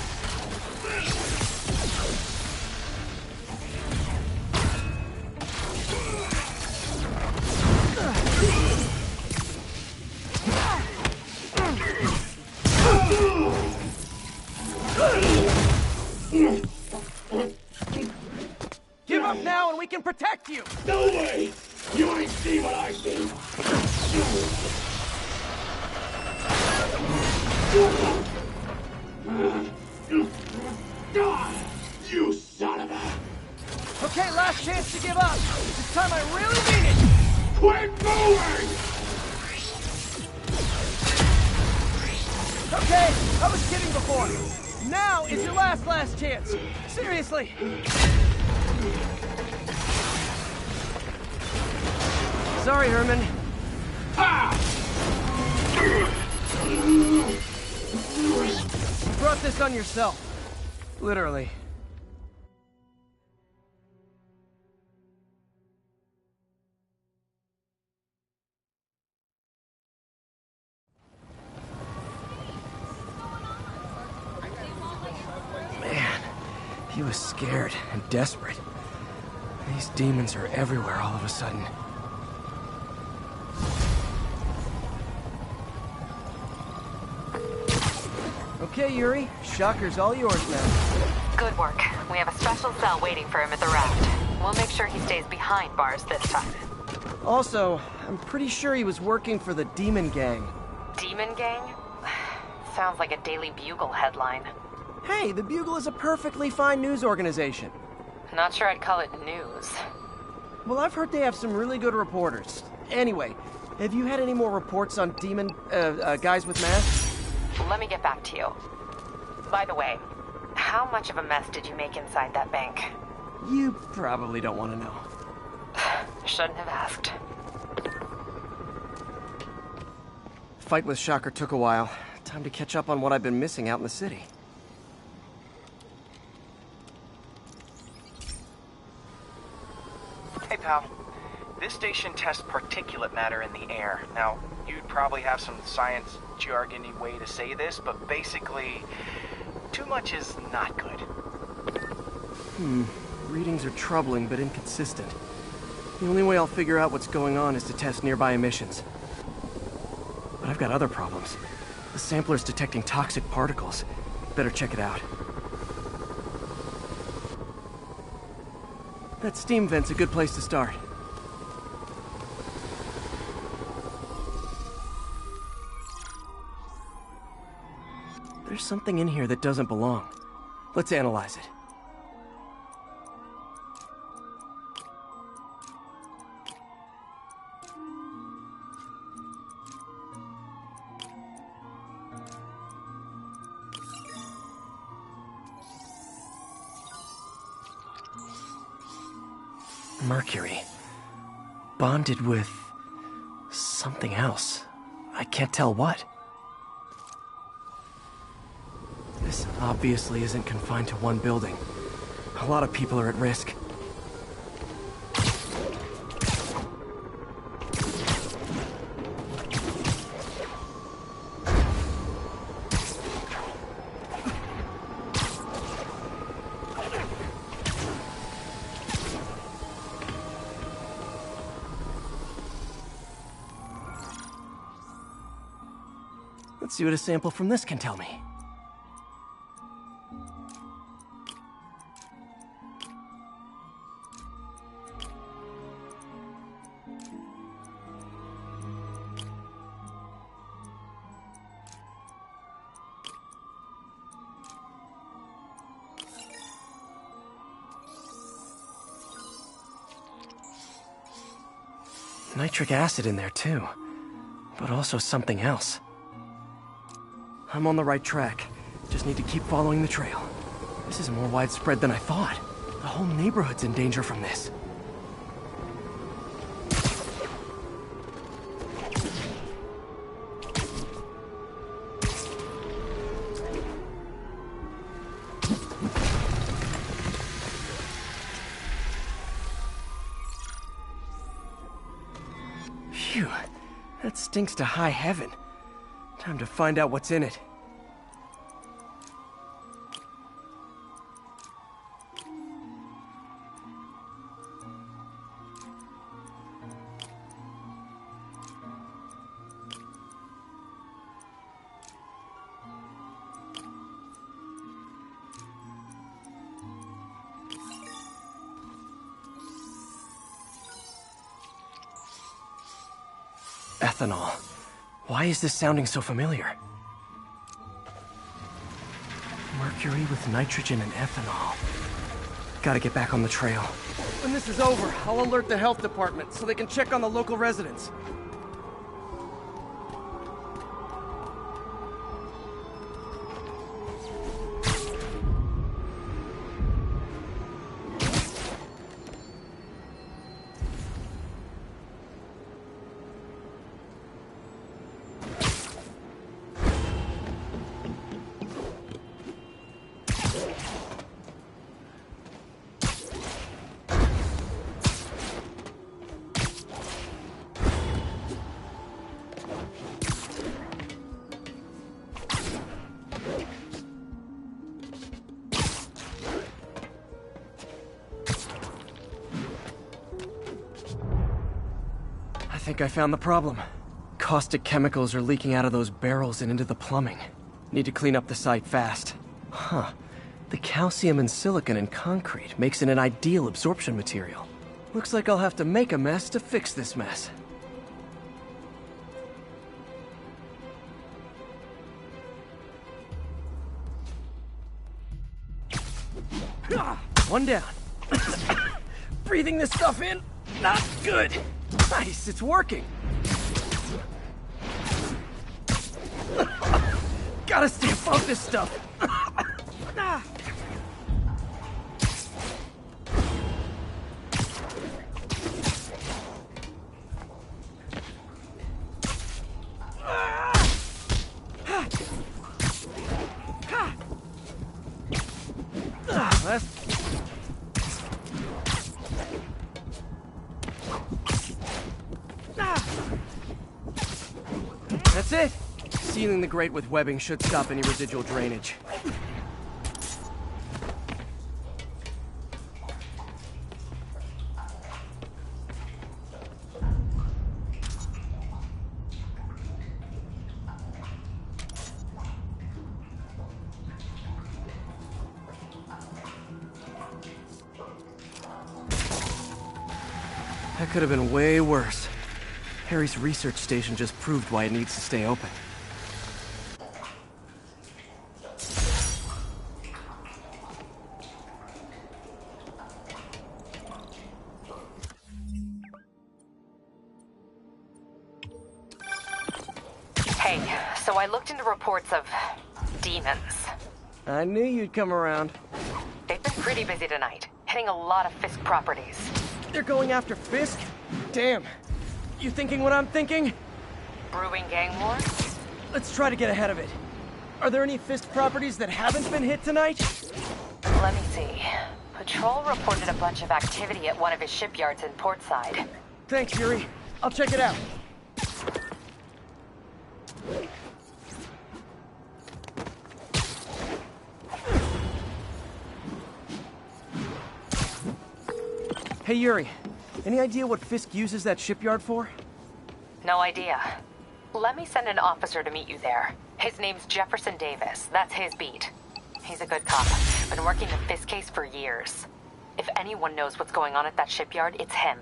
Give up now and we can protect you! No way! You ain't seen what I see! You son of a... Okay, last chance to give up. This time I really mean it! Quit moving! Okay, I was kidding before. Now is your last chance. Seriously. Sorry, Herman. You brought this on yourself. Literally. Man, he was scared and desperate. These demons are everywhere all of a sudden. Okay, Yuri. Shocker's all yours now. Good work. We have a special cell waiting for him at the raft. We'll make sure he stays behind bars this time. Also, I'm pretty sure he was working for the Demon Gang. Demon Gang? Sounds like a Daily Bugle headline. Hey, the Bugle is a perfectly fine news organization. Not sure I'd call it news. Well, I've heard they have some really good reporters. Anyway, have you had any more reports on demon, guys with masks? Let me get back to you. By the way, how much of a mess did you make inside that bank? You probably don't want to know. Shouldn't have asked. Fight with Shocker took a while. Time to catch up on what I've been missing out in the city. Hey, pal. This station tests particulate matter in the air. Now, you'd probably have some science jargony way to say this, but basically, too much is not good. Readings are troubling but inconsistent. The only way I'll figure out what's going on is to test nearby emissions. But I've got other problems. The sampler's detecting toxic particles. Better check it out. That steam vent's a good place to start. There's something in here that doesn't belong. Let's analyze it. Mercury. Bonded with something else. I can't tell what. This obviously isn't confined to one building. A lot of people are at risk. Let's see what a sample from this can tell me. Nitric acid in there too, but also something else. I'm on the right track. Just need to keep following the trail. This is more widespread than I thought. The whole neighborhood's in danger from this. Phew, that stinks to high heaven. Time to find out what's in it. Ethanol. Why is this sounding so familiar? Mercury with nitrogen and ethanol. Gotta get back on the trail. When this is over, I'll alert the health department so they can check on the local residents. think I found the problem. Caustic chemicals are leaking out of those barrels and into the plumbing. Need to clean up the site fast. Huh. The calcium and silicon in concrete makes it an ideal absorption material. Looks like I'll have to make a mess to fix this mess. One down. Breathing this stuff in, not good. Nice, it's working. Gotta stay above this stuff. That's it. Sealing the grate with webbing should stop any residual drainage. That could have been way worse. Harry's research station just proved why it needs to stay open. Hey, so I looked into reports of demons. I knew you'd come around. They've been pretty busy tonight, hitting a lot of Fisk properties. They're going after Fisk? Damn. You thinking what I'm thinking? Brewing gang wars? Let's try to get ahead of it. Are there any Fisk properties that haven't been hit tonight? Let me see. Patrol reported a bunch of activity at one of his shipyards in Portside. Thanks, Yuri. I'll check it out. Hey, Yuri. Any idea what Fisk uses that shipyard for? No idea. Let me send an officer to meet you there. His name's Jefferson Davis. That's his beat. He's a good cop. Been working the Fisk case for years. If anyone knows what's going on at that shipyard, it's him.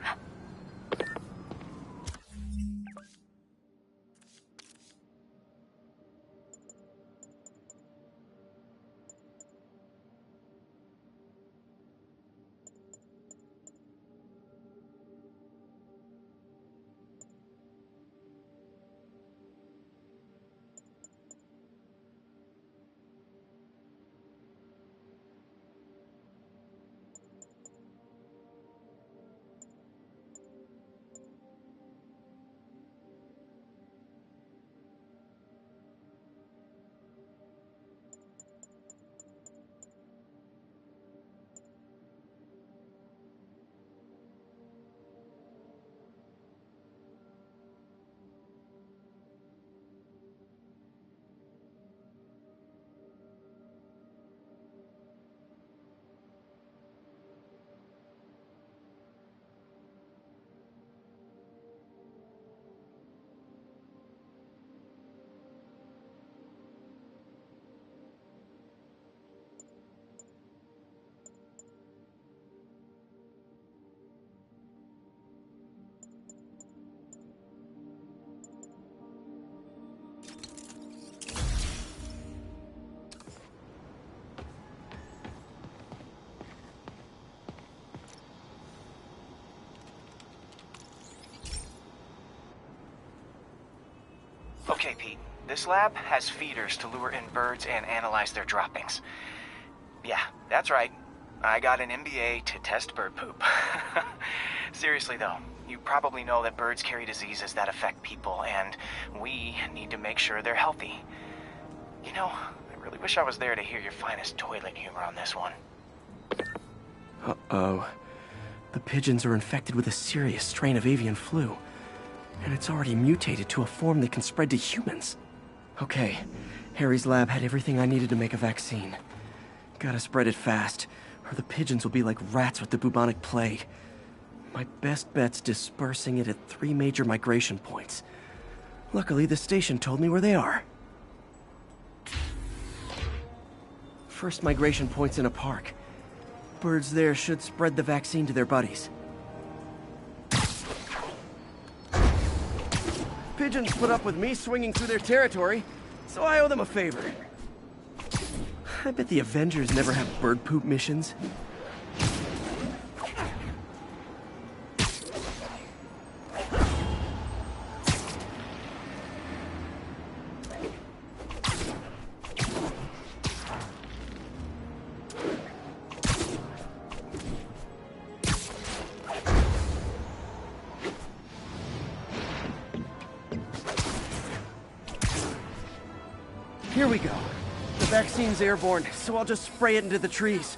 Okay, Pete. This lab has feeders to lure in birds and analyze their droppings. Yeah, that's right. I got an MBA to test bird poop. Seriously though, you probably know that birds carry diseases that affect people, and we need to make sure they're healthy. You know, I really wish I was there to hear your finest toilet humor on this one. Uh-oh. The pigeons are infected with a serious strain of avian flu. And it's already mutated to a form that can spread to humans. Okay, Harry's lab had everything I needed to make a vaccine. Gotta spread it fast, or the pigeons will be like rats with the bubonic plague. My best bet's dispersing it at 3 major migration points. Luckily, the station told me where they are. First migration point's in a park. Birds there should spread the vaccine to their buddies. Pigeons put up with me swinging through their territory, so I owe them a favor. I bet the Avengers never have bird poop missions. Here we go. The vaccine's airborne, so I'll just spray it into the trees.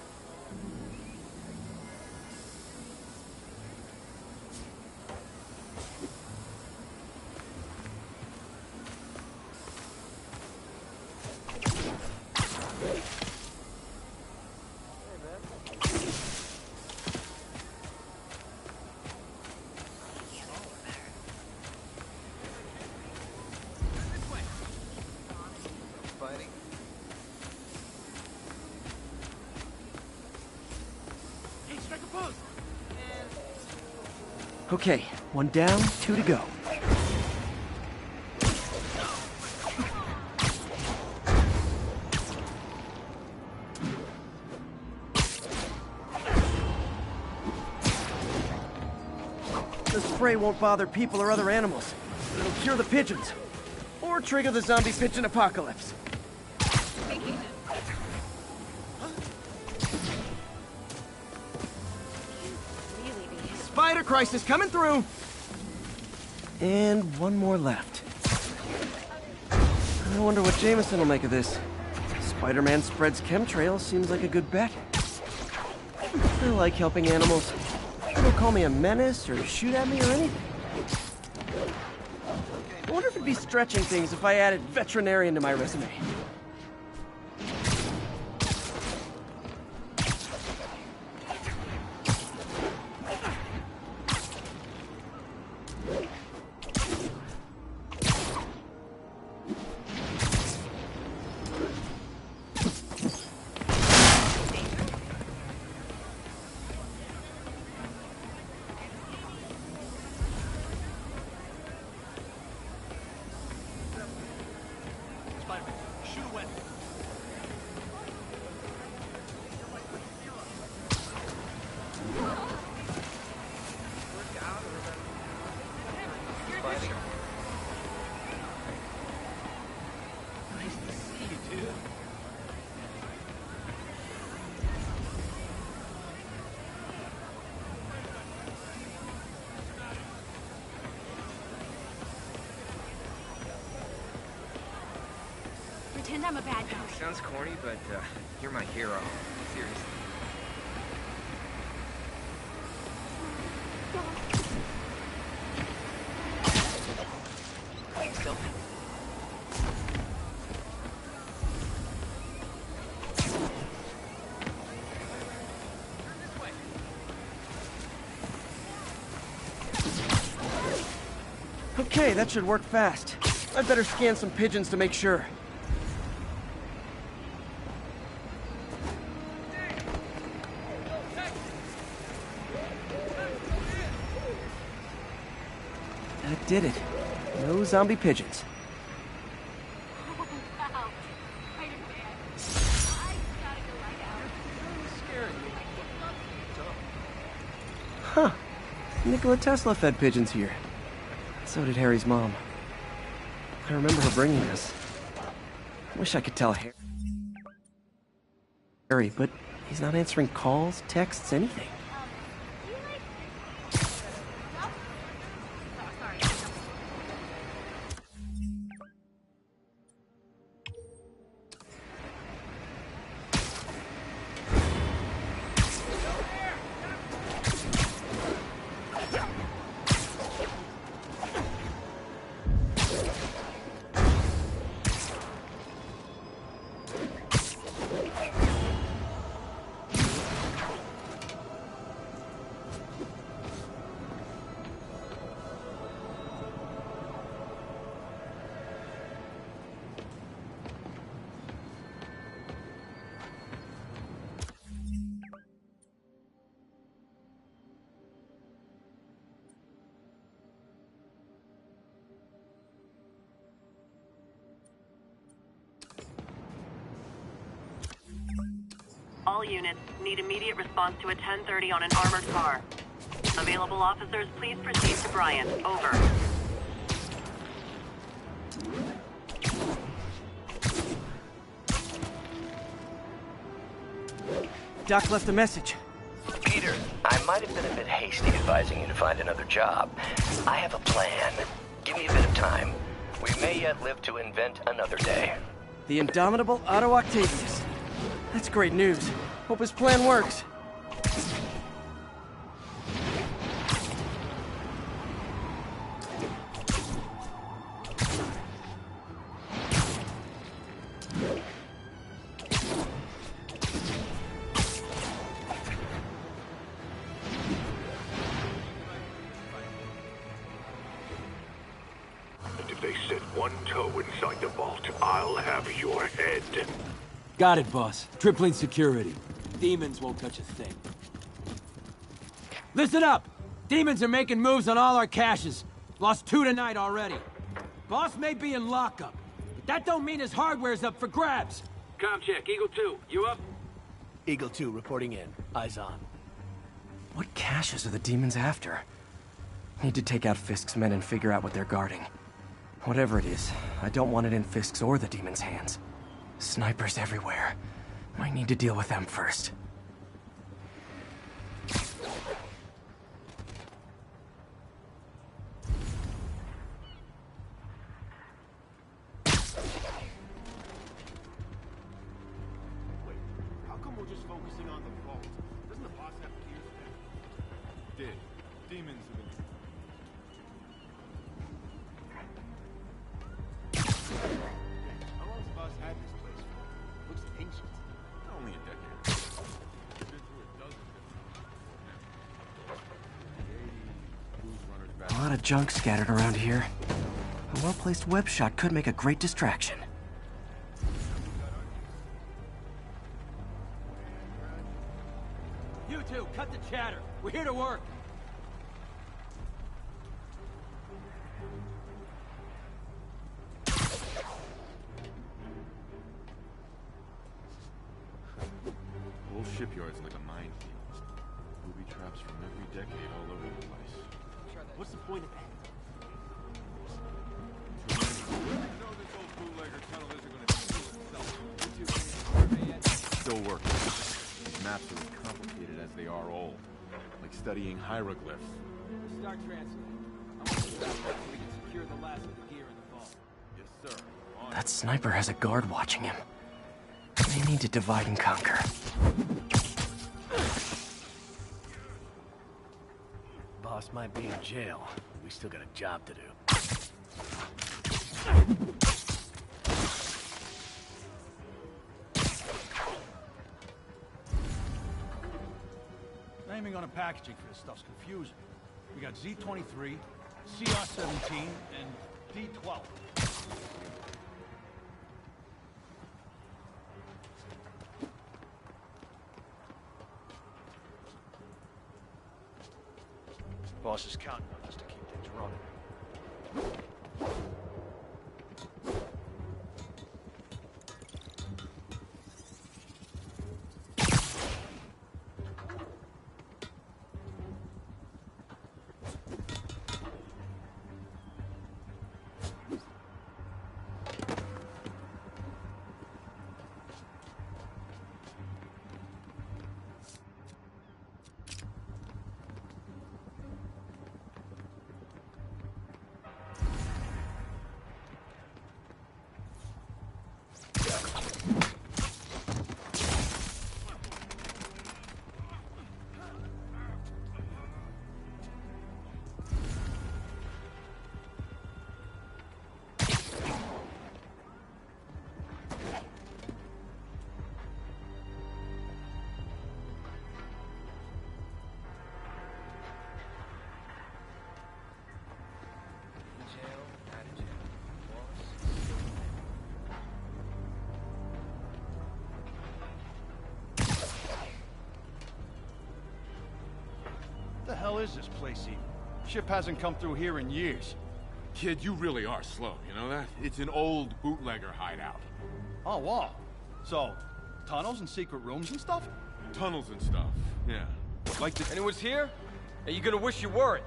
Okay, 1 down, 2 to go. The spray won't bother people or other animals. It'll cure the pigeons. Or trigger the zombie pigeon apocalypse. Spider crisis coming through! And 1 more left. I wonder what Jameson will make of this. Spider-Man spreads chemtrails seems like a good bet. I like helping animals. They don't call me a menace or shoot at me or anything. I wonder if it'd be stretching things if I added veterinarian to my resume. Pretend I'm a bad guy. Sounds corny, but you're my hero. Seriously. Still. Okay, that should work fast. I'd better scan some pigeons to make sure. That did it. No zombie pigeons. Huh. Nikola Tesla fed pigeons here. So did Harry's mom. I remember her bringing us. Wish I could tell Harry, but he's not answering calls, texts, anything. All units need immediate response to a 1030 on an armored car. Available officers, please proceed to Bryant. Over. Doc left a message. Peter, I might have been a bit hasty advising you to find another job. I have a plan. Give me a bit of time. We may yet live to invent another day. The indomitable Otto Octavius. That's great news. Hope his plan works. Got it, boss. Tripling security. Demons won't touch a thing. Listen up! Demons are making moves on all our caches. Lost 2 tonight already. Boss may be in lockup, but that don't mean his hardware's up for grabs. Com check, Eagle 2, you up? Eagle 2 reporting in. Eyes on. What caches are the demons after? Need to take out Fisk's men and figure out what they're guarding. Whatever it is, I don't want it in Fisk's or the demons' hands. Snipers everywhere. Might need to deal with them first. How come we're just focusing on the vault? Doesn't the boss have gears there? Did. Demons have been... How long's the boss had this place for? Looks ancient. Only a decade. We've been through a dozen different... A lot of junk scattered around here. A well-placed web shot could make a great distraction. You two, cut the chatter. We're here to work. The whole shipyard's like a minefield. Booby traps from every decade all over the place. What's the point of that? Still working. These maps are as complicated as they are old. Like studying hieroglyphs. Start translating. I want to stop so we can secure the last of the gear in the vault. Yes, sir. That sniper has a guard watching him. They need to divide and conquer. Boss might be in jail. We still got a job to do. Naming on the packaging for this stuff's confusing. We got zToTc, CR17, and D12. Boss is counting on us to keep things running. What the hell is this place even? Ship hasn't come through here in years. Kid, you really are slow, you know that? It's an old bootlegger hideout. Oh, wow. So, tunnels and secret rooms and stuff? tunnels and stuff. Yeah. Like the... Anyone's here? Are you gonna wish you weren't?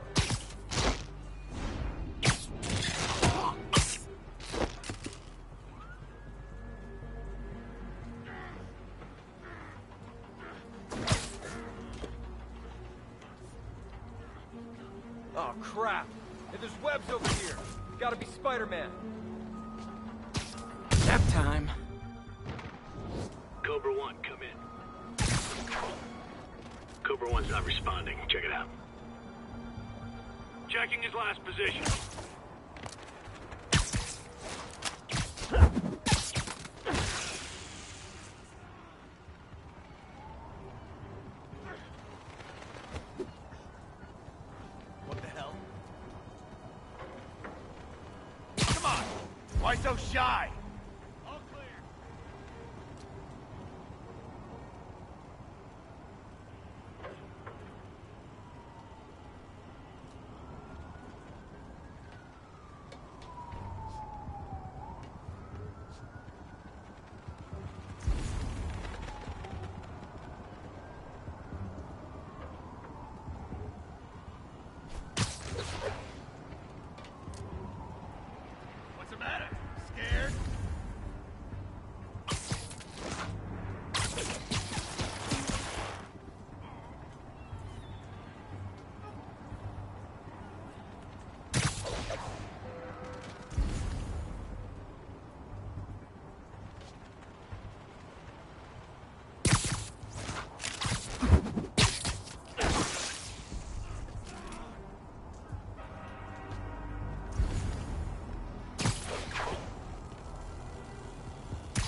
Oh, crap. Hey, there's webs over here. Gotta be Spider-Man. Nap time. Cobra 1, come in. Cobra 1's not responding. Check it out. Checking his last position. What the hell? Come on! Why so shy? All clear. What's the matter? Scared?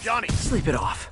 Johnny, sleep it off.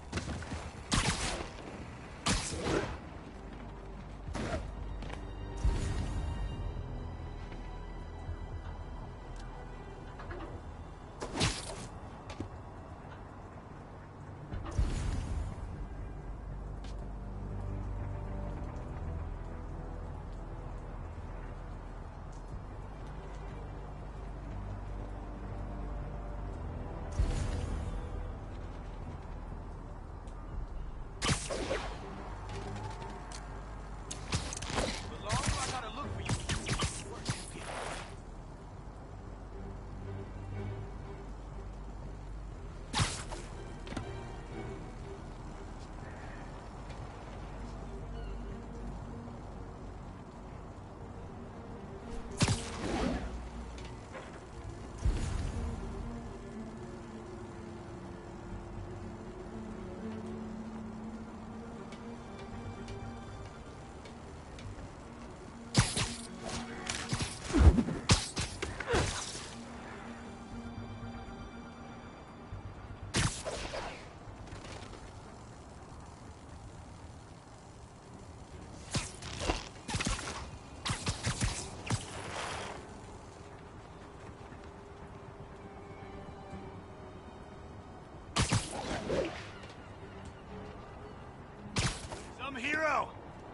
Some hero!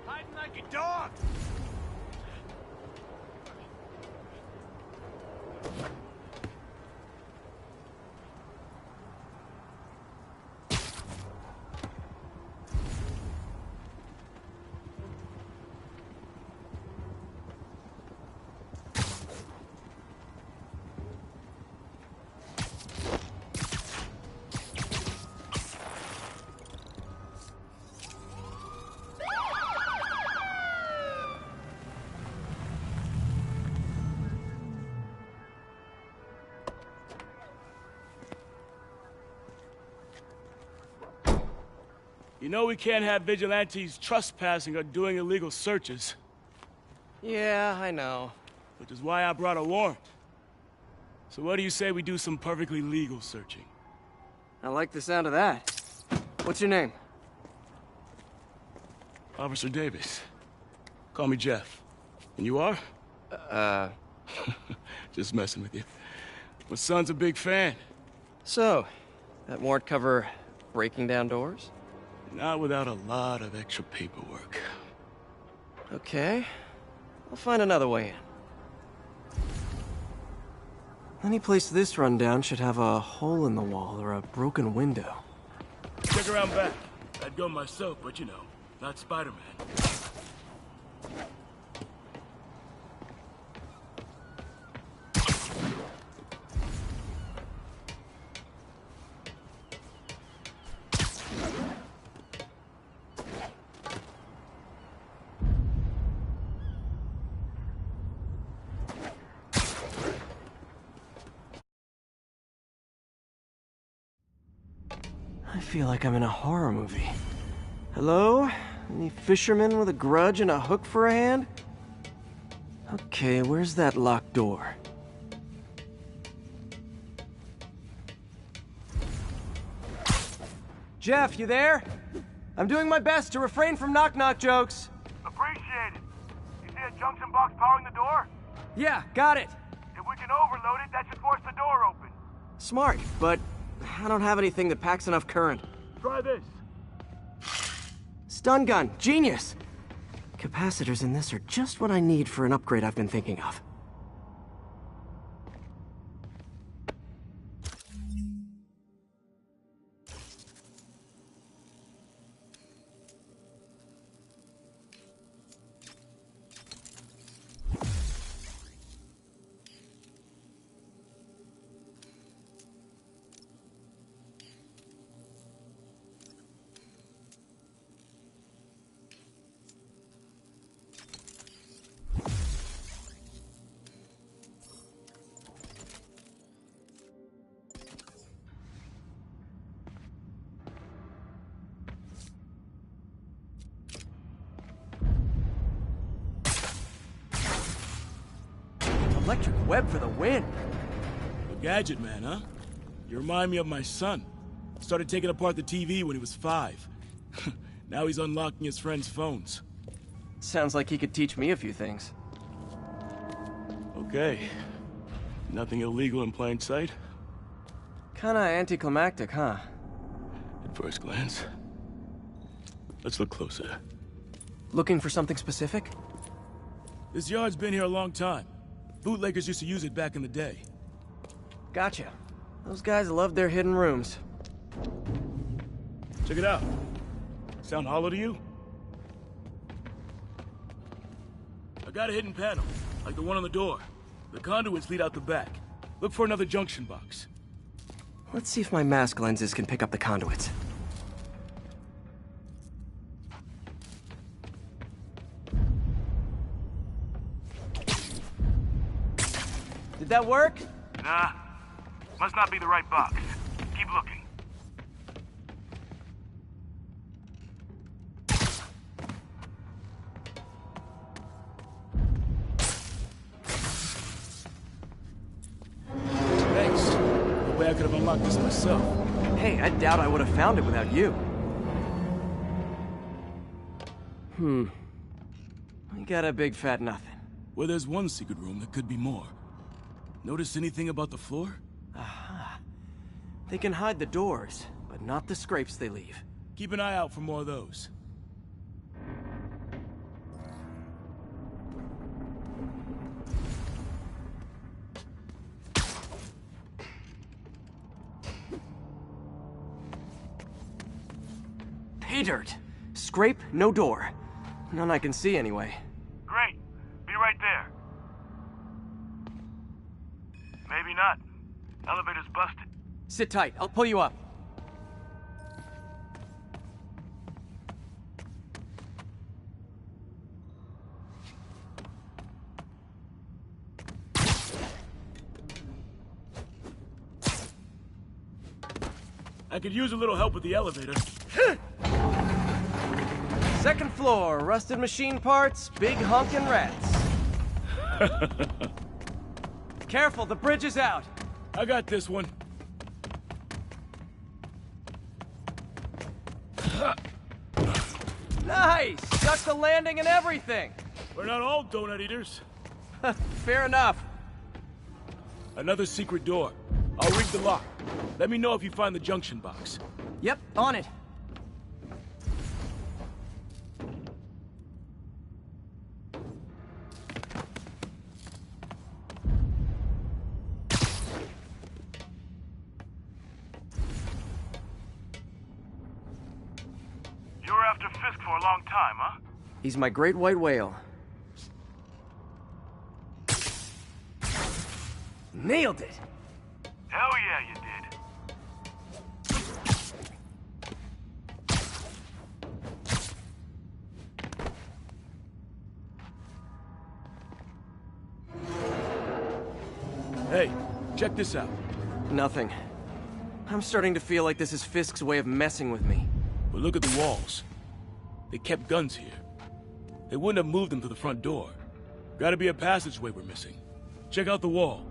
Hiding like a dog! You know we can't have vigilantes trespassing or doing illegal searches. Yeah, I know. Which is why I brought a warrant. So what do you say we do some perfectly legal searching? I like the sound of that. What's your name? Officer Davis. Call me Jeff. And you are? Just messing with you. My son's a big fan. So, that warrant cover breaking down doors? Not without a lot of extra paperwork. Okay. I'll find another way in. Any place this rundown should have a hole in the wall or a broken window. Check around back. I'd go myself, but you know, Not Spider-Man. I feel like I'm in a horror movie. Hello? Any fisherman with a grudge and a hook for a hand? Okay, where's that locked door? Jeff, you there? I'm doing my best to refrain from knock-knock jokes. Appreciate it. You see a junction box powering the door? Yeah, got it. If we can overload it, that should force the door open. Smart, but I don't have anything that packs enough current. Try this. Stun gun, genius! Capacitors in this are just what I need for an upgrade I've been thinking of. Electric web for the win! A gadget man, huh? You remind me of my son. Started taking apart the TV when he was 5. Now he's unlocking his friends' phones. Sounds like he could teach me a few things. Okay. Nothing illegal in plain sight? Kinda anticlimactic, huh? At first glance. Let's look closer. Looking for something specific? This yard's been here a long time. Bootleggers used to use it back in the day. Gotcha. Those guys love their hidden rooms. Check it out. Sound hollow to you? I got a hidden panel, like the one on the door. The conduits lead out the back. Look for another junction box. Let's see if my mask lenses can pick up the conduits. Did that work? Nah. Must not be the right box. Keep looking. Thanks. No way I could have unlocked this myself. Hey, I doubt I would have found it without you. We got a big fat nothing. Well, there's one secret room that could be more. Notice anything about the floor? Aha. They can hide the doors, but not the scrapes they leave. Keep an eye out for more of those. Pay dirt. Scrape, no door. None I can see anyway. Great. Be right there. Maybe not. Elevator's busted. Sit tight. I'll pull you up. I could use a little help with the elevator. Second floor, rusted machine parts, big honkin' rats. Careful, the bridge is out. I got this one. Nice! Stuck the landing and everything! We're not all donut eaters. Fair enough. Another secret door. I'll rig the lock. Let me know if you find the junction box. Yep, on it. You were after Fisk for a long time. He's my great white whale. Nailed it! Hell yeah, you did. Hey, check this out. Nothing. I'm starting to feel like this is Fisk's way of messing with me. But look at the walls. They kept guns here. They wouldn't have moved them to the front door. Gotta be a passageway we're missing. Check out the wall.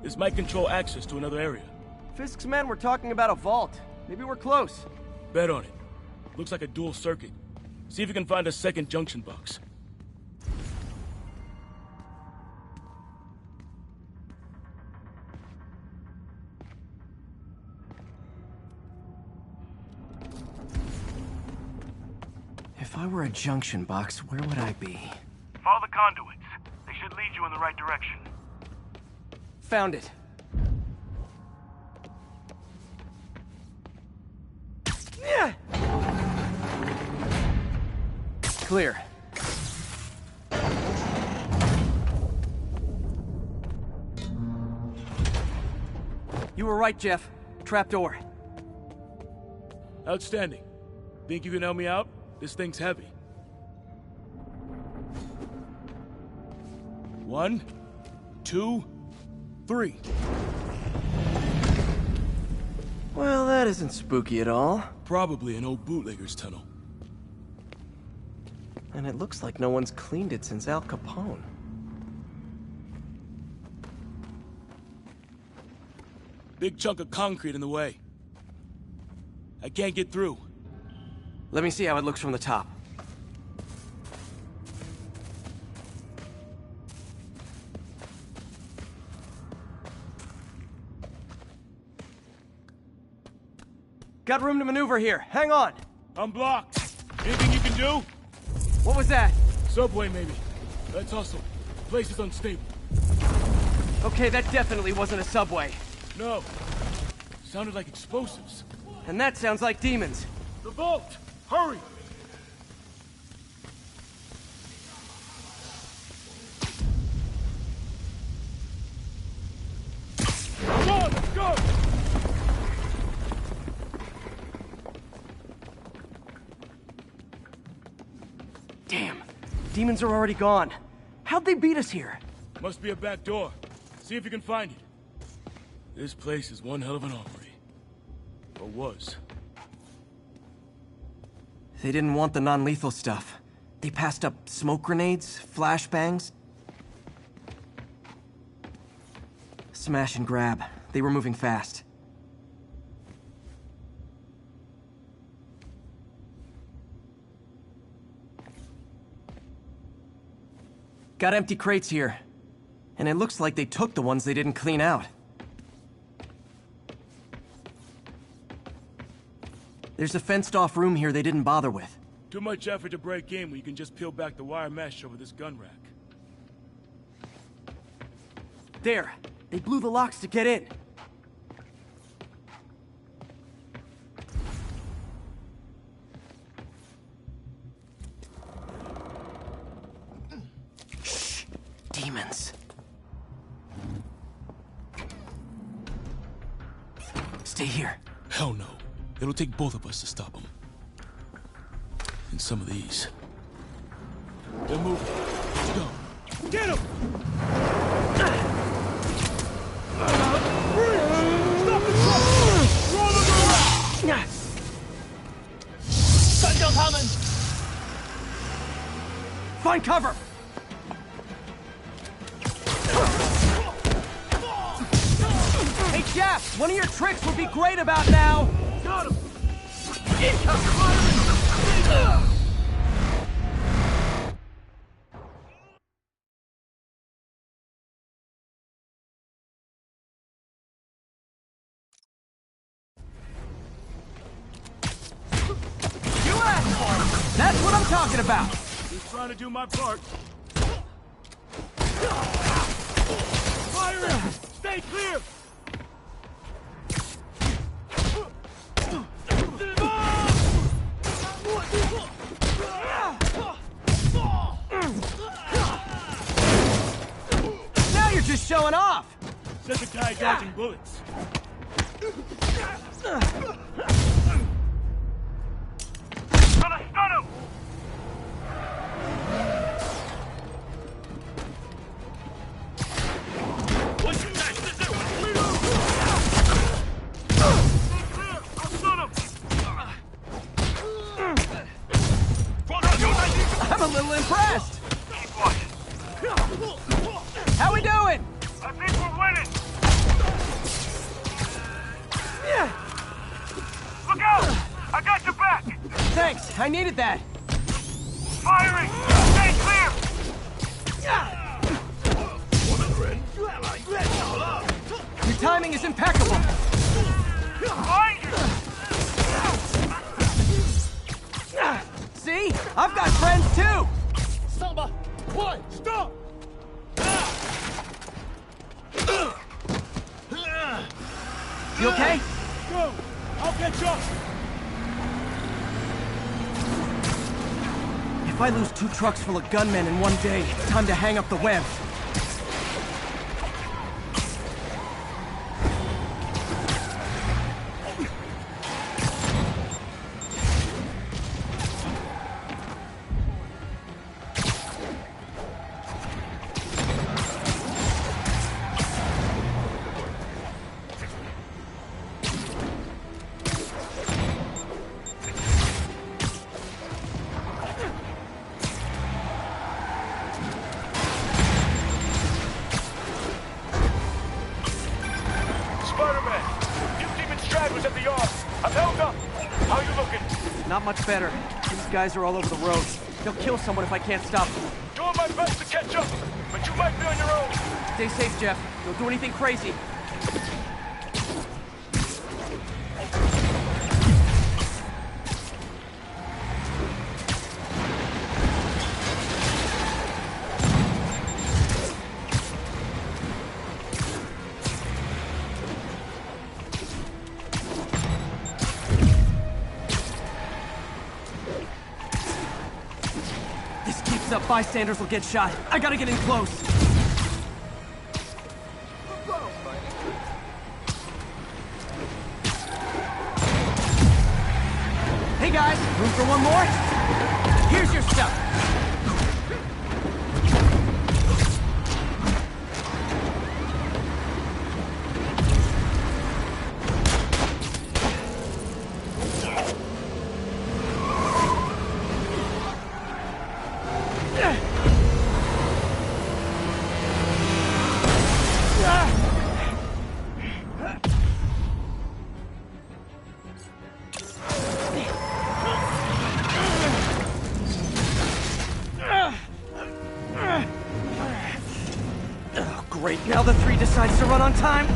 This might control access to another area. Fisk's men were talking about a vault. Maybe we're close. Bet on it. Looks like a dual circuit. See if you can find a second junction box. If I were a junction box, where would I be? Follow the conduits. They should lead you in the right direction. Found it. Yeah. Clear. You were right, Jeff. Trapdoor. Outstanding. Think you can help me out? This thing's heavy. 1, 2, 3. Well, that isn't spooky at all. Probably an old bootlegger's tunnel. And it looks like no one's cleaned it since Al Capone. Big chunk of concrete in the way. I can't get through. Let me see how it looks from the top. Got room to maneuver here. Hang on. I'm blocked. Anything you can do? What was that? Subway, maybe. Let's hustle. The place is unstable. Okay, that definitely wasn't a subway. No. Sounded like explosives. And that sounds like demons. The vault! Hurry! Come on, let's go! Damn. Demons are already gone. How'd they beat us here? Must be a back door. See if you can find it. This place is one hell of an armory. Or was. They didn't want the non-lethal stuff. They passed up smoke grenades, flashbangs. Smash and grab. They were moving fast. Got empty crates here. And it looks like they took the ones they didn't clean out. There's a fenced-off room here they didn't bother with. Too much effort to break in when you can just peel back the wire mesh over this gun rack. There! They blew the locks to get in! Shh! Demons. Stay here. Hell no. It'll take both of us to stop them. And some of these. They're moving. Let's go. Get him! Stop the truck! Roll the ground! Find cover! Hey, Jeff! One of your tricks would be great about now! Got him! You asked for it! That's what I'm talking about! Just trying to do my part. Fire it! Stay clear! just showing off! Set the guy dodging bullets. Gonna stun him! I'm a little impressed! Keep watching. How we doing? I think we're winning! Look out! I got your back! Thanks, I needed that. Firing! Stay clear! Your timing is impeccable. Find you! See? I've got friends too! Samba! Quiet! Stop! You okay? Go! I'll catch up! If I lose 2 trucks full of gunmen in one day, it's time to hang up the web. Not much better. These guys are all over the roads. They'll kill someone if I can't stop them. Doing my best to catch up, but you might be on your own. Stay safe, Jeff. Don't do anything crazy. Up, bystanders will get shot. I gotta get in close. Hey guys, room for one more? Here's your stuff. Great, now the 3 decides to run on time.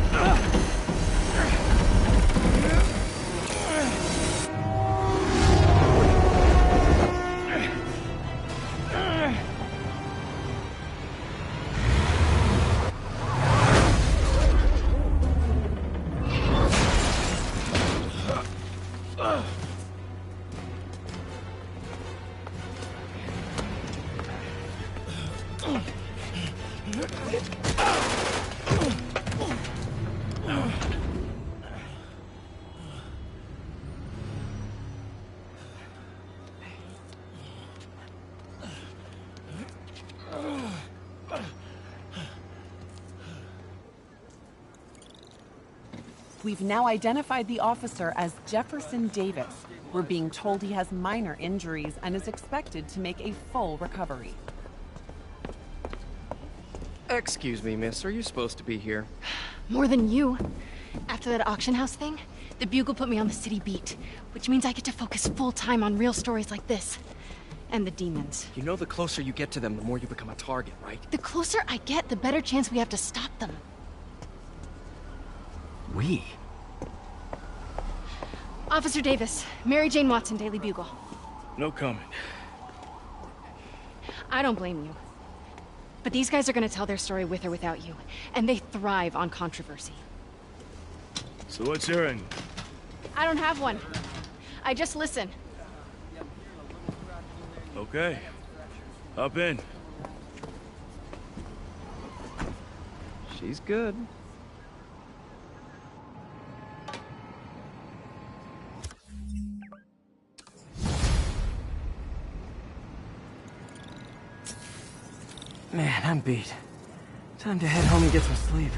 We've now identified the officer as Jefferson Davis. We're being told he has minor injuries and is expected to make a full recovery. Excuse me, miss. Are you supposed to be here? More than you. After that auction house thing, the Bugle put me on the city beat, which means I get to focus full-time on real stories like this. And the demons. You know the closer you get to them, the more you become a target, right? The closer I get, the better chance we have to stop them. We? Officer Davis, Mary Jane Watson, Daily Bugle. No comment. I don't blame you. But these guys are gonna tell their story with or without you, and they thrive on controversy. So what's your end? I don't have one. I just listen. Okay. Hop in. She's good. Man, I'm beat. Time to head home and get some sleep.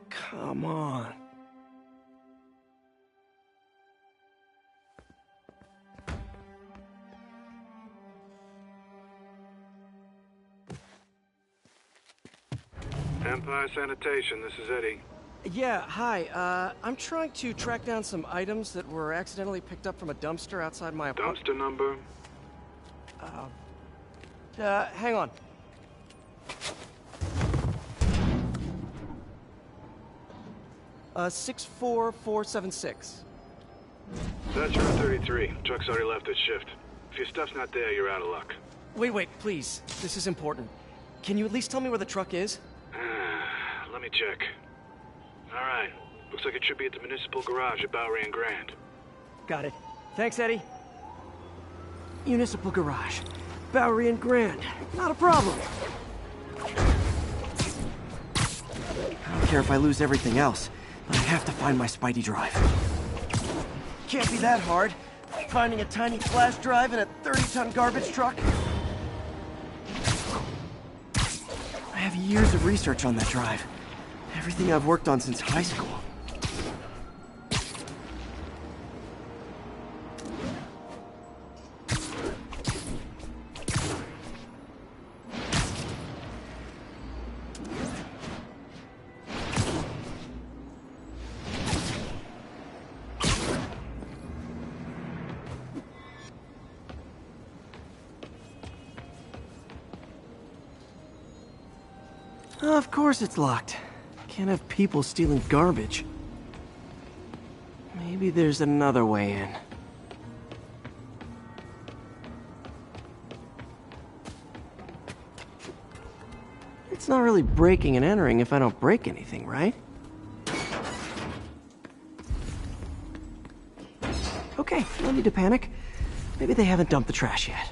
Come on. Empire Sanitation, this is Eddie. Yeah, hi. I'm trying to track down some items that were accidentally picked up from a dumpster outside my apartment. Dumpster number? Hang on. Uh, 64476. That's route 33. Truck's already left its shift. If your stuff's not there, you're out of luck. Wait, please. This is important. Can you at least tell me where the truck is? Let me check. Alright. Looks like it should be at the municipal garage at Bowery and Grand. Got it. Thanks, Eddie. Municipal garage. Bowery and Grand. Not a problem. I don't care if I lose everything else, but I have to find my Spidey drive. Can't be that hard. Finding a tiny flash drive in a 30-ton garbage truck. I have years of research on that drive. Everything I've worked on since high school. Of course it's locked. Can't have people stealing garbage. Maybe there's another way in. It's not really breaking and entering if I don't break anything, right? Okay, no need to panic. Maybe they haven't dumped the trash yet.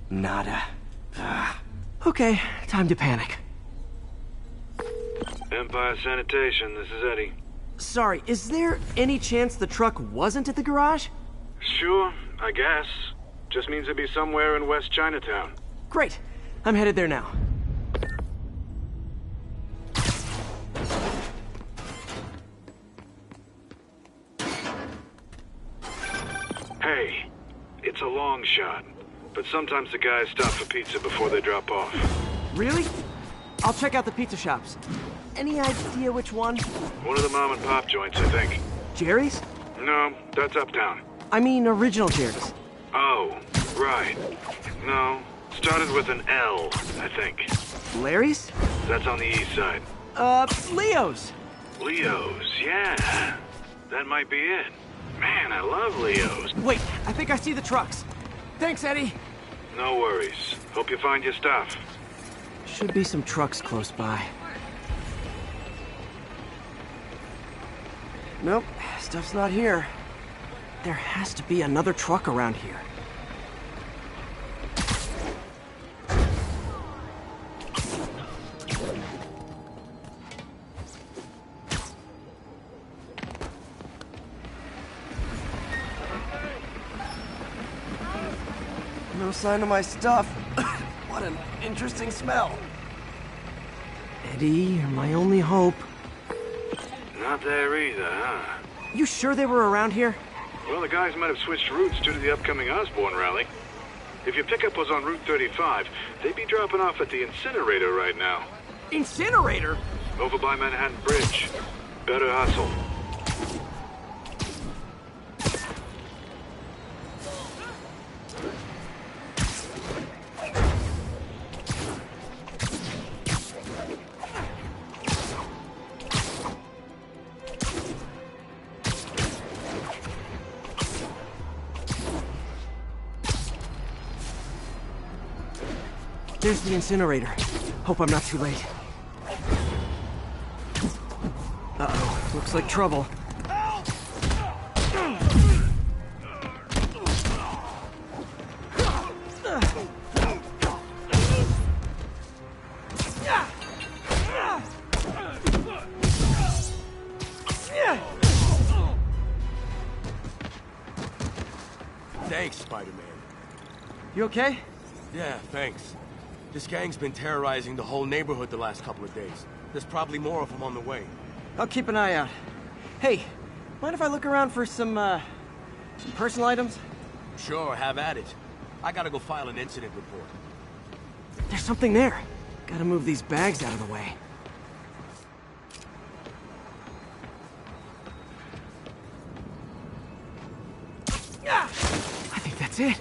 Nada. Okay, time to panic. Empire Sanitation, this is Eddie. Sorry, is there any chance the truck wasn't at the garage? Sure, I guess. Just means it'd be somewhere in West Chinatown. Great. I'm headed there now. Hey, it's a long shot, but sometimes the guys stop for pizza before they drop off. Really? I'll check out the pizza shops. Any idea which one? One of the mom and pop joints, I think. Jerry's? No, that's uptown. I mean original Jerry's. Oh, right. No, started with an L, I think. Larry's? That's on the east side. Leo's. Leo's, yeah. That might be it. Man, I love Leo's. Wait, I think I see the trucks. Thanks, Eddie. No worries. Hope you find your stuff. Should be some trucks close by. Nope, stuff's not here. There has to be another truck around here. No sign of my stuff. What an interesting smell. Eddie, you're my only hope. Not there either, huh? You sure they were around here? Well, the guys might have switched routes due to the upcoming Osborne rally. If your pickup was on Route 35, they'd be dropping off at the incinerator right now. Incinerator? Over by Manhattan Bridge. Better hustle. There's the incinerator. Hope I'm not too late. Uh-oh, looks like trouble. Thanks, Spider-Man. You okay? Yeah, thanks. This gang's been terrorizing the whole neighborhood the last couple of days. There's probably more of them on the way. I'll keep an eye out. Hey, mind if I look around for some personal items? Sure, have at it. I gotta go file an incident report. There's something there. Gotta move these bags out of the way. I think that's it.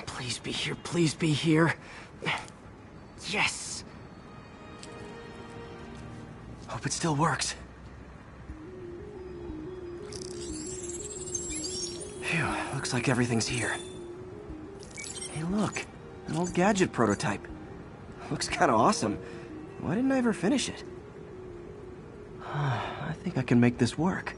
Please be here, please be here. Yes! Hope it still works. Phew, looks like everything's here. Hey look, an old gadget prototype. Looks kinda awesome. Why didn't I ever finish it? I think I can make this work.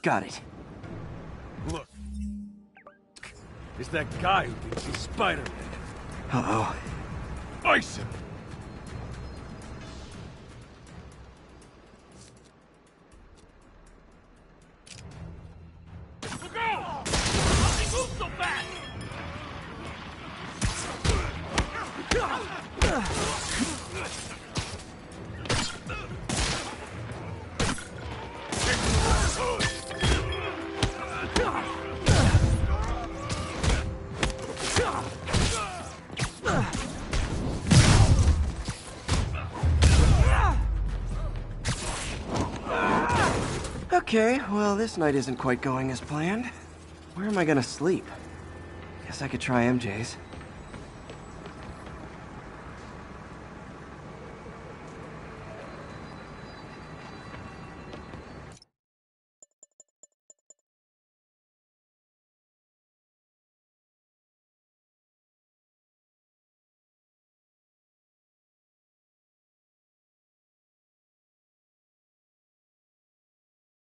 Got it. Look. It's that guy who thinks he's Spider-Man. Uh-oh. Ice him! Okay, well, this night isn't quite going as planned. Where am I gonna sleep? Guess I could try MJ's.